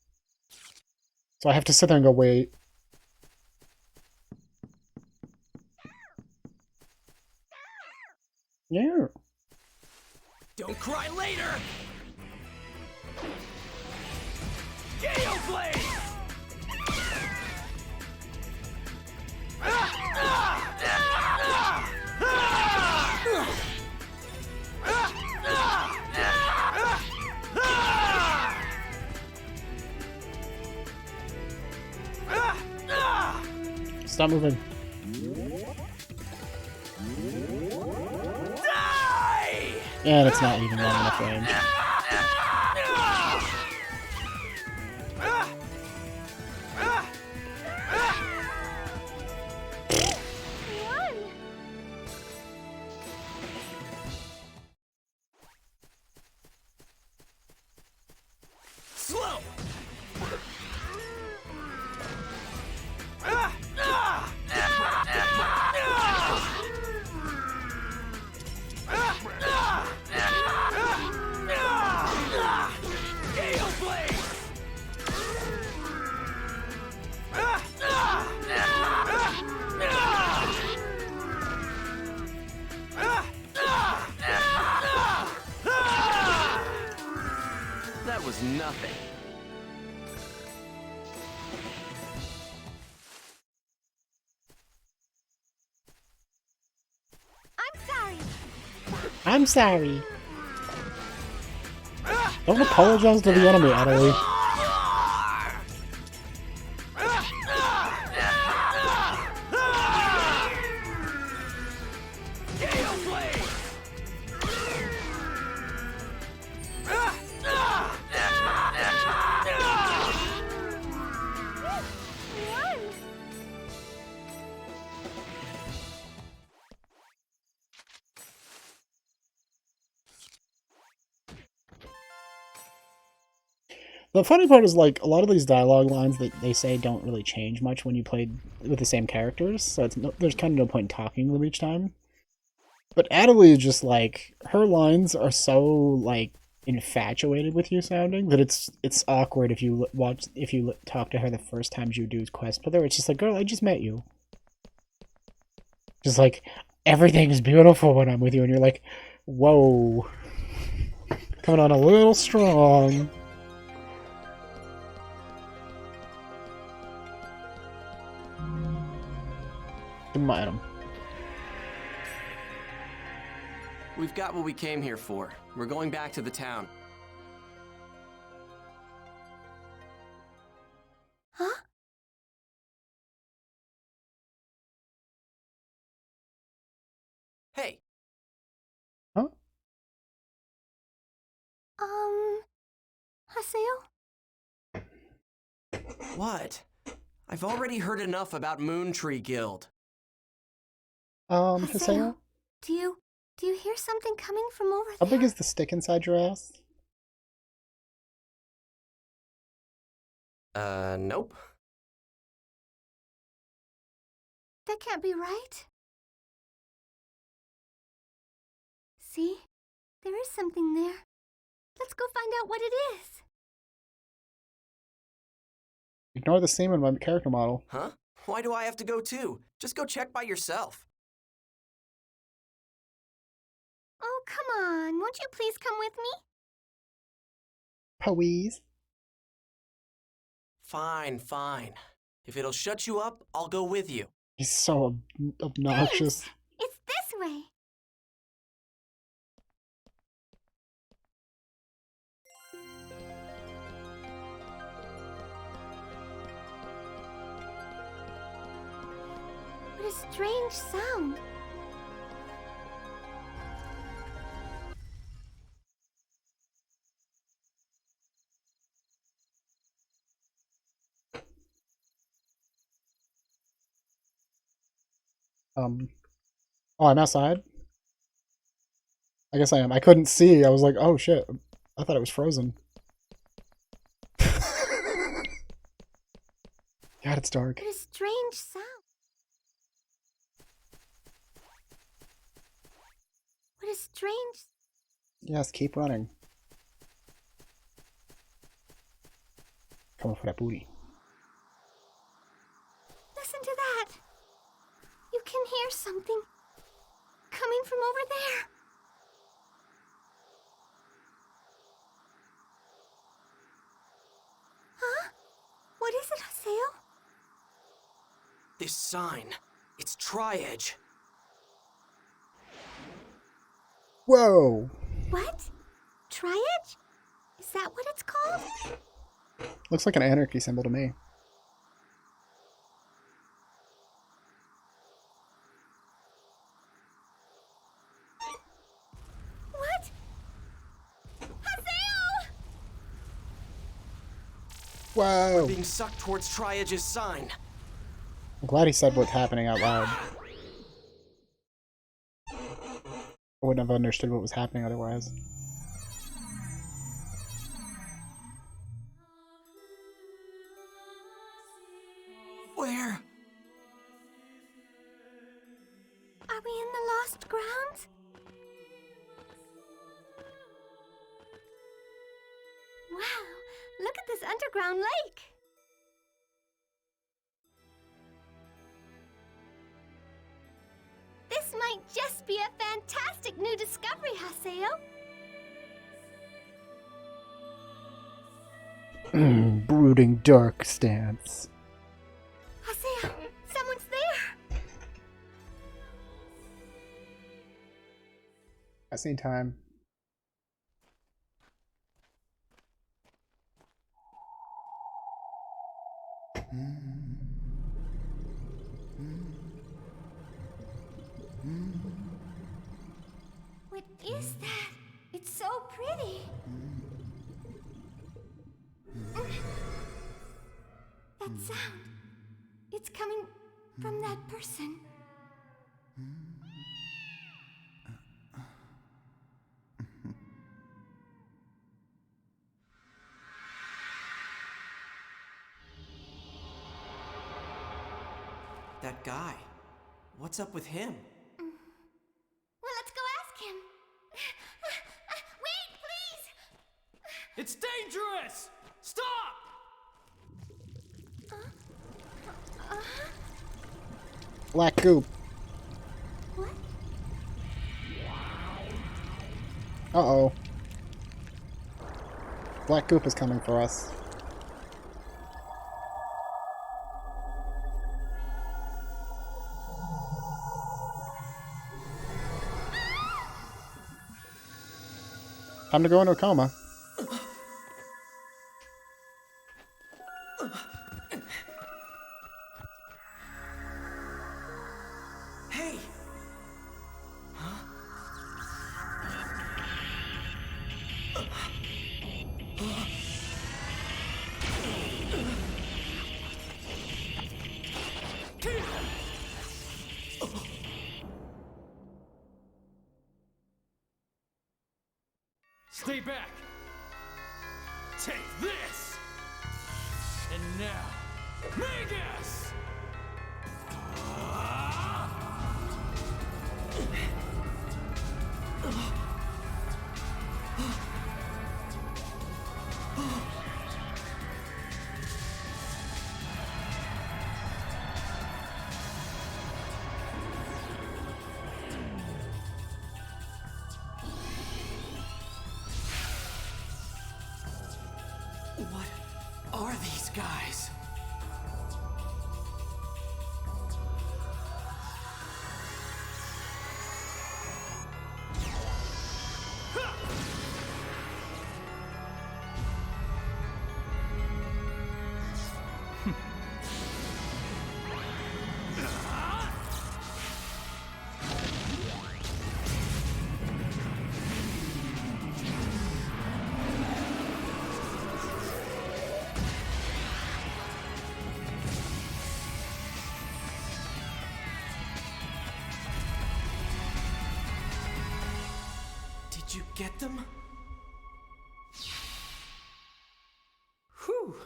So I have to sit there and go, wait. Yeah. Don't cry later! Gale Blade! Stop moving. Die! And it's not even long enough range. Slow! Gale Blade! That was nothing. I'm sorry. I'm sorry. Don't apologize to the enemy, Adelie. Gale Blade! The funny part is, like, a lot of these dialogue lines that they say don't really change much when you play with the same characters, so there's kind of no point in talking to them each time. But Adelie is just, like, her lines are so, like, infatuated with you sounding that it's awkward if you talk to her the first time you do quest with her. It's just like, girl, I just met you. Just like, everything's beautiful when I'm with you, and you're like, whoa. Coming on a little strong. Give him my item. We've got what we came here for. We're going back to the town. Huh? Hey. Huh? Haseo? What? I've already heard enough about Moontree Guild. Haseo? Do you hear something coming from over How there? big is the stick inside your ass? Nope. That can't be right. See? There is something there. Let's go find out what it is. Ignore the seam in my character model. Huh? Why do I have to go too? Just go check by yourself. Oh, come on. Won't you please come with me? Please. Fine, fine. If it'll shut you up, I'll go with you. He's so obnoxious. Thanks. It's this way. What a strange sound. Oh, I'm outside? I guess I am. I couldn't see. I was like, oh shit. I thought it was frozen. God, it's dark. What a strange sound. What a strange... Yes, keep running. Coming for that booty. Listen to that. You can hear something coming from over there. Huh? What is it, Haseo? This sign, it's Tri-Edge. Whoa! What? Tri-Edge? Is that what it's called? Looks like an anarchy symbol to me. What? Haseo! Whoa! We're being sucked towards Tri-Edge's sign. I'm glad he said what's happening out loud. I wouldn't have understood what was happening otherwise. Where? Are we in the Lost Grounds? Wow, look at this underground lake. This might just be a fantastic new discovery, Haseo. Brooding dark stance. Haseo, someone's there. Cutscene time. What is that? It's so pretty. That sound. It's coming from that person. That guy. What's up with him? Well, let's go ask him. Wait, please! It's dangerous! Stop! Black goop. What? Uh-oh. Black goop is coming for us. Time to go into a coma. Hey! Stay back! Take this! And now, Magus! What are these guys? Did you get them? Whew.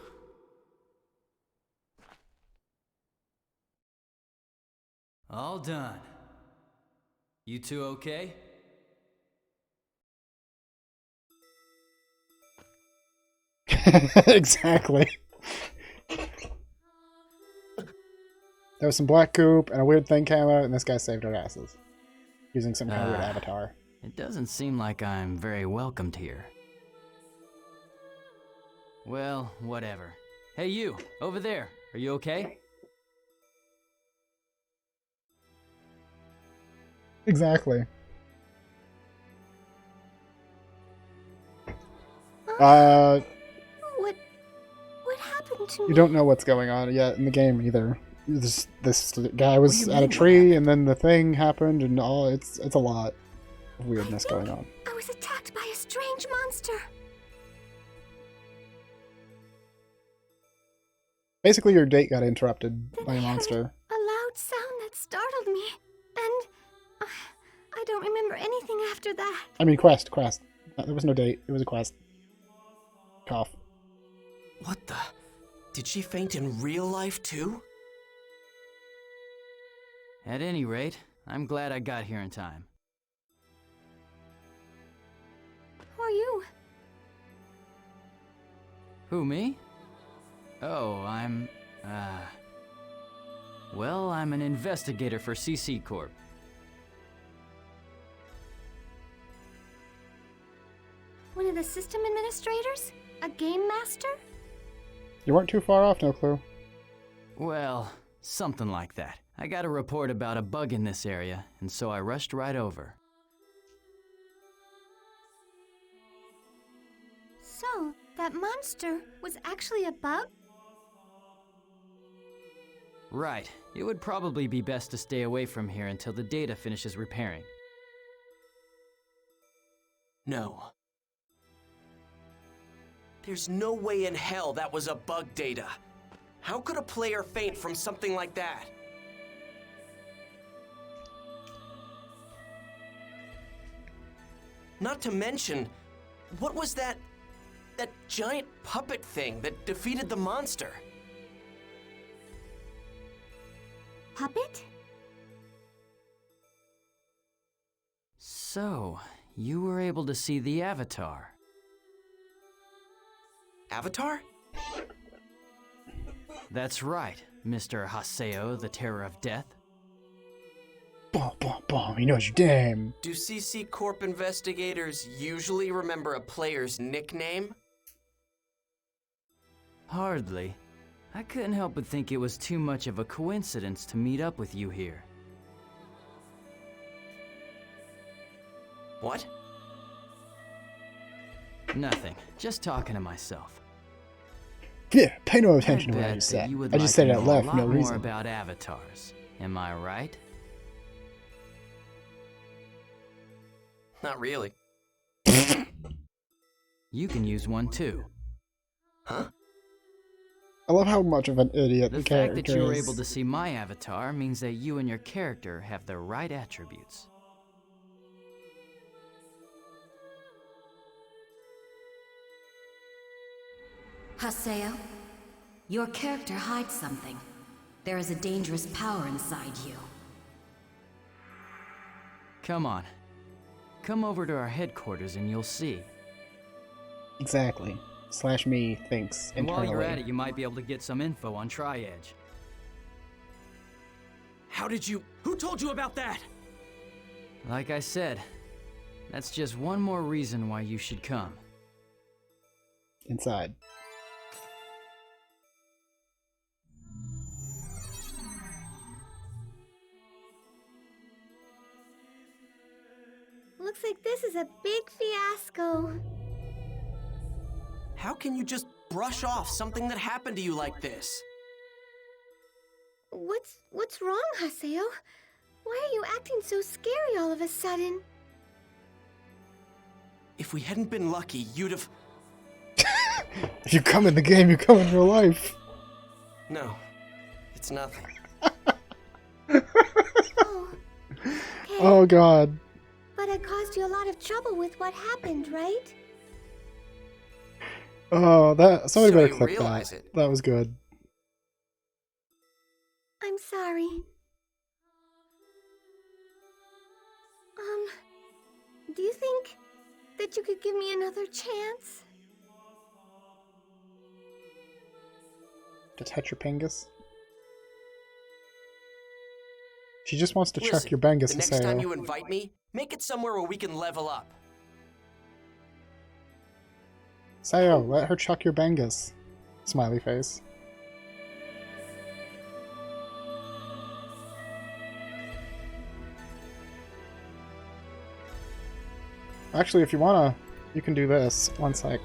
All done. You two okay? Exactly. There was some black goop, and a weird thing came out, and this guy saved our asses. Using some kind of weird avatar. It doesn't seem like I'm very welcomed here. Well, whatever. Hey you, over there. Are you okay? Exactly. What happened to me? You don't know what's going on yet in the game either. This guy was at a tree, and then the thing happened, and all it's a lot of weirdness going on. I was attacked by a strange monster. Basically, your date got interrupted by a monster. A loud sound that startled me, and I don't remember anything after that. I mean, quest. There was no date. It was a quest. Cough. What the? Did she faint in real life too? At any rate, I'm glad I got here in time. Who are you? Who, me? Oh, well, I'm an investigator for CC Corp. One of the system administrators? A game master? You weren't too far off, no clue. Well, something like that. I got a report about a bug in this area, and so I rushed right over. So, that monster was actually a bug? Right. It would probably be best to stay away from here until the data finishes repairing. No. There's no way in hell that was a bug data. How could a player faint from something like that? Not to mention, what was that giant puppet thing that defeated the monster? Puppet? So, you were able to see the Avatar. Avatar? That's right, Mr. Haseo, the Terror of Death. Boom, he knows your name. Do CC Corp investigators usually remember a player's nickname? Hardly. I couldn't help but think it was too much of a coincidence to meet up with you here. What? Nothing. Just talking to myself. Yeah, pay no attention to what I just said. I just said it out loud for no more reason. About avatars. Am I right? Not really. You can use one too. Huh? I love how much of an idiot The the fact character that you were is. able to see my avatar means that you and your character have the right attributes. Haseo, your character hides something. There is a dangerous power inside you. Come on. Come over to our headquarters and you'll see. Exactly. Slash me thinks And while internally. you're at it, you might be able to get some info on Tri-Edge. How did you... Who told you about that? Like I said, that's just one more reason why you should come. Inside. Looks like this is a big fiasco. How can you just brush off something that happened to you like this? What's wrong, Haseo? Why are you acting so scary all of a sudden? If we hadn't been lucky, you'd have... If you come in the game, you come in real life. No, it's nothing. Oh god. But I caused you a lot of trouble with what happened, right? Oh, that somebody So better you clip realize that. it. That was good. I'm sorry. Do you think that you could give me another chance? To touch your Pengus? She just wants to Listen, check your Bengus, the next time Haseo. you invite me, make it somewhere where we can level up. Sayo, let her chuck your Bengus. Smiley face. Actually, if you wanna, you can do this. One sec.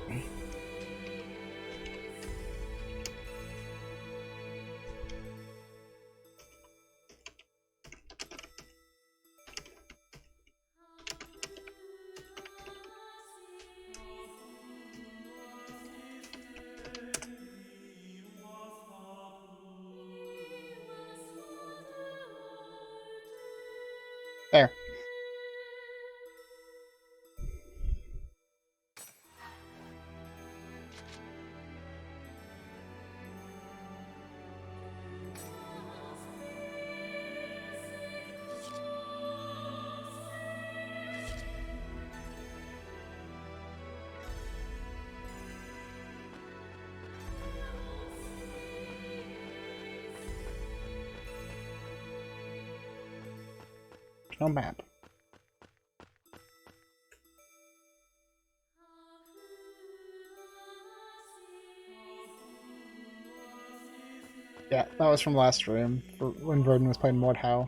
There. No map. Yeah, that was from last stream, for when Verdon was playing Mordhau.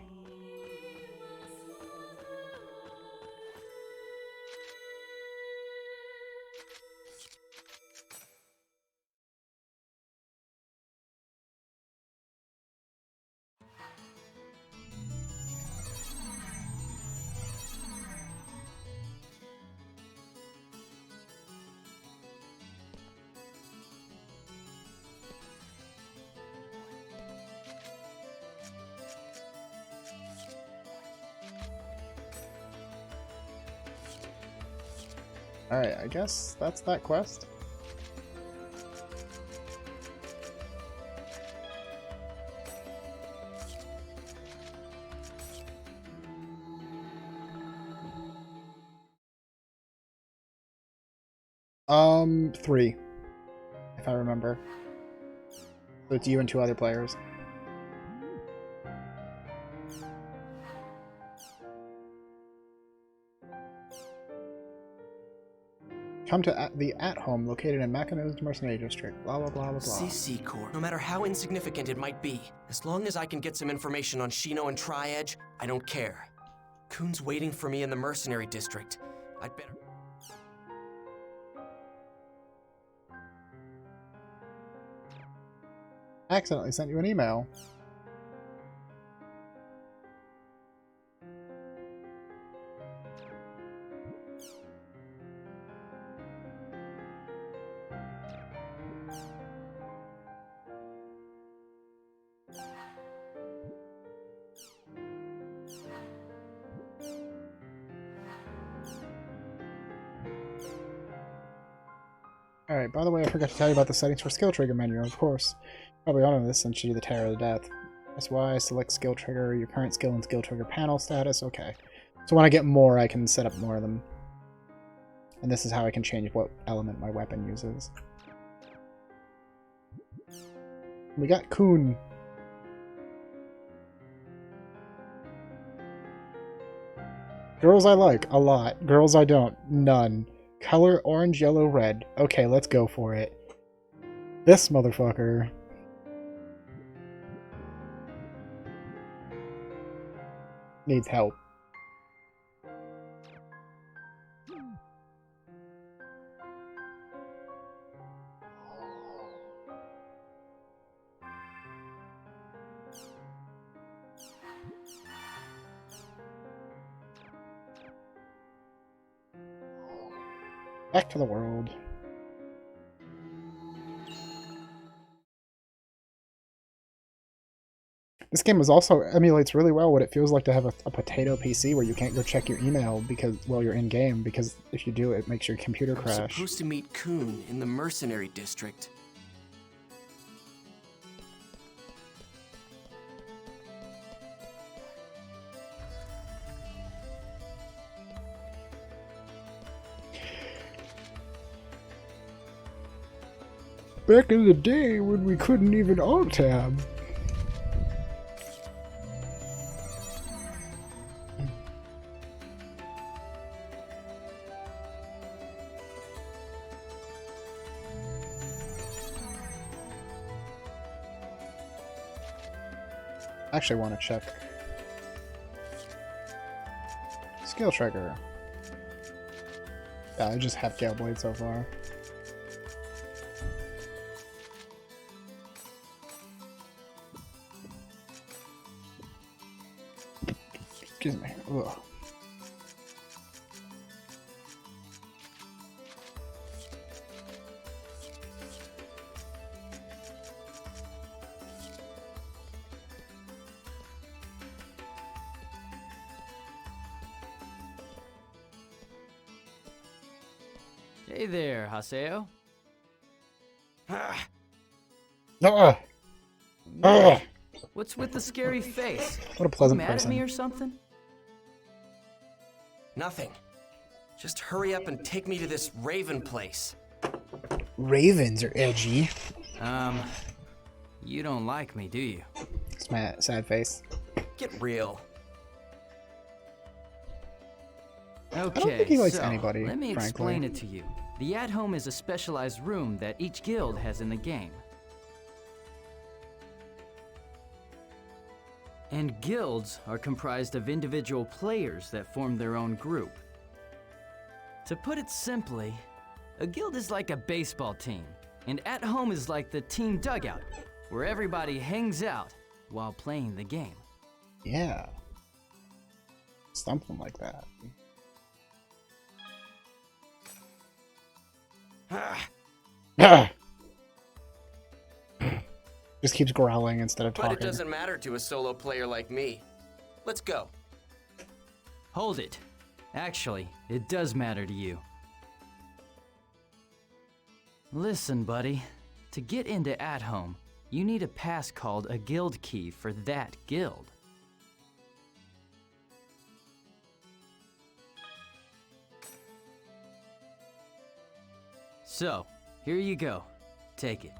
Alright, I guess that's that quest. Three, if I remember. So it's you and 2 other players. Come to the at-home located in Mackinac Mercenary District. Blah blah blah blah blah. CC Corps. No matter how insignificant it might be, as long as I can get some information on Shino and Tri-Edge, I don't care. Kuhn's waiting for me in the Mercenary District. I'd better... I accidentally sent you an email. Alright, by the way, I forgot to tell you about the settings for skill trigger menu, of course. Probably on this since you do the Terror of the Death. Press Y, select skill trigger, your current skill and skill trigger panel status, okay. So when I get more, I can set up more of them. And this is how I can change what element my weapon uses. We got Kuhn. Girls I like, a lot. Girls I don't, none. Color orange, yellow, red. Okay, let's go for it. This motherfucker. Needs help. Back to the world. This game is also emulates really well what it feels like to have a potato PC where you can't go check your email because while you're in game, because if you do, it makes your computer I'm crash. supposed to meet Kuhn in the mercenary district. Back in the day when we couldn't even alt-tab. I actually want to check. Skill trigger. Yeah, I just have Gale Blade so far. Excuse me. Ugh. Hey there, Haseo. Ah! What's with the scary face? What a pleasant you mad person. at me or something? Nothing. Just hurry up and take me to this Raven place. Ravens are edgy. You don't like me, do you? It's my sad face. Get real. Okay, I don't think he likes so, anybody, let me frankly. explain it to you. The at-home is a specialized room that each guild has in the game. And guilds are comprised of individual players that form their own group. To put it simply, a guild is like a baseball team, and at-home is like the team dugout, where everybody hangs out while playing the game. Yeah. Something like that. Just keeps growling instead of But talking. it doesn't matter to a solo player like me. Let's go. Hold it. Actually, it does matter to you. Listen, buddy. To get into at-home, you need a pass called a guild key for that guild. So, here you go. Take it.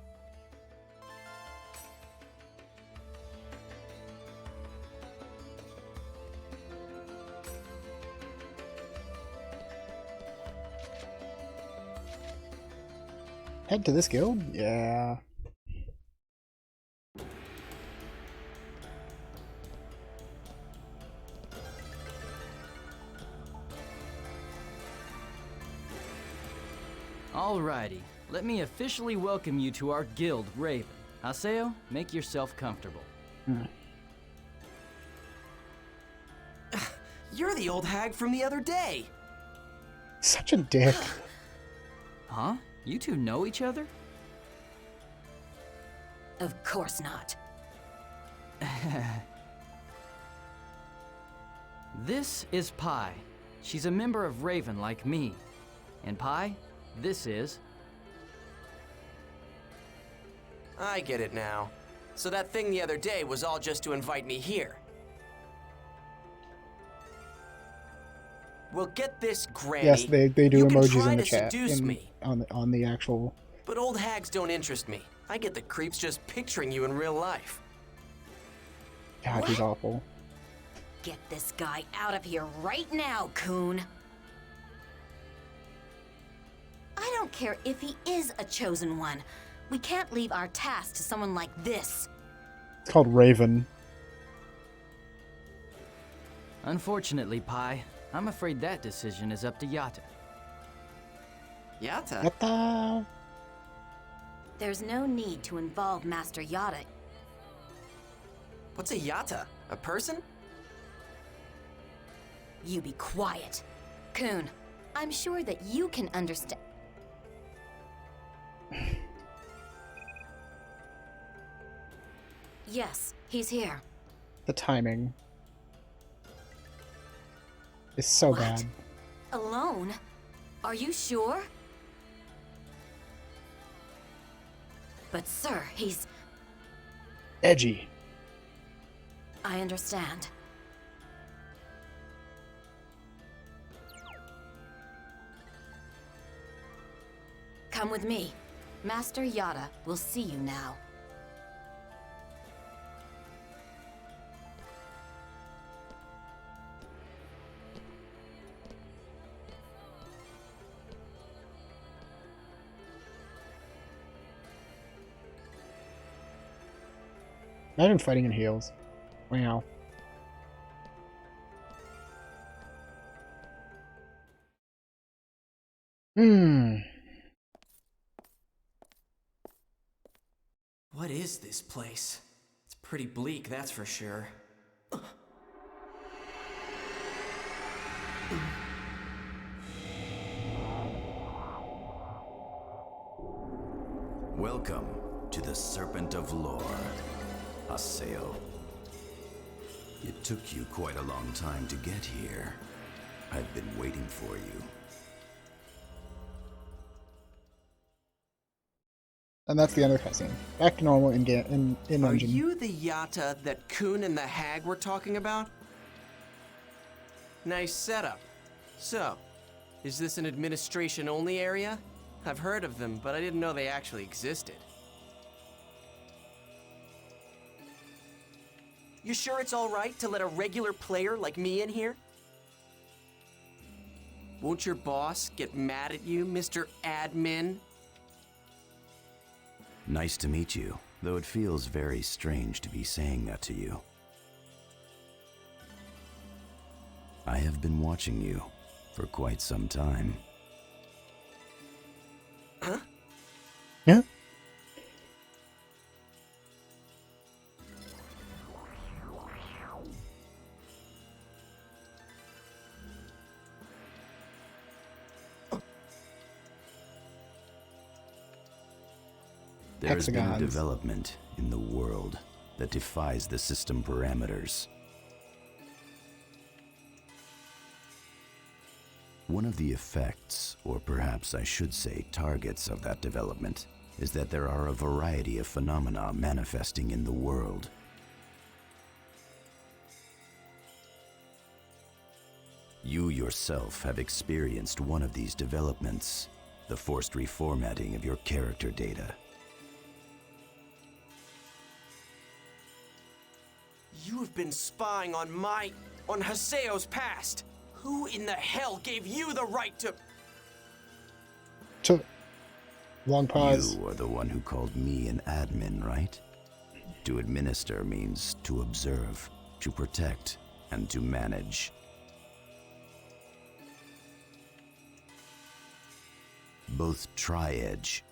Head to this guild? Yeah. Alrighty, let me officially welcome you to our guild, Raven. Haseo, make yourself comfortable. You're the old hag from the other day. Such a dick. Huh? You two know each other? Of course not. This is Pi. She's a member of Raven like me. And Pi, this is... I get it now. So that thing the other day was all just to invite me here. Well, get this, Granny. Yes, they do You can emojis try in the to chat. seduce me, On the actual... but old hags don't interest me. I get the creeps just picturing you in real life. God, he's awful. Get this guy out of here right now, Kuhn. I don't care if he is a chosen one. We can't leave our task to someone like this. It's called Raven. Unfortunately, Pi, I'm afraid that decision is up to Yatta. Yatta? Yatta. There's no need to involve Master Yatta. What's a Yatta? A person? You be quiet. Kuhn, I'm sure that you can understand. Yes, he's here. The timing is so bad. Alone? Are you sure? But sir, he's... Edgy. I understand. Come with me. Master Yada will see you now. Imagine fighting in heels. Wow. What is this place? It's pretty bleak, that's for sure. Welcome to the Serpent of Lore, Haseo. It took you quite a long time to get here. I've been waiting for you. And that's the end of the cutscene. Back to normal in game in Are engine. you the Yatta that Kun and the Hag were talking about? Nice setup. So, is this an administration-only area? I've heard of them, but I didn't know they actually existed. You sure it's all right to let a regular player like me in here? Won't your boss get mad at you, Mr. Admin? Nice to meet you, though it feels very strange to be saying that to you. I have been watching you for quite some time. Huh? Yeah? There's been a Hexagons. development in the world that defies the system parameters. One of the effects, or perhaps I should say targets of that development, is that there are a variety of phenomena manifesting in the world. You yourself have experienced one of these developments, the forced reformatting of your character data. You have been spying on Haseo's past. Who in the hell gave you the right to... Long pause. You are the one who called me an admin, right? To administer means to observe, to protect, and to manage. Both Tri-Edge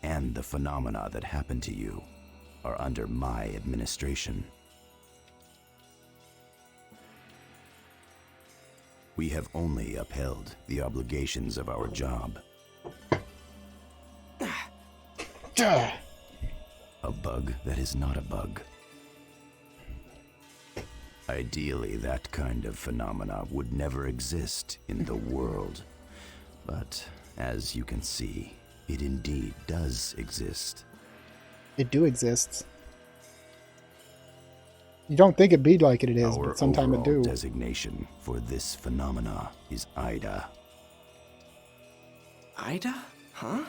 and the phenomena that happened to you are under my administration. We have only upheld the obligations of our job. A bug that is not a bug. Ideally, that kind of phenomena would never exist in the world. But, as you can see, it indeed does exist. It do exist. You don't think it'd be like it is, but sometimes it do. Our designation for this phenomena is Ida. Ida? Huh?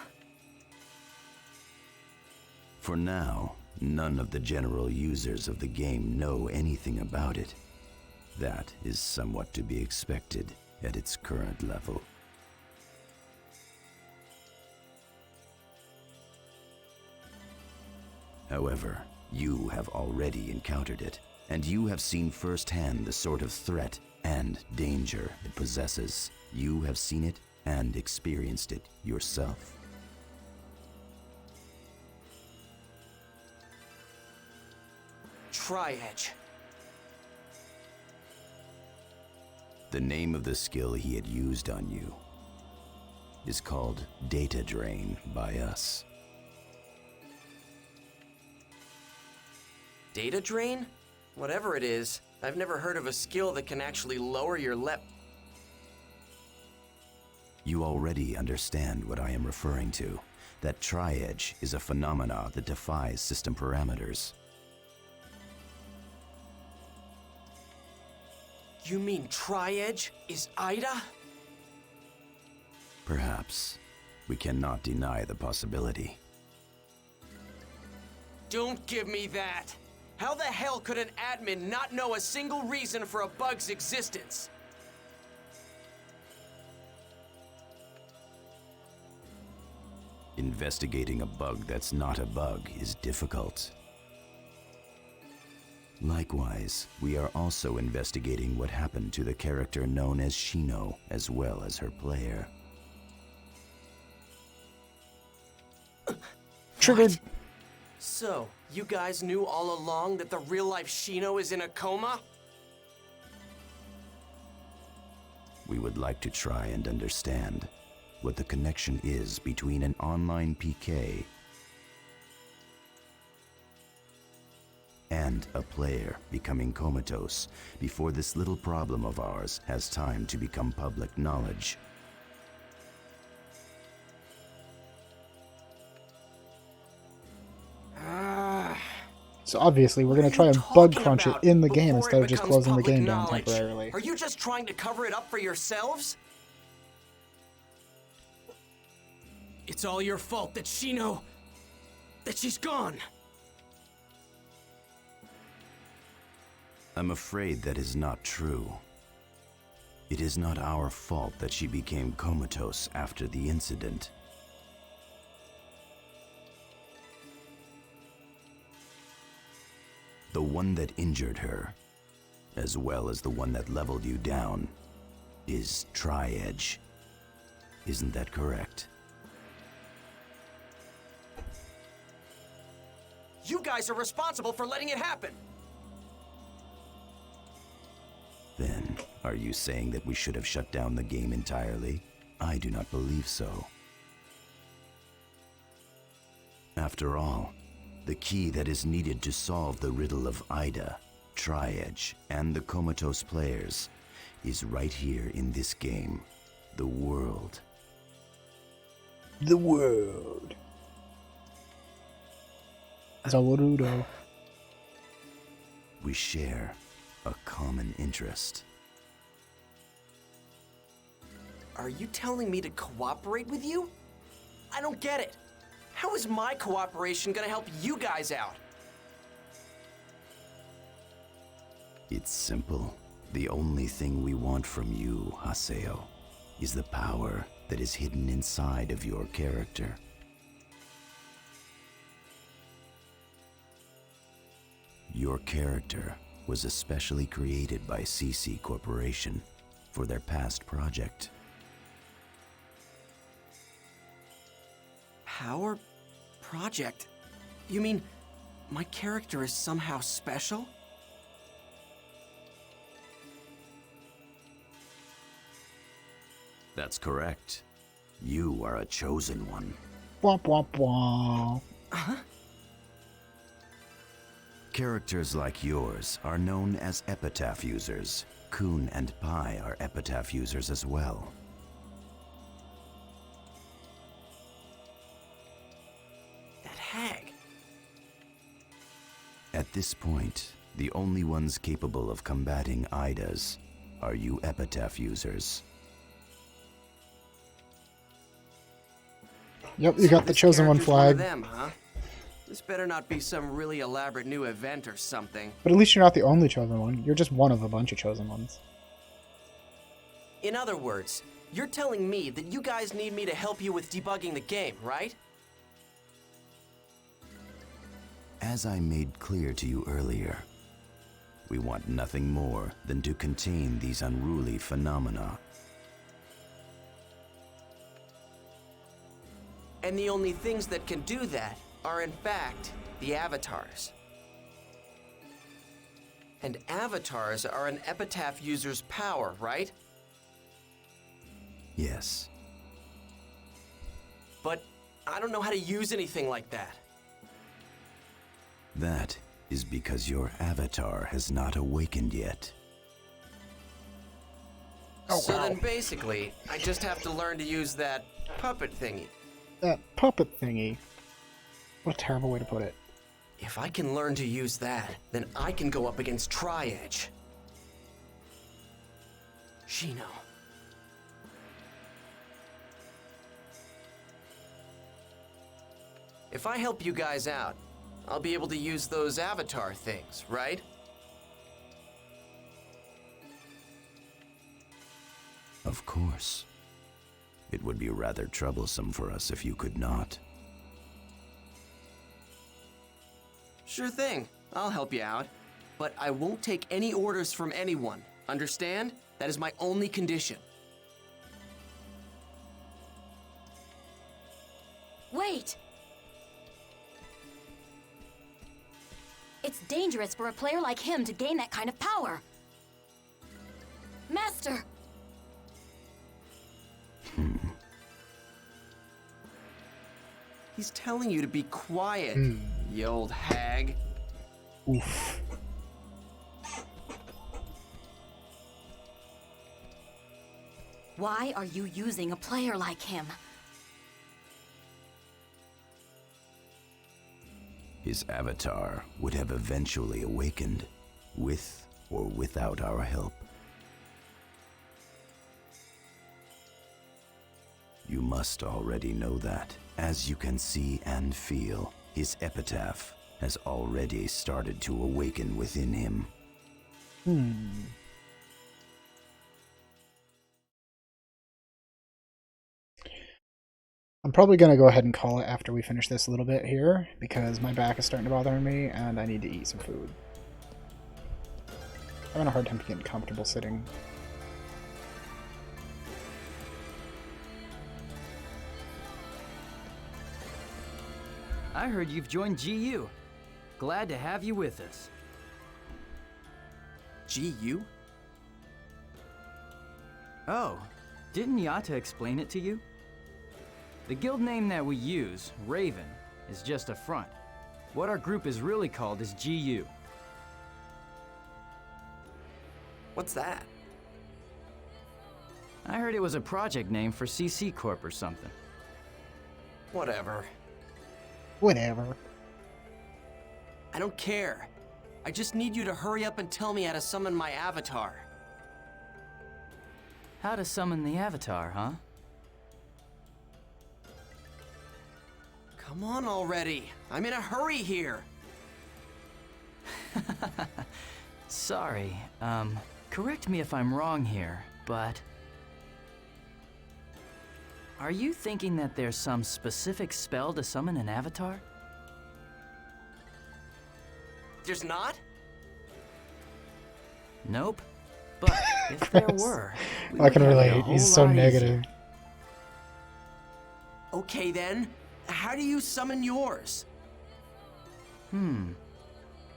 For now, none of the general users of the game know anything about it. That is somewhat to be expected at its current level. However, you have already encountered it, and you have seen firsthand the sort of threat and danger it possesses. You have seen it and experienced it yourself. Tri-Edge. The name of the skill he had used on you is called Data Drain by us. Data drain? Whatever it is, I've never heard of a skill that can actually lower your You already understand what I am referring to. That tri-edge is a phenomena that defies system parameters. You mean tri-edge is Ida? Perhaps. We cannot deny the possibility. Don't give me that! How the hell could an admin not know a single reason for a bug's existence? Investigating a bug that's not a bug is difficult. Likewise, we are also investigating what happened to the character known as Shino, as well as her player. Triggered. So, you guys knew all along that the real-life Shino is in a coma? We would like to try and understand what the connection is between an online PK and a player becoming comatose before this little problem of ours has time to become public knowledge. So obviously we're going to try and bug crunch it in the game instead of just closing the game down temporarily. Are you just trying to cover it up for yourselves? It's all your fault that Shino... that she's gone. I'm afraid that is not true. It is not our fault that she became comatose after the incident. The one that injured her, as well as the one that leveled you down, is Tri-Edge. Isn't that correct? You guys are responsible for letting it happen. Then, are you saying that we should have shut down the game entirely? I do not believe so. After all, the key that is needed to solve the riddle of Ida, Tri-Edge, and the comatose players is right here in this game. The world. The world. Zawarudo. We share a common interest. Are you telling me to cooperate with you? I don't get it. How is my cooperation gonna help you guys out? It's simple. The only thing we want from you, Haseo, is the power that is hidden inside of your character. Your character was especially created by CC Corporation for their past project. Power project? You mean my character is somehow special? That's correct. You are a chosen one. Womp womp womp. Characters like yours are known as epitaph users. Kun and Pi are epitaph users as well. That hag. At this point, the only ones capable of combating Idas are you epitaph users. Yep, you got the chosen one flag. One of them, huh? This better not be some really elaborate new event or something. But at least you're not the only chosen one. You're just one of a bunch of chosen ones. In other words, you're telling me that you guys need me to help you with debugging the game, right? As I made clear to you earlier, we want nothing more than to contain these unruly phenomena. And the only things that can do that are in fact the avatars. And avatars are an epitaph user's power, right? Yes. But I don't know how to use anything like that. That is because your avatar has not awakened yet. So then basically, I just have to learn to use that puppet thingy. That puppet thingy. What a terrible way to put it. If I can learn to use that, then I can go up against Tri-Edge. Shino. If I help you guys out, I'll be able to use those avatar things, right? Of course. It would be rather troublesome for us if you could not. Sure thing. I'll help you out. But I won't take any orders from anyone. Understand? That is my only condition. Wait! It's dangerous for a player like him to gain that kind of power. Master! He's telling you to be quiet, you old hag. Oof. Why are you using a player like him? His avatar would have eventually awakened, with or without our help. You must already know that. As you can see and feel, his epitaph has already started to awaken within him. I'm probably going to go ahead and call it after we finish this a little bit here, because my back is starting to bother me, and I need to eat some food. I'm having a hard time getting comfortable sitting. I heard you've joined GU. Glad to have you with us. GU? Oh, didn't Yata explain it to you? The guild name that we use, Raven, is just a front. What our group is really called is GU. What's that? I heard it was a project name for CC Corp or something. Whatever. Whatever. I don't care. I just need you to hurry up and tell me how to summon my avatar. How to summon the avatar, huh? Come on already. I'm in a hurry here. Sorry, correct me if I'm wrong here, but... Are you thinking that there's some specific spell to summon an avatar? There's not? Nope. But if there were... I can relate. He's so negative. Okay then. How do you summon yours?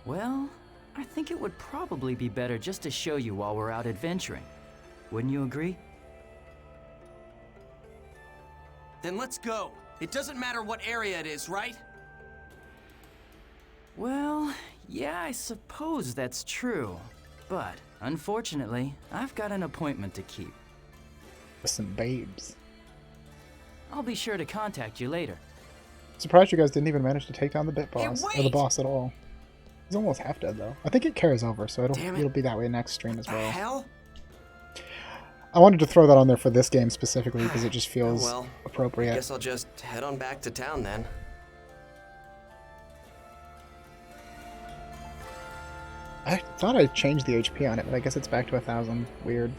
Well, I think it would probably be better just to show you while we're out adventuring. Wouldn't you agree? Then let's go. It doesn't matter what area it is, right? Well, yeah, I suppose that's true. But, unfortunately, I've got an appointment to keep. With some babes. I'll be sure to contact you later. Surprised you guys didn't even manage to take down the bit boss, Hey, or the wait! boss at all. He's almost half dead though. I think it carries over, so it'll be that way next stream as well. Hell? I wanted to throw that on there for this game specifically because it just feels Well, appropriate. I guess I'll just head on back to town then. I thought I changed the HP on it, but I guess it's back to 1,000. Weird.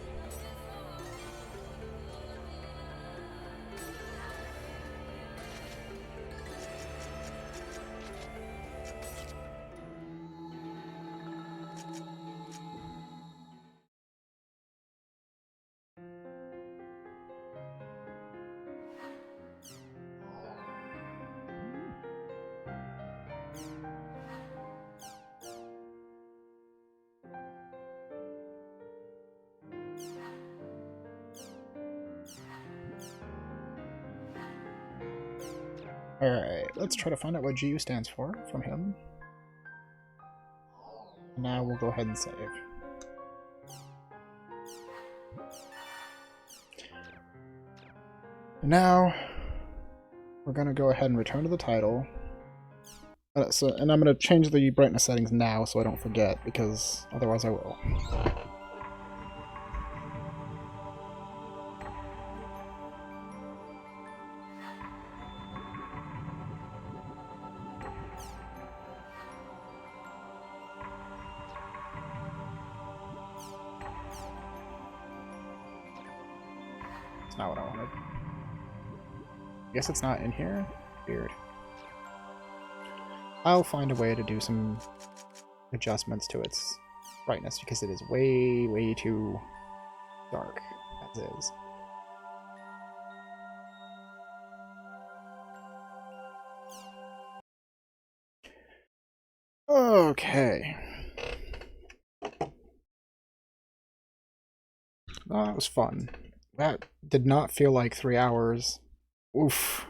Alright, let's try to find out what GU stands for from him. Now we'll go ahead and save. And now we're gonna go ahead and return to the title. And I'm gonna change the brightness settings now so I don't forget, because otherwise I will. It's not what I wanted. I guess it's not in here? Weird. I'll find a way to do some adjustments to its brightness because it is way, way too dark as is. Okay. Oh, that was fun. That did not feel like 3 hours. Oof.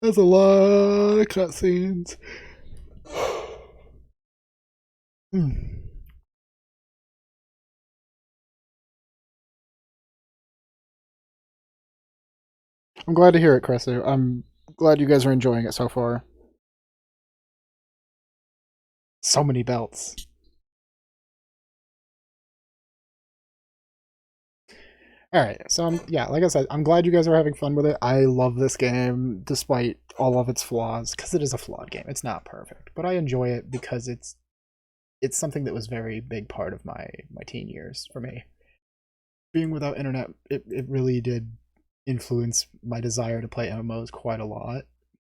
That's a lot of cutscenes. I'm glad to hear it, Kresu. I'm glad you guys are enjoying it so far. So many belts. Alright, so yeah, like I said, I'm glad you guys are having fun with it. I love this game, despite all of its flaws, because it is a flawed game. It's not perfect, but I enjoy it because it's something that was a very big part of my teen years for me. Being without internet, it really did influence my desire to play MMOs quite a lot.